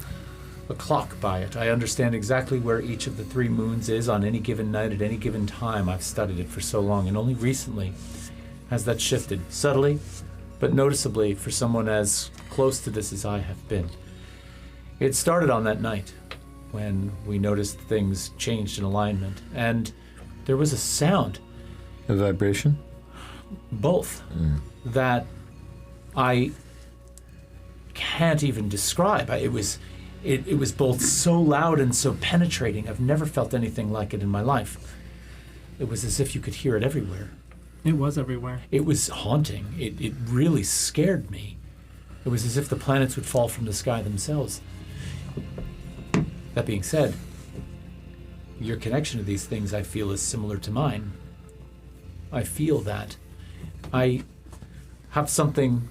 a clock by it. I understand exactly where each of the 3 moons is on any given night at any given time. I've studied it for so long, and only recently has that shifted, subtly but noticeably for someone as close to this as I have been. It started on that night when we noticed things changed in alignment, and there was a sound. A vibration? Both. That I can't even describe. It was both so loud and so penetrating. I've never felt anything like it in my life. It was as if you could hear it everywhere. It was everywhere. It was haunting. It really scared me. It was as if the planets would fall from the sky themselves. That being said, your connection to these things I feel is similar to mine. I feel that. I have something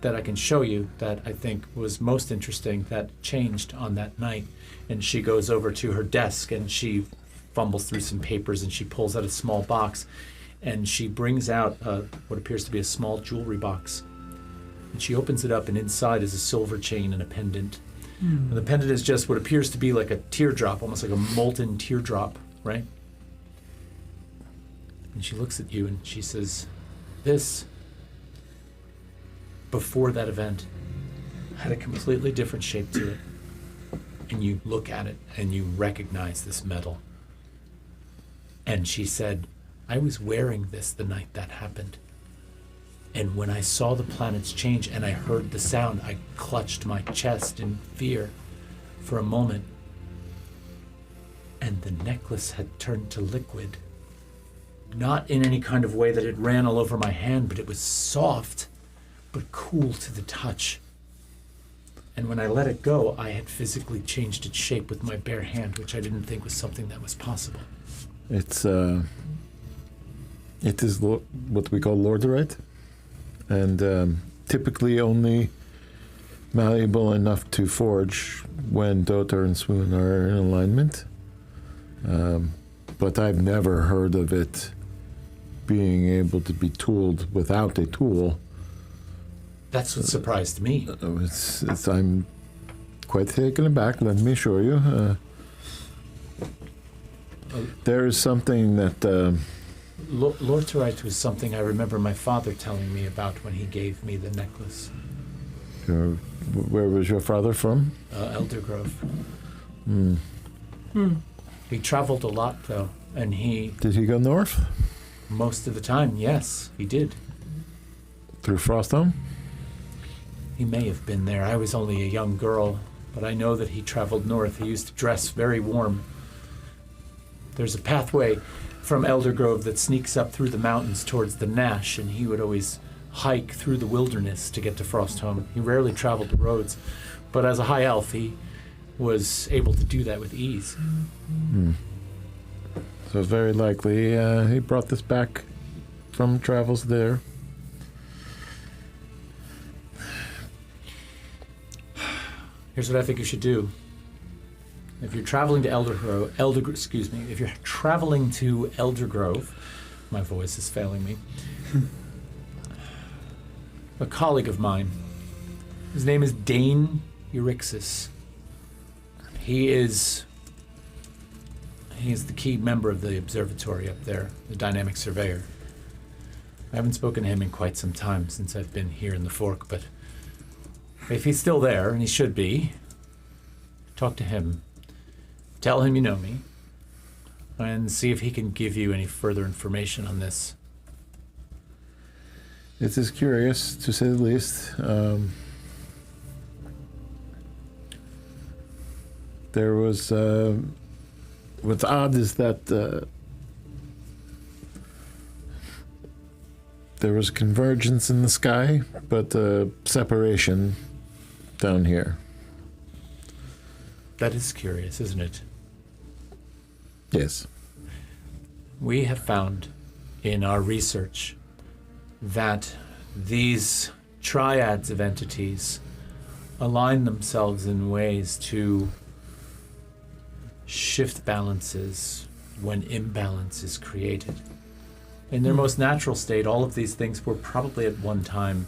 that I can show you that I think was most interesting that changed on that night. And she goes over to her desk and she fumbles through some papers and she pulls out a small box and she brings out what appears to be a small jewelry box. And she opens it up and inside is a silver chain and a pendant. And the pendant is just what appears to be like a teardrop, almost like a molten teardrop, right? And she looks at you and she says, this, before that event, had a completely different shape to it. And you look at it and you recognize this metal. And she said, I was wearing this the night that happened. And when I saw the planets change and I heard the sound, I clutched my chest in fear for a moment. And the necklace had turned to liquid. Not in any kind of way that it ran all over my hand, but it was soft, but cool to the touch. And when I let it go, I had physically changed its shape with my bare hand, which I didn't think was something that was possible. It is what we call lordorite, and typically only malleable enough to forge when Doter and Swoon are in alignment. But I've never heard of it being able to be tooled without a tool. That's what surprised me. I'm quite taken aback. Let me show you. There is something that... Lordorite was something I remember my father telling me about when he gave me the necklace. Where was your father from? Eldergrove. He traveled a lot, though, and he... Did he go north? Most of the time, yes, he did. Through Frostholm? He may have been there. I was only a young girl, but I know that he traveled north. He used to dress very warm. There's a pathway from Eldergrove that sneaks up through the mountains towards the Nash, and he would always hike through the wilderness to get to Frostholm. He rarely traveled the roads, but as a high elf, he was able to do that with ease. So very likely he brought this back from travels there. Here's what I think you should do. If you're traveling to if you're traveling to Eldergrove, my voice is failing me. A colleague of mine, his name is Dane Eurixus. He's the key member of the observatory up there, the dynamic surveyor. I haven't spoken to him in quite some time since I've been here in the Fork, but if he's still there, and he should be, talk to him. Tell him you know me, and see if he can give you any further information on this. It is curious, to say the least. There was... what's odd is that there was convergence in the sky, but separation down here. That is curious, isn't it? Yes. We have found in our research that these triads of entities align themselves in ways to shift balances when imbalance is created. In their most natural state, all of these things were probably at one time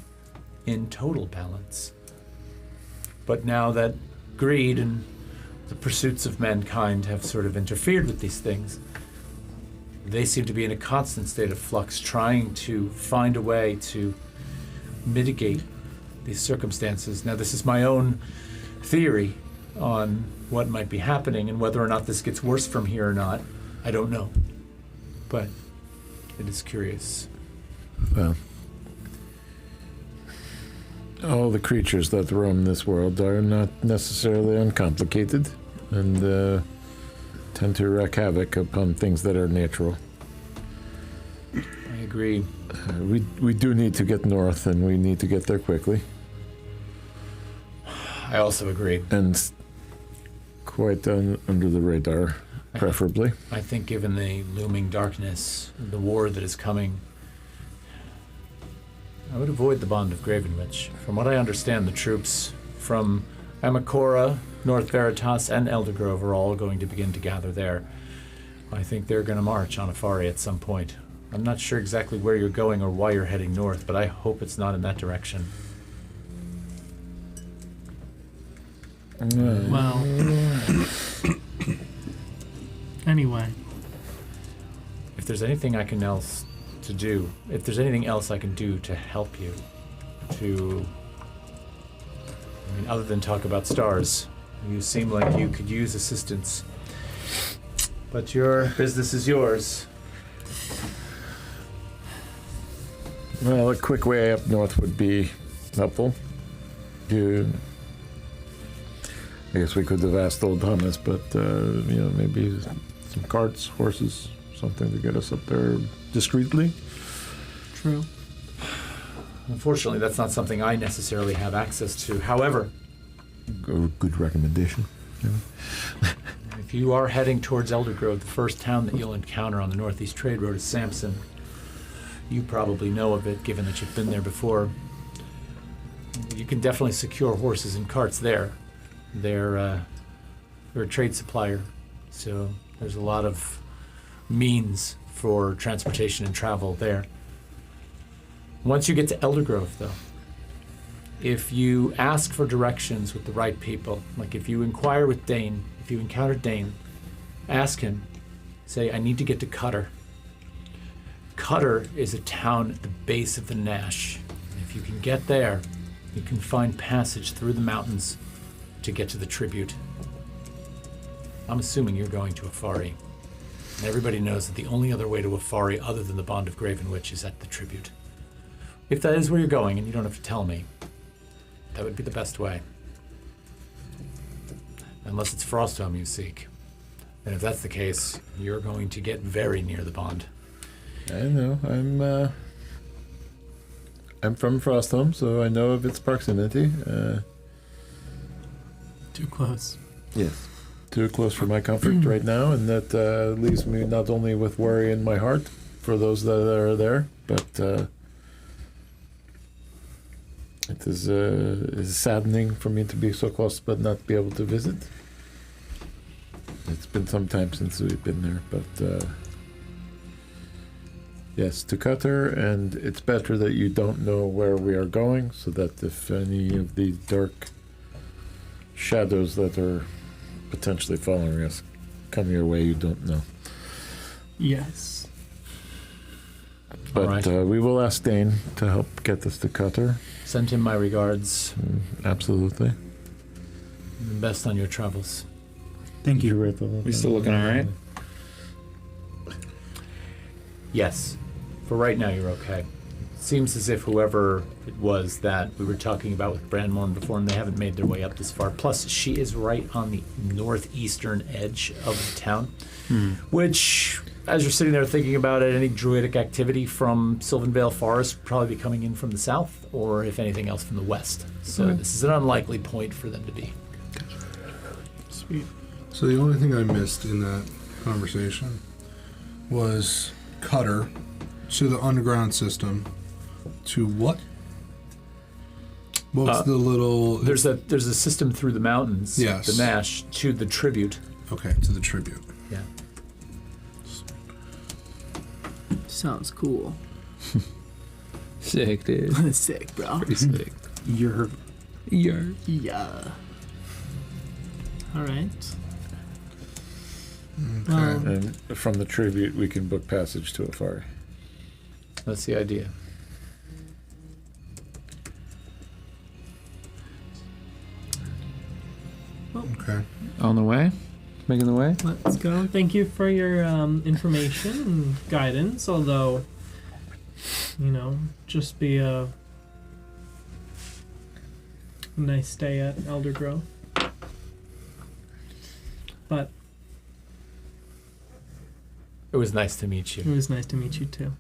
in total balance. But now that greed and the pursuits of mankind have sort of interfered with these things, they seem to be in a constant state of flux, trying to find a way to mitigate these circumstances. Now, this is my own theory on what might be happening, and whether or not this gets worse from here or not, I don't know. But it is curious. Well, all the creatures that roam this world are not necessarily uncomplicated, and tend to wreak havoc upon things that are natural. I agree. We do need to get north, and we need to get there quickly. I also agree. And quite under the radar, preferably. I think given the looming darkness, the war that is coming, I would avoid the Bond of Gravenwich. From what I understand, the troops from Amakora, North Veritas, and Eldergrove are all going to begin to gather there. I think they're going to march on Afari at some point. I'm not sure exactly where you're going or why you're heading north, but I hope it's not in that direction. Well, anyway. If there's anything I can else to do, if there's anything else I can do to help you, other than talk about stars, you seem like you could use assistance. But your business is yours. Well, a quick way up north would be helpful. I guess we could have asked old Thomas, but maybe some carts, horses, something to get us up there discreetly. True. Unfortunately, that's not something I necessarily have access to. However, good recommendation. if you are heading towards Eldergrove, the first town that you'll encounter on the Northeast Trade Road is Sampson. You probably know of it, given that you've been there before. You can definitely secure horses and carts there. They're a trade supplier, so there's a lot of means for transportation and travel there. Once you get to Eldergrove, though, if you ask for directions with the right people, like if you inquire with Dane, if you encounter Dane, ask him, say, I need to get to Cutter. Cutter is a town at the base of the Nash. If you can get there, you can find passage through the mountains to get to the tribute. I'm assuming you're going to Afari. And everybody knows that the only other way to Afari other than the Bond of Gravenwich is at the tribute. If that is where you're going, and you don't have to tell me, that would be the best way. Unless it's Frostholm you seek. And if that's the case, you're going to get very near the Bond. I know. I'm from Frostholm, so I know of its proximity. Too close. Yes. Too close for my comfort right now, and that leaves me not only with worry in my heart for those that are there, but it It is saddening for me to be so close but not be able to visit. It's been some time since we've been there, but yes, to Cutter, and it's better that you don't know where we are going, so that if any of the dark shadows that are potentially following us come your way, you don't know. Yes. But All right. we will ask Dane to help get us to Cutter. Send him my regards. Absolutely. The best on your travels. Thank you. We still looking all right? Yes. For right now, you're okay. Seems as if whoever it was that we were talking about with Brandmorn before, and they haven't made their way up this far. Plus, she is right on the northeastern edge of the town, which, as you're sitting there thinking about it, any druidic activity from Sylvanvale Forest would probably be coming in from the south, or if anything else from the west. So this is an unlikely point for them to be. Sweet. So the only thing I missed in that conversation was Cutter to the underground system to what? What's the little... There's a system through the mountains, Yes. the Nash, to the Tribute. Okay, to the tribute. Yeah. Sounds cool. Sick, dude. Sick, bro. Pretty sick. You're Yeah. All right. Okay. And from the tribute, we can book passage to Afari. That's the idea. Okay. On the way? Making the way? Let's go. Thank you for your information and guidance, although, just be a nice stay at Elder Grove. But It was nice to meet it you. was nice to meet you too.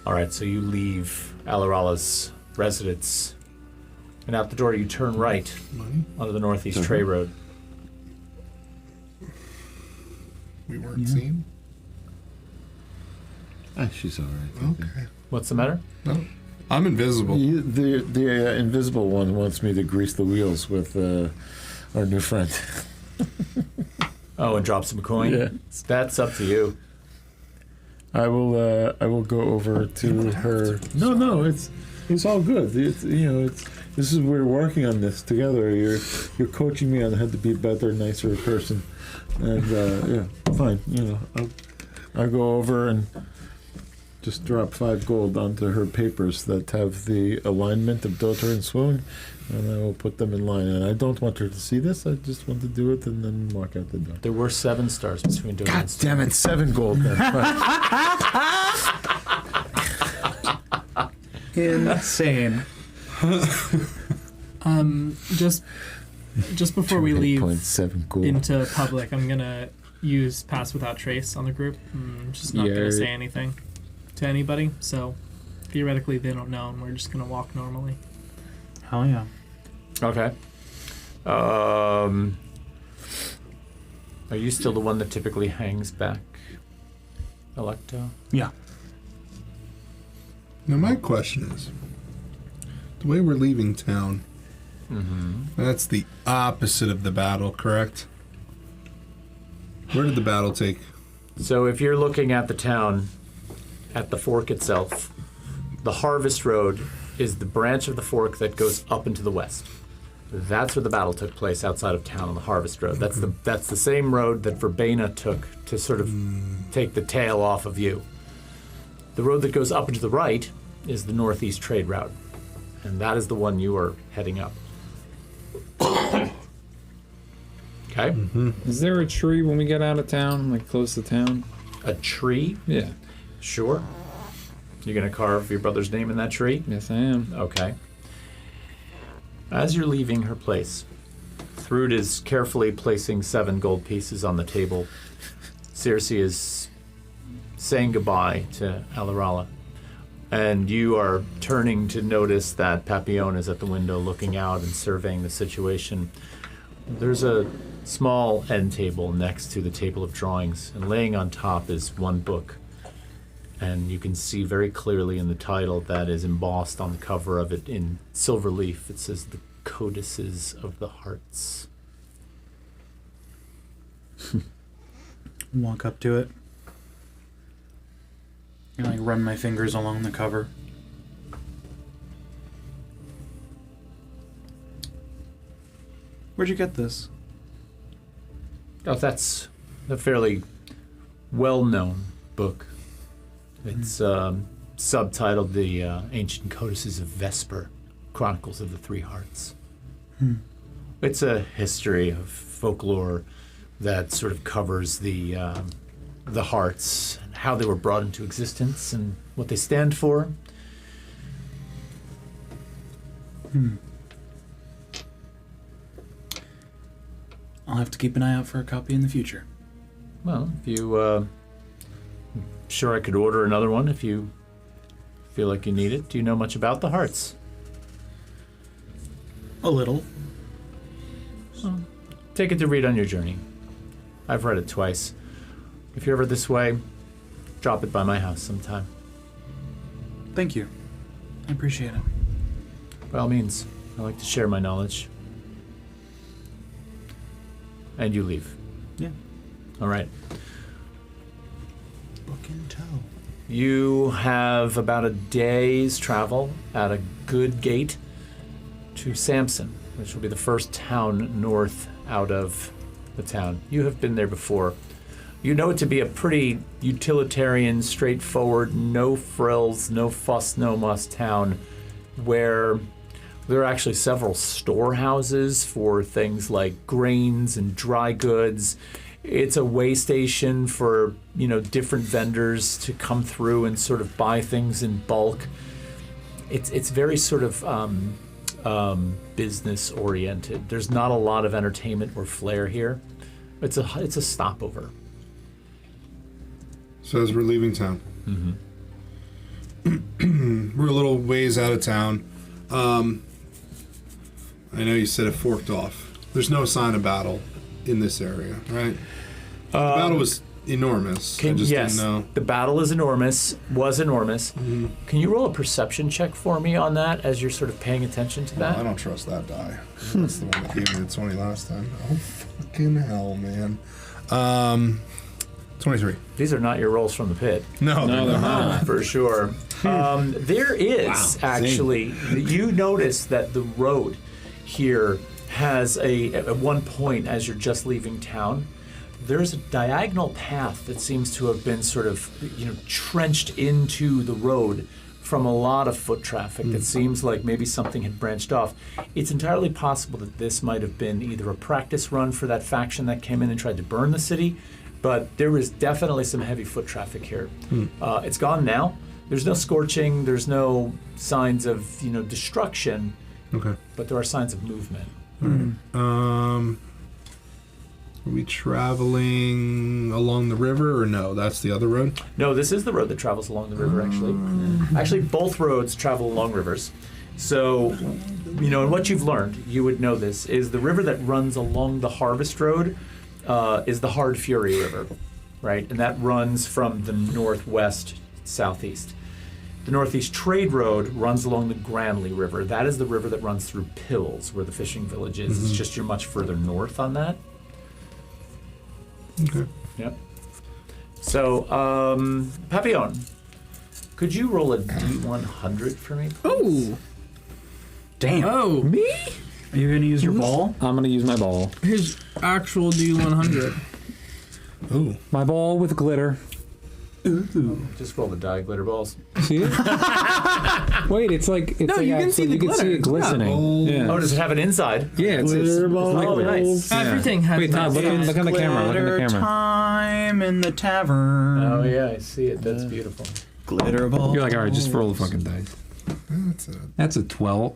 All right, so you leave Alarala's residence, and out the door you turn right Money? onto the northeast Trey Road. We weren't seen? She's all right. Okay. What's the matter? No. I'm invisible. The invisible one wants me to grease the wheels with our new friend. Oh, and drop some coin? Yeah. That's up to you. I will go over to her. No, it's all good. This is we're working on this together. You're coaching me on how to be a better, nicer person, and yeah, fine. I'll go over and just drop 5 gold onto her papers that have the alignment of Daughter and Swoon, and I will put them in line. And I don't want her to see this. I just want to do it and then walk out the door. There were 7 stars between doing God damn it! 7 gold. Then. insane. Just before we leave 8.7 gold. into public, I'm gonna use Pass Without Trace on the group. I'm just not gonna say anything to anybody, so theoretically they don't know, and we're just gonna walk normally. Hell yeah. Okay. Are you still the one that typically hangs back, Electo? Yeah. Now my question is, the way we're leaving town, that's the opposite of the battle, correct? Where did the battle take? So if you're looking at the town, at the fork itself, the Harvest Road is the branch of the fork that goes up into the west. That's where the battle took place, outside of town on the Harvest Road. That's the same road that Verbena took to sort of take the tail off of you. The road that goes up into the right is the northeast trade route, and that is the one you are heading up. Okay? Is there a tree when we get out of town, like close to town? A tree? Yeah. Sure. You're going to carve your brother's name in that tree? Yes, I am. Okay. As you're leaving her place, Thrud is carefully placing 7 gold pieces on the table. Circe is saying goodbye to Alarala. And you are turning to notice that Papillon is at the window looking out and surveying the situation. There's a small end table next to the table of drawings, and laying on top is one book. And you can see very clearly in the title that is embossed on the cover of it in silver leaf. It says the Codices of the Hearts. Walk up to it. And like run my fingers along the cover. Where'd you get this? Oh, that's a fairly well-known book. It's subtitled The Ancient Codices of Vesper, Chronicles of the Three Hearts. It's a history of folklore that sort of covers the hearts and how they were brought into existence and what they stand for. I'll have to keep an eye out for a copy in the future. Well, if you... sure I could order another one if you feel like you need it. Do you know much about the hearts? A little. Well, take it to read on your journey. I've read it twice. If you're ever this way, drop it by my house sometime. Thank you. I appreciate it. By all means, I like to share my knowledge. And you leave. Yeah. All right. Book in tow. You have about a day's travel at a good gait to Samson, which will be the first town north out of the town. You have been there before. You know it to be a pretty utilitarian, straightforward, no frills, no fuss, no muss town where there are actually several storehouses for things like grains and dry goods. It's a way station for, different vendors to come through and sort of buy things in bulk. It's very sort of business oriented. There's not a lot of entertainment or flair here. It's a stopover. So as we're leaving town, we're a little ways out of town. I know you said it forked off. There's no sign of battle in this area, right? The battle was enormous. I just didn't know. The battle was enormous. Can you roll a perception check for me on that as you're sort of paying attention to that? I don't trust that die. That's the one that gave me the 20 last time. Oh, fucking hell, man. 23. These are not your rolls from the pit. No, they're not. For sure. There is actually, you notice that the road here has at one point as you're just leaving town, there's a diagonal path that seems to have been sort of, trenched into the road from a lot of foot traffic that seems like maybe something had branched off. It's entirely possible that this might have been either a practice run for that faction that came in and tried to burn the city, but there was definitely some heavy foot traffic here. It's gone now. There's no scorching. There's no signs of, destruction. Okay. But there are signs of movement. Are we traveling along the river or no? That's the other road? No, this is the road that travels along the river, actually. Actually, both roads travel along rivers. So, and what you've learned, you would know this, is the river that runs along the Harvest Road is the Hard Fury River, right? And that runs from the northwest southeast. The Northeast Trade Road runs along the Granley River. That is the river that runs through Pills, where the fishing village is. It's just you're much further north on that. Okay. Yep. So, Papillon, could you roll a D100 for me, please? Oh! Damn. Oh! Me? Are you going to use your ball? I'm going to use my ball. His actual D100. Ooh. My ball with glitter. Ooh. Just roll the die glitter balls. See it? Wait, it's like No, you can see the you can see it glistening. Yeah. Oh, does it have an inside? Yeah, it's liquid. Nice. Yeah. Everything has Wait, Todd, look on the camera. Look on the Glitter camera. time in the tavern. Oh, yeah, I see it. That's beautiful. Glitter ball. You're like, all right, just roll the fucking dice. That's a 21.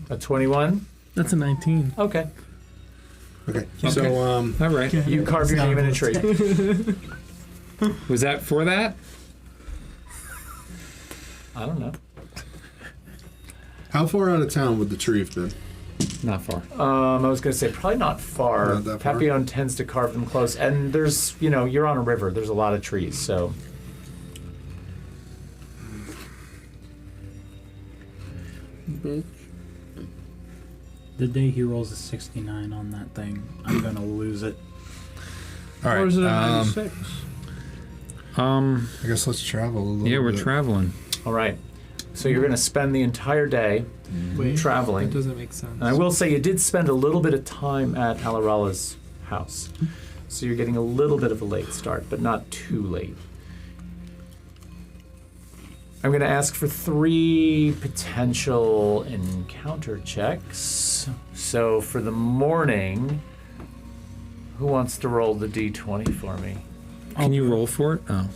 A 21? That's a 19. Okay. Okay. Okay. So, All right. You carve your name in a tree. Was that for that? I don't know. how far out of town would the tree have been? Not far. I was going to say probably not far. Not that far? Papillon tends to carve them close. And there's, you're on a river. There's a lot of trees, so... The day he rolls a 69 on that thing, I'm gonna lose it. All right. Or is it a 96? I guess let's travel a little Yeah, we're bit. traveling. All right. So you're going to spend the entire day Wait, traveling. that doesn't make sense. And I will say you did spend a little bit of time at Alarala's house. So you're getting a little bit of a late start, but not too late. I'm going to ask for 3 potential encounter checks. So for the morning, who wants to roll the d20 for me? Can you roll for it? Oh.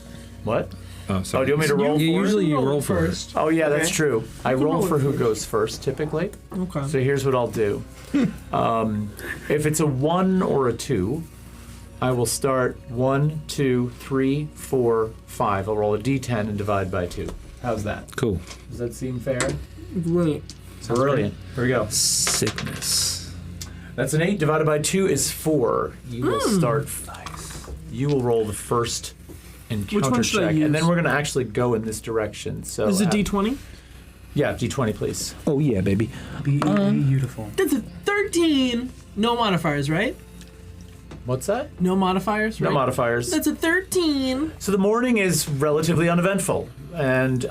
What? Oh, sorry. Oh, do you want me to roll for it? Usually you roll for it. first. Oh, yeah, that's Okay. true. I roll for who goes first, typically. Okay. So here's what I'll do. If it's a 1 or a 2, I will start 1, 2, 3, 4, 5. I'll roll a d10 and divide by 2. How's that? Cool. Does that seem fair? Great. Brilliant. Here we go. Sickness. That's an 8 divided by 2 is 4. You will start. You will roll the first encounter one should I check, and then use? we're going to actually go in this direction. So Is it D20? Yeah, d20, please. Oh yeah, baby. Beautiful. That's a 13. No modifiers, right? What's that? No modifiers, right? No modifiers. That's a 13. So the morning is relatively uneventful, and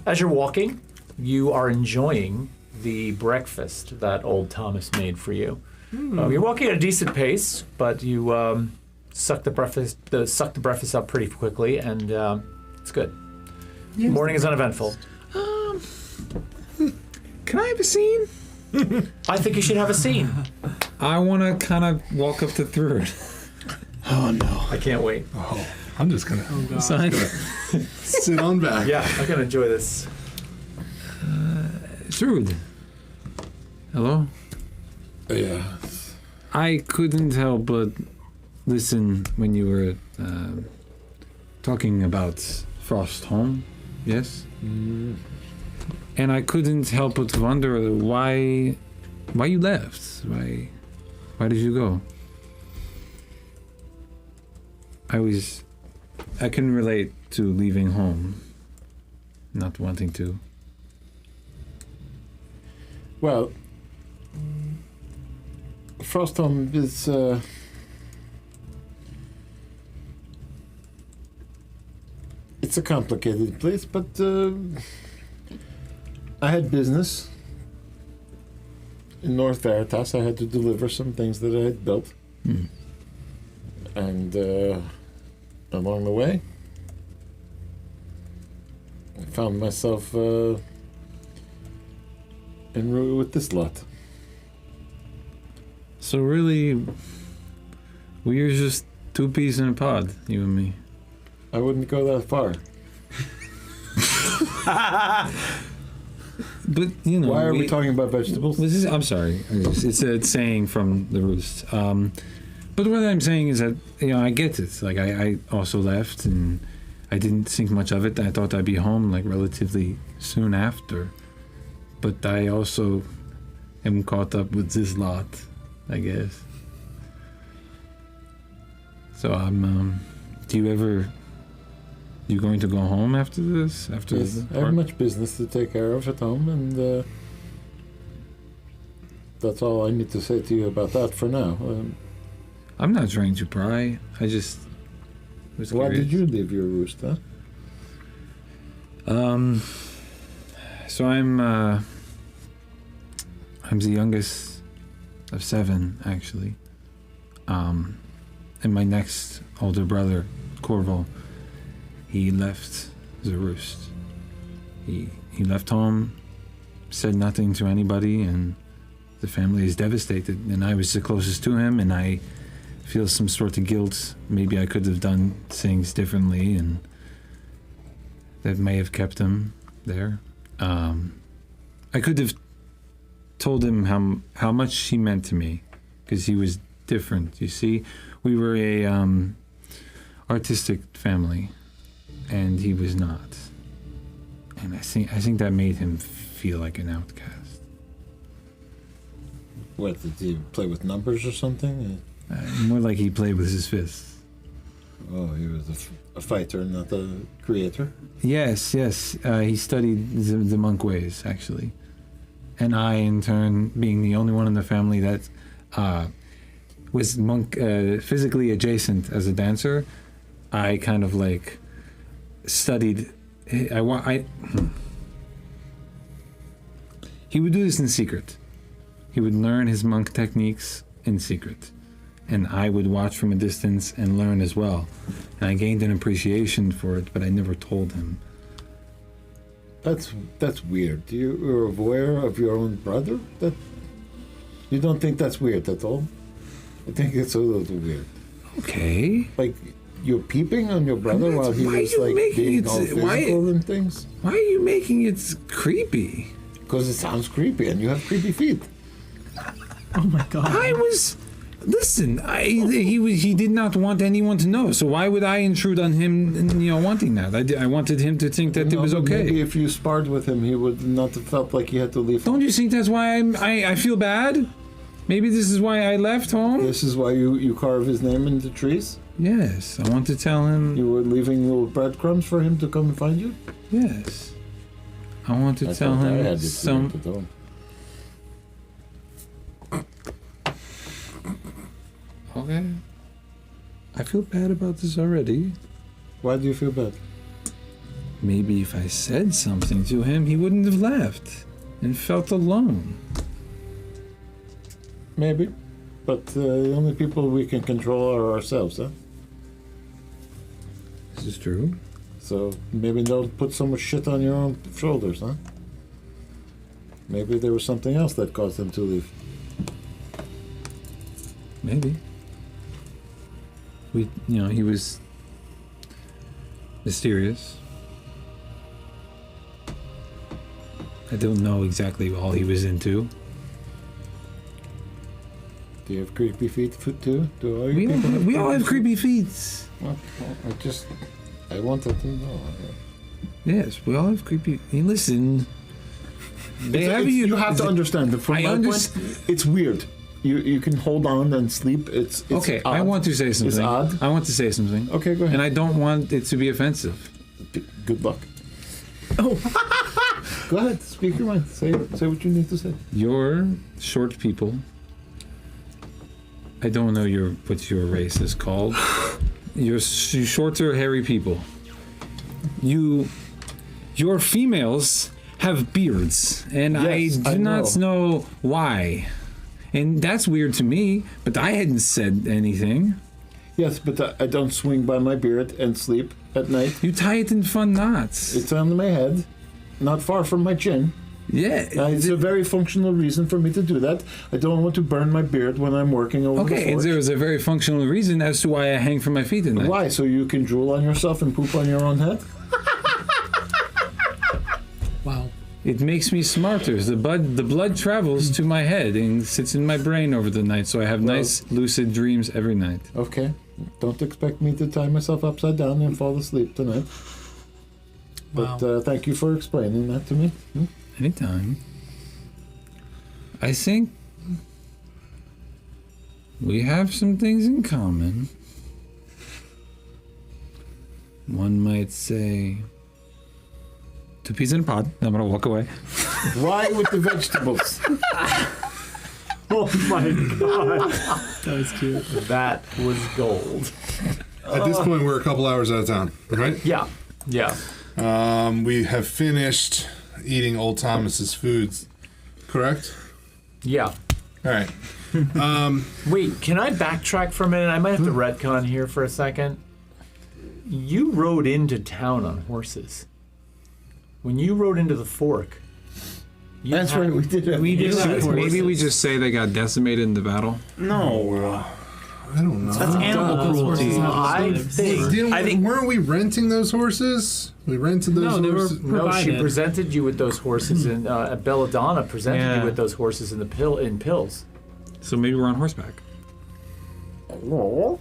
as you're walking, you are enjoying the breakfast that old Thomas made for you. You're walking at a decent pace, but you suck the breakfast up pretty quickly, and it's good. Morning is uneventful. Can I have a scene? I think you should have a scene. I want to kind of walk up to Thrud. Oh no! I can't wait. Oh, I'm just gonna Son, sit on back. Yeah, I'm gonna enjoy this. Thrud. Hello? Yeah. I couldn't help but listen when you were talking about Frostholm, yes? And I couldn't help but wonder why you left. Why did you go? I can relate to leaving home, not wanting to. Well, Frostholm is it's a complicated place, but I had business in North Veritas. I had to deliver some things that I had built, and along the way, I found myself en route with this lot. So really, we're just two peas in a pod, you and me. I wouldn't go that far. But you know, Why are we talking about vegetables? This is. I'm sorry. It's a saying from the roost. But what I'm saying is that I get it. Like I also left, and I didn't think much of it. I thought I'd be home like relatively soon after. But I also am caught up with this lot, I guess. So I'm. You going to go home after this? After Yes, I have much business to take care of at home, and that's all I need to say to you about that for now. I'm not trying to pry. I just was Why curious. did you leave your roost, huh? So I'm the youngest of 7, actually. And my next older brother, Corval, he left the roost. He left home, said nothing to anybody, and the family is devastated. And I was the closest to him, and I feel some sort of guilt. Maybe I could have done things differently, and that may have kept him there. I could have told him how much he meant to me, because he was different. You see, we were a artistic family, and he was not. And I think that made him feel like an outcast. What, did he play with numbers or something? More like he played with his fists. Oh, he was a fighter, not a creator. Yes. He studied the monk ways, actually. and I, in turn, being the only one in the family that was monk physically adjacent as a dancer, I kind of like studied. He would do this in secret. He would learn his monk techniques in secret, and I would watch from a distance and learn as well. And I gained an appreciation for it, but I never told him. That's weird. You're aware of your own brother? That you don't think that's weird at all? I think it's a little weird. Okay. Like you're peeping on your brother while he was like being all physical and things? Why are you making it creepy? Because it sounds creepy and you have creepy feet. Oh my god. Listen, he did not want anyone to know, so why would I intrude on him, wanting that? I wanted him to think that it was okay. Maybe if you sparred with him, he would not have felt like he had to leave. Don't you think that's why I feel bad? Maybe this is why I left home? This is why you carve his name into trees? Yes, I want to tell him... You were leaving little breadcrumbs for him to come and find you? Yes. I want to tell him some... Okay. I feel bad about this already. Why do you feel bad? Maybe if I said something to him, he wouldn't have left and felt alone. Maybe. But the only people we can control are ourselves, huh? This is true. So maybe don't put so much shit on your own shoulders, huh? Maybe there was something else that caused him to leave. Maybe. He was mysterious. I don't know exactly all he was into. Do you have creepy feet too? Do all We all have creepy feet. Well, I wanted to know. Yes, we all have creepy. Hey, listen. You have to understand that from my point, it's weird. You can hold on and sleep. It's okay. Odd. I want to say something. It's odd. I want to say something. Okay, go ahead. And I don't want it to be offensive. Good luck. Oh. Go ahead. Speak your mind. Say what you need to say. You're short people. I don't know what your race is called. You're shorter, hairy people. Your females have beards, and yes, I do not know why. And that's weird to me, but I hadn't said anything. Yes, but I don't swing by my beard and sleep at night. You tie it in fun knots. It's on my head, not far from my chin. Yeah. It's a very functional reason for me to do that. I don't want to burn my beard when I'm working over the forge. Okay, and there is a very functional reason as to why I hang from my feet at night. Why? So you can drool on yourself and poop on your own head? Wow. It makes me smarter. The blood travels to my head and sits in my brain over the night, so I have nice, lucid dreams every night. Okay. Don't expect me to tie myself upside down and fall asleep tonight. Wow. But thank you for explaining that to me. Anytime. I think we have some things in common. One might say 2 peas in a pod. I'm gonna walk away. Why with the vegetables? Oh my god. That was cute. That was gold. At this point, we're a couple hours out of town, right? Yeah. We have finished eating old Thomas's foods, correct? Yeah. All right. Wait, can I backtrack for a minute? I might have to retcon here for a second. You rode into town on horses. When you rode into the fork, that's right. We did. Maybe we just say they got decimated in the battle. No. I don't know. That's animal cruelty. I think weren't we renting those horses? We rented those horses. No, she presented you with those horses, and Belladonna presented you with those horses in pills. So maybe we're on horseback. We're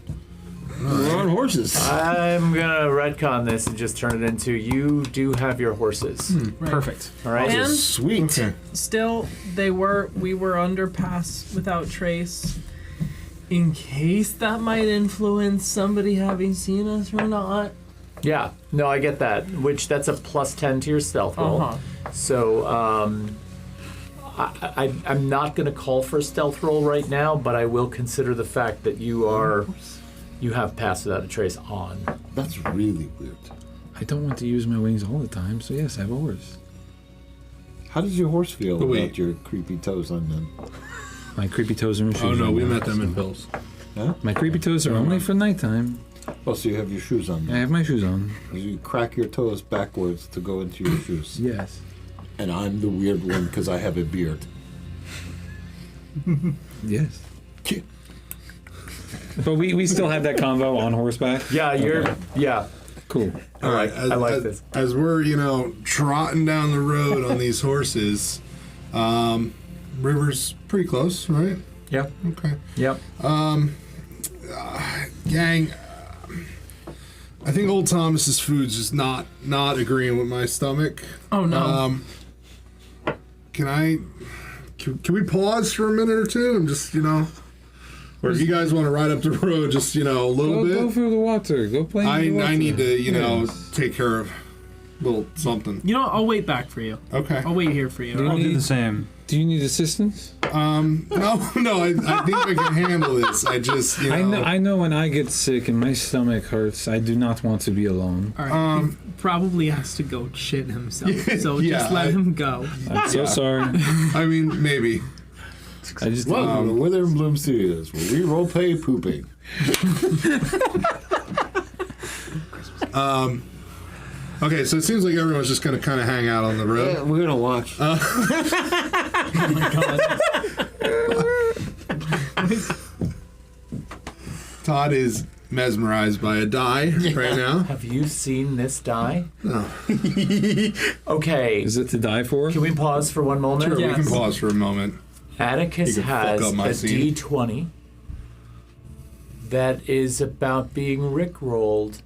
on horses. I'm gonna retcon this and just turn it into you do have your horses. Right. Perfect. All right. And Sweet. still, we were under pass without trace. In case that might influence somebody having seen us or not. Yeah. No, I get that. Which that's a +10 to your stealth roll. Uh-huh. So I'm not going to call for a stealth roll right now, but I will consider the fact that you have passed without a trace on. That's really weird. I don't want to use my wings all the time, so yes, I have a horse. How does your horse feel But wait. about your creepy toes on them? My creepy toes are in shoes. Oh no, right we now. met them in pills. My creepy toes are only for nighttime. Oh, so you have your shoes on. I have my shoes on. You crack your toes backwards to go into your shoes. Yes. And I'm the weird one because I have a beard. Yes. But we still had that convo on horseback. Yeah. Cool. All right, I like this. As we're trotting down the road on these horses, river's pretty close, right? Yep. Okay. Yep. Gang, I think old Thomas's food's just not agreeing with my stomach. Oh no. Can we pause for a minute or two and just or if you guys want to ride up the road, just a little bit. Go through the water. Go play. I in the water. need to Yes. take care of a little something. You know what? I'll wait back for you. Okay. I'll wait here for you. I'll do the same. Do you need assistance? No, I think I can handle this. I just I know when I get sick and my stomach hurts, I do not want to be alone. All right. He probably has to go shit himself, so just let him go. I'm so sorry. I mean, maybe. I just Welcome to Wither and Bloom Studios, where we roleplay pooping. Okay, so it seems like everyone's just going to kind of hang out on the road. Yeah, we're gonna watch. Todd is mesmerized by a die right now. Have you seen this die? No. Okay. Is it to die for? Can we pause for one moment? Sure, we Yes. can pause for a moment. Atticus You can fuck has up my a scene. D20 that is about being rickrolled.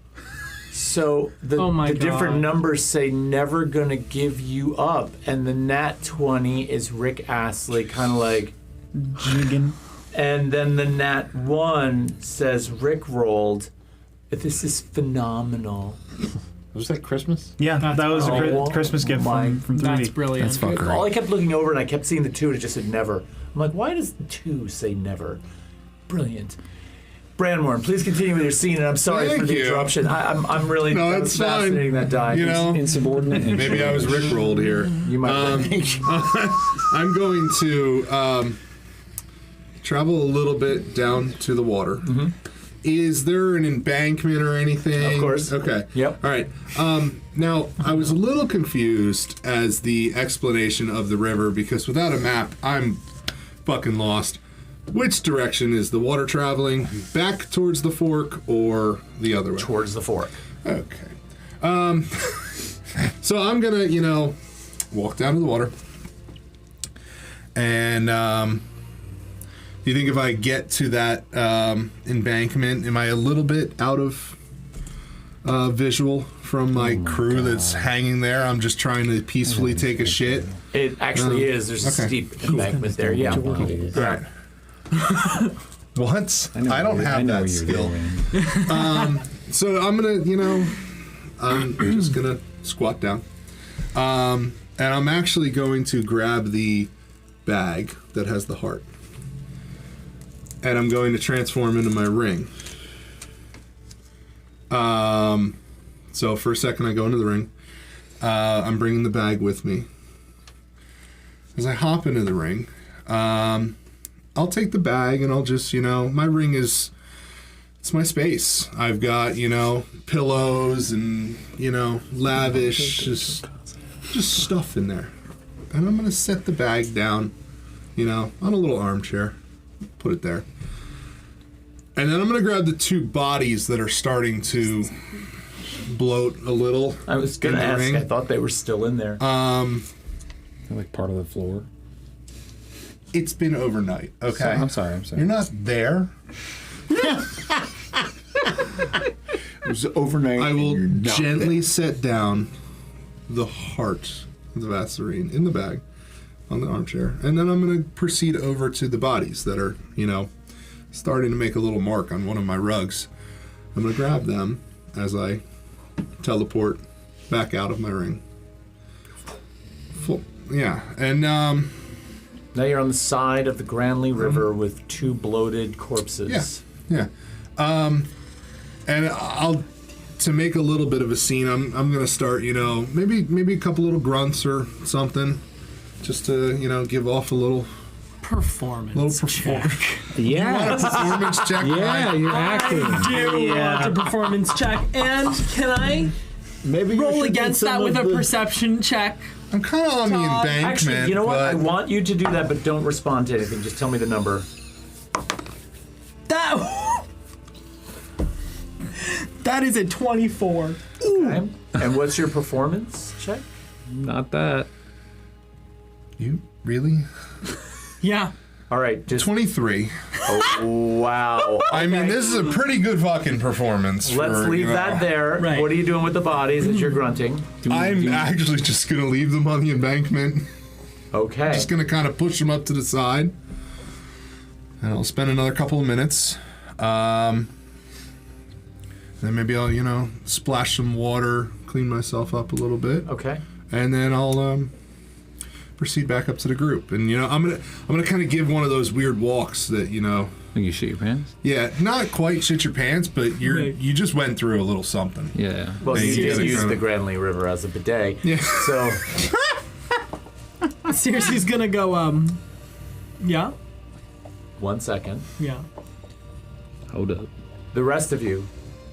So Oh my the different God. numbers say never gonna give you up, and the nat 20 is Rick Astley, kind of like, Jiggin. and then the nat 1 says Rick rolled. This is phenomenal. Was that Christmas? Yeah, that was a Oh Christmas gift my- from 3D. That's brilliant. That's fuckery. All I kept looking over and I kept seeing the 2 and it just said never. I'm like, why does the 2 say never? Brilliant. Branmore, please continue with your scene, and I'm sorry Thank for the you. interruption. I'm really No, that it's was fascinating fine. that die. Insubordinate. Maybe I was rickrolled here. You might I'm going to travel a little bit down to the water. Mm-hmm. Is there an embankment or anything? Of course. Okay. Yep. All right. Now, I was a little confused as the explanation of the river because without a map, I'm fucking lost. Which direction is the water traveling? Back towards the fork or the other way? towards the fork. Okay. So I'm gonna, walk down to the water. And do you think if I get to that embankment, am I a little bit out of visual from my crew that's hanging there? I'm just trying to peacefully take a shit. It actually is. There's a okay. steep embankment there. Yeah. Right. What? I don't have know that what skill. you're doing. So I'm gonna, I'm just gonna squat down, and I'm actually going to grab the bag that has the heart, and I'm going to transform into my ring. So for a second, I go into the ring. I'm bringing the bag with me. As I hop into the ring, I'll take the bag and I'll just, my ring is, it's my space. I've got, pillows and, lavish, just stuff in there. And I'm going to set the bag down, on a little armchair. Put it there. And then I'm going to grab the 2 bodies that are starting to bloat a little. I was gonna in the ask. ring. I thought they were still in there. They're like part of the floor. It's been overnight, okay? I'm sorry. You're not there. It was overnight. I will and you're not gently set down the heart of the Vaseline in the bag on the armchair. And then I'm going to proceed over to the bodies that are, starting to make a little mark on one of my rugs. I'm going to grab them as I teleport back out of my ring. Yeah. And Now you're on the side of the Granley River with 2 bloated corpses. Yeah. And I'll, to make a little bit of a scene, I'm gonna start, maybe a couple little grunts or something, just to, give off a little Performance check. Yeah. performance check. Yeah, you're acting. I do want a performance check. And can I Maybe you roll should do against some that with of a the- perception check? I'm kind of on the Todd. embankment. Actually, you know what? I but- want you to do that, but don't respond to anything. Just tell me the number. That is a 24. Okay. And what's your performance check? Not that. You really? Yeah. All right, just 23. oh, wow. I mean, this is a pretty good fucking performance. Let's for, leave that there. Right. What are you doing with the bodies as you're grunting? I'm actually just gonna leave them on the embankment. Okay. Just gonna kind of push them up to the side, and I'll spend another couple of minutes. Then maybe I'll, splash some water, clean myself up a little bit, Okay. and then I'll proceed back up to the group. And I'm gonna kind of give one of those weird walks that Think you shit your pants? yeah, not quite shit your pants, but Right. you just went through a little something. Yeah. Well, They you get just it used kinda- the Granley River as a bidet. Yeah. So, Seriously's gonna go, yeah? 1 second. Yeah. Hold up. The rest of you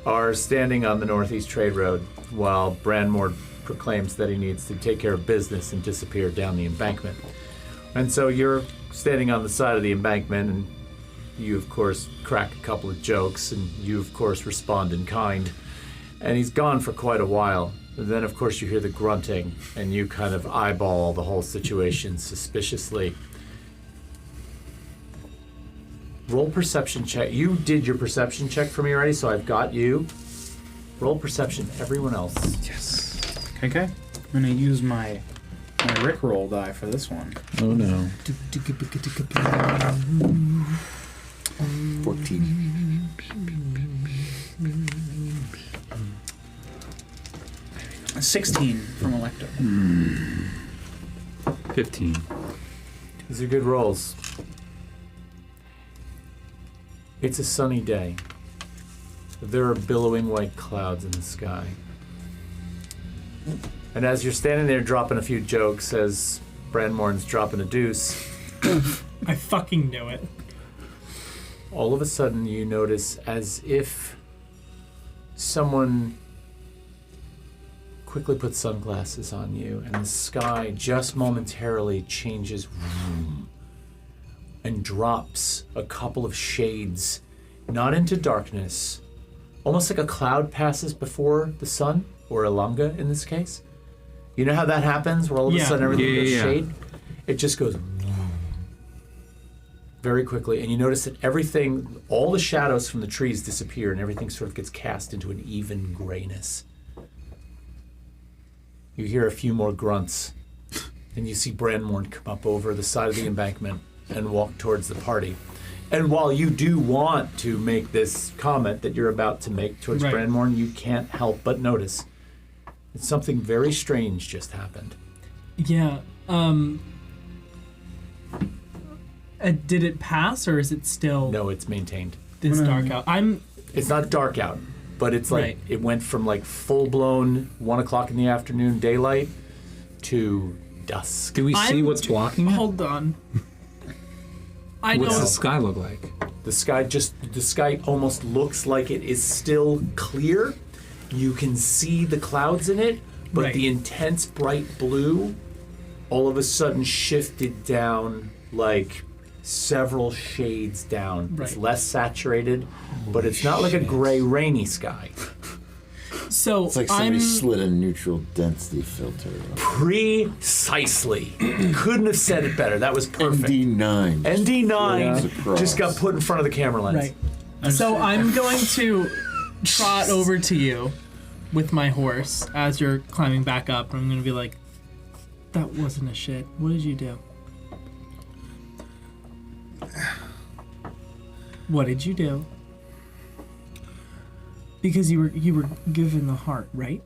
are standing on the Northeast Trade Road while Branmore proclaims that he needs to take care of business and disappear down the embankment. And so you're standing on the side of the embankment, and you, of course, crack a couple of jokes, and you, of course, respond in kind. And he's gone for quite a while. And then, of course, you hear the grunting, and you kind of eyeball the whole situation suspiciously. Roll perception check. You did your perception check for me already, so I've got you. Roll perception, everyone else. Yes. Okay. I'm gonna use my Rickroll die for this one. Oh no. 14. 16 from Electo. 15. These are good rolls. It's a sunny day. There are billowing white clouds in the sky. And as you're standing there dropping a few jokes, as Branmorn's dropping a deuce, I fucking knew it. all of a sudden you notice as if someone quickly puts sunglasses on you, and the sky just momentarily changes and drops a couple of shades, not into darkness, almost like a cloud passes before the sun, or Ilonga in this case. You know how that happens, where all of a Yeah. sudden everything goes Yeah. shade? It just goes very quickly, and you notice that everything, all the shadows from the trees disappear, and everything sort of gets cast into an even grayness. You hear a few more grunts, and you see Branmorn come up over the side of the embankment and walk towards the party. And while you do want to make this comment that you're about to make towards Right. Branmorn, you can't help but notice that something very strange just happened. Yeah. Did it pass, or is it still No, it's maintained. this dark out? It's not dark out, but it's like Right. it went from like full-blown 1 o'clock in the afternoon daylight to dusk. Do we see I'm- what's blocking it? Hold on. I What's the know. sky look like? The sky almost looks like it is still clear. You can see the clouds in it, but Right. the intense bright blue all of a sudden shifted down like several shades down. It's Right. less saturated, but it's not like a gray, rainy sky. So It's like somebody I'm. slid a neutral density filter. Precisely. Couldn't have said it better. That was perfect. ND9. ND9 Yeah. just got put in front of the camera lens. Right. So I'm going to trot over to you with my horse as you're climbing back up, and I'm going to be like, "That wasn't a shit. What did you do? What did you do? Because you were given the heart, right?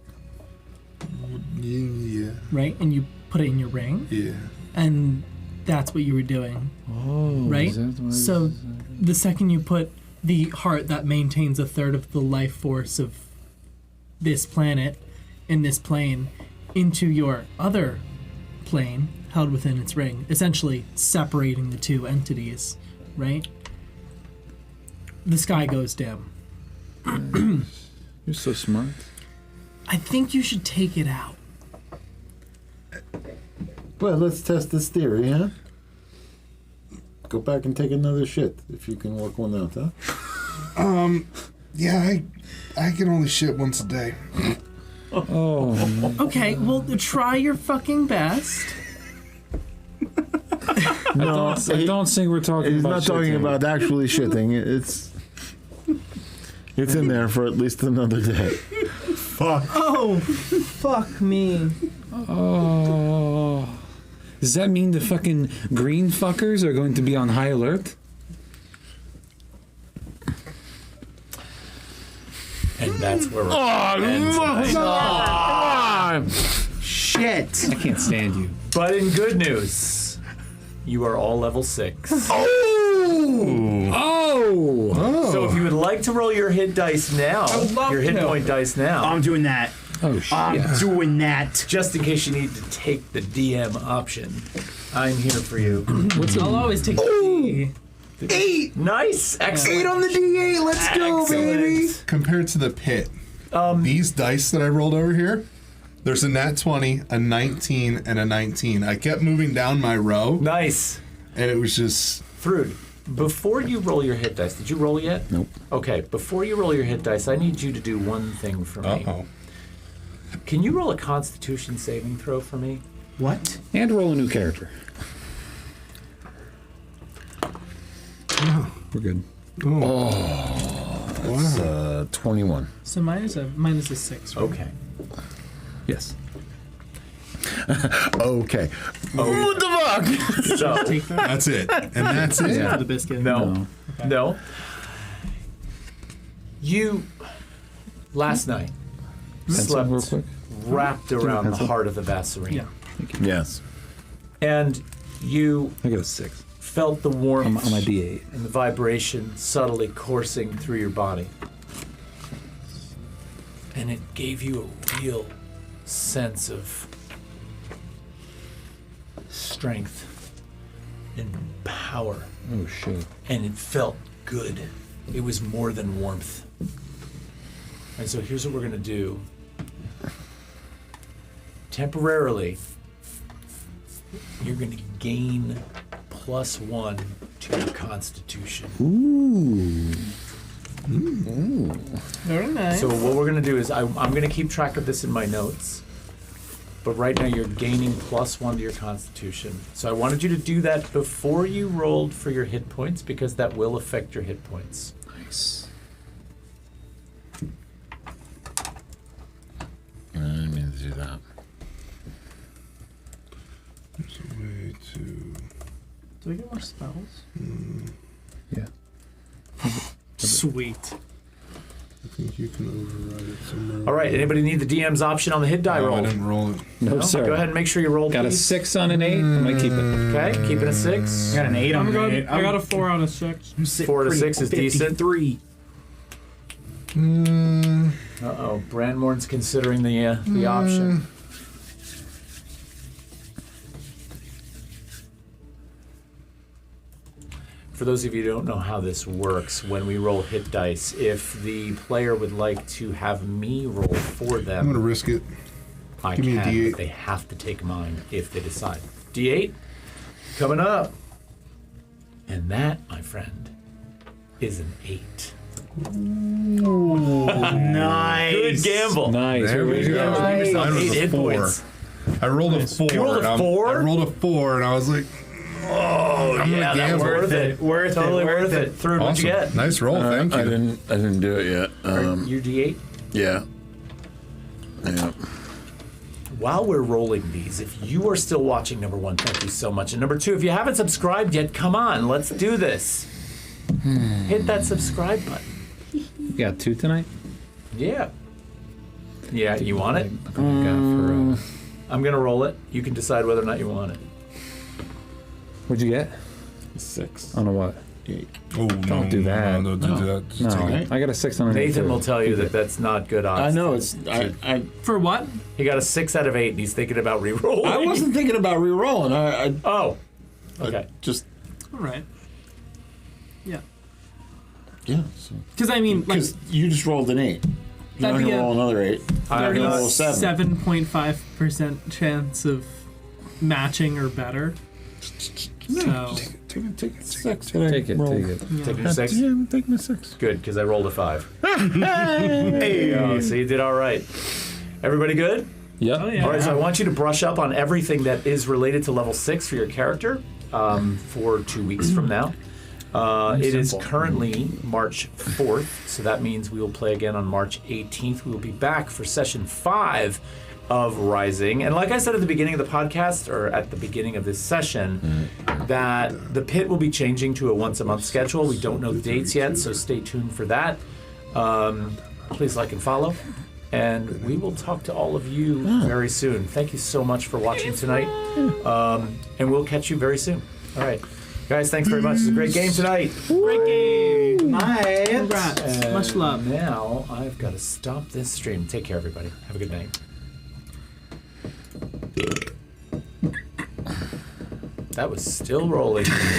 Yeah. Right, and you put it in your ring, Yeah. and that's what you were doing, Oh, right? is that why So the second you put the heart that maintains a third of the life force of this planet in this plane into your other plane held within its ring, essentially separating the two entities, right? The sky goes dim. You're so smart. I think you should take it out. Well, let's test this theory, huh? Go back and take another shit if you can work one out, huh? Yeah, I can only shit once a day. Oh, Okay, well, try your fucking best. No, I don't think we're talking he's about not talking shitting. about actually shitting. It's in there for at least another day. Fuck. Oh, fuck me. Oh. Does that mean the fucking green fuckers are going to be on high alert? And that's where we're Shit! I can't stand you. But in good news, you are all level 6. Oh! So if you would like to roll your hit dice now, your hit point dice now, I'm doing that. Oh, shit. I'm doing that. just in case you need to take the DM option, I'm here for you. I'll always take the 8! Nice, excellent. 8 on the D8, let's go, baby! Excellent. Compared to the pit, these dice that I rolled over here, there's a nat 20, a 19, and a 19. I kept moving down my row, Nice. and it was just... Thrud, before you roll your hit dice, did you roll yet? Nope. Okay, before you roll your hit dice, I need you to do one thing for me. Uh-oh. Can you roll a Constitution saving throw for me? What? And roll a new character. We're good. It's 21. So mine is a 6. Right? Okay. Yes. Okay. What the fuck? So, Take that That's it. And that's it. for the biscuit. no. No. You, last night, Pencil real slept quick. wrapped around the pencil. heart of the Vasserine. Yeah. Yes. And you I got a 6 felt the on warmth my D8. and the vibration subtly coursing through your body. And it gave you a real sense of strength and power. Oh, shit. And it felt good. It was more than warmth. And so here's what we're going to do. Temporarily, you're going to gain +1 to your constitution. Very nice. So what we're going to do is I'm going to keep track of this in my notes. But right now you're gaining +1 to your constitution. So I wanted you to do that before you rolled for your hit points because that will affect your hit points. Nice. I didn't mean to do that. There's a way to... Do I get more spells? Yeah. Sweet. I think you can override it somewhere. All right, anybody need the DM's option on the hit die No, I roll? didn't roll it. No, sir. Go ahead and make sure you roll, Got a please. 6 on an 8. I might keep it. Okay, keep it a 6. I got an 8 on the D8. I got a 4 on a 6. I'm sitting 4 to pretty 6 is decent. 53. Uh-oh, Brandmorn's considering the option. For those of you who don't know how this works, when we roll hit dice, if the player would like to have me roll for I'm going to them, risk it. I give me a can, D8. but they have to take mine if they decide. D8, coming up. And that, my friend, is an 8. Nice. Good gamble. Nice. There we go. Give yourself Mine was 8 a hit 4. points. I rolled a 4. You rolled a and 4? I rolled a 4, and I was like, Oh, I'm yeah, gonna that's gamble. worth it. Worth it, Totally worth worth it. Through what'd you awesome. get? Nice roll, thank you. I didn't do it yet. Your D8? Yeah. Yeah. While we're rolling these, if you are still watching, number 1, thank you so much. And number 2, if you haven't subscribed yet, come on, let's do this. Hit that subscribe button. You got 2 tonight? Yeah. Yeah, you want it? I'm going to go for, I'm going to roll it. You can decide whether or not you want it. What'd you get? 6. On a what? 8. Oh, Don't do that. No, don't do that. Just No, take it. I got a 6 on an 8. Nathan too. will tell you that that's not good odds. I know it's. I For what? He got a 6 out of 8, and he's thinking about re-rolling. I wasn't thinking about re-rolling. Oh. Okay. Just All right. Yeah. yeah. Because I mean, like, Because you just rolled an 8. You're not That'd be gonna a- roll another 8. I'm gonna gonna roll 7. 7.5% chance of matching or better. So Take it. 6. Take it. Roll. Take it. Taking a 6? Yeah, I'm taking a 6. Good, because I rolled a 5. Hey, so you did all right. Everybody good? Yep. Oh, yeah. All right, so I want you to brush up on everything that is related to level 6 for your character for 2 weeks from now. It is currently March 4th, so that means we will play again on March 18th. We will be back for session 5 of Rising. And like I said at the beginning of the podcast, or at the beginning of this session, that the pit will be changing to a once-a-month schedule. We don't know the dates yet, so stay tuned for that. Please like and follow. And we will talk to all of you very soon. Thank you so much for watching tonight. And we'll catch you very soon. All right. Guys, thanks very much. It's a great game tonight. great game. Night. Congrats. Much love. Now I've got to stop this stream. Take care, everybody. Have a good night. That was still rolling.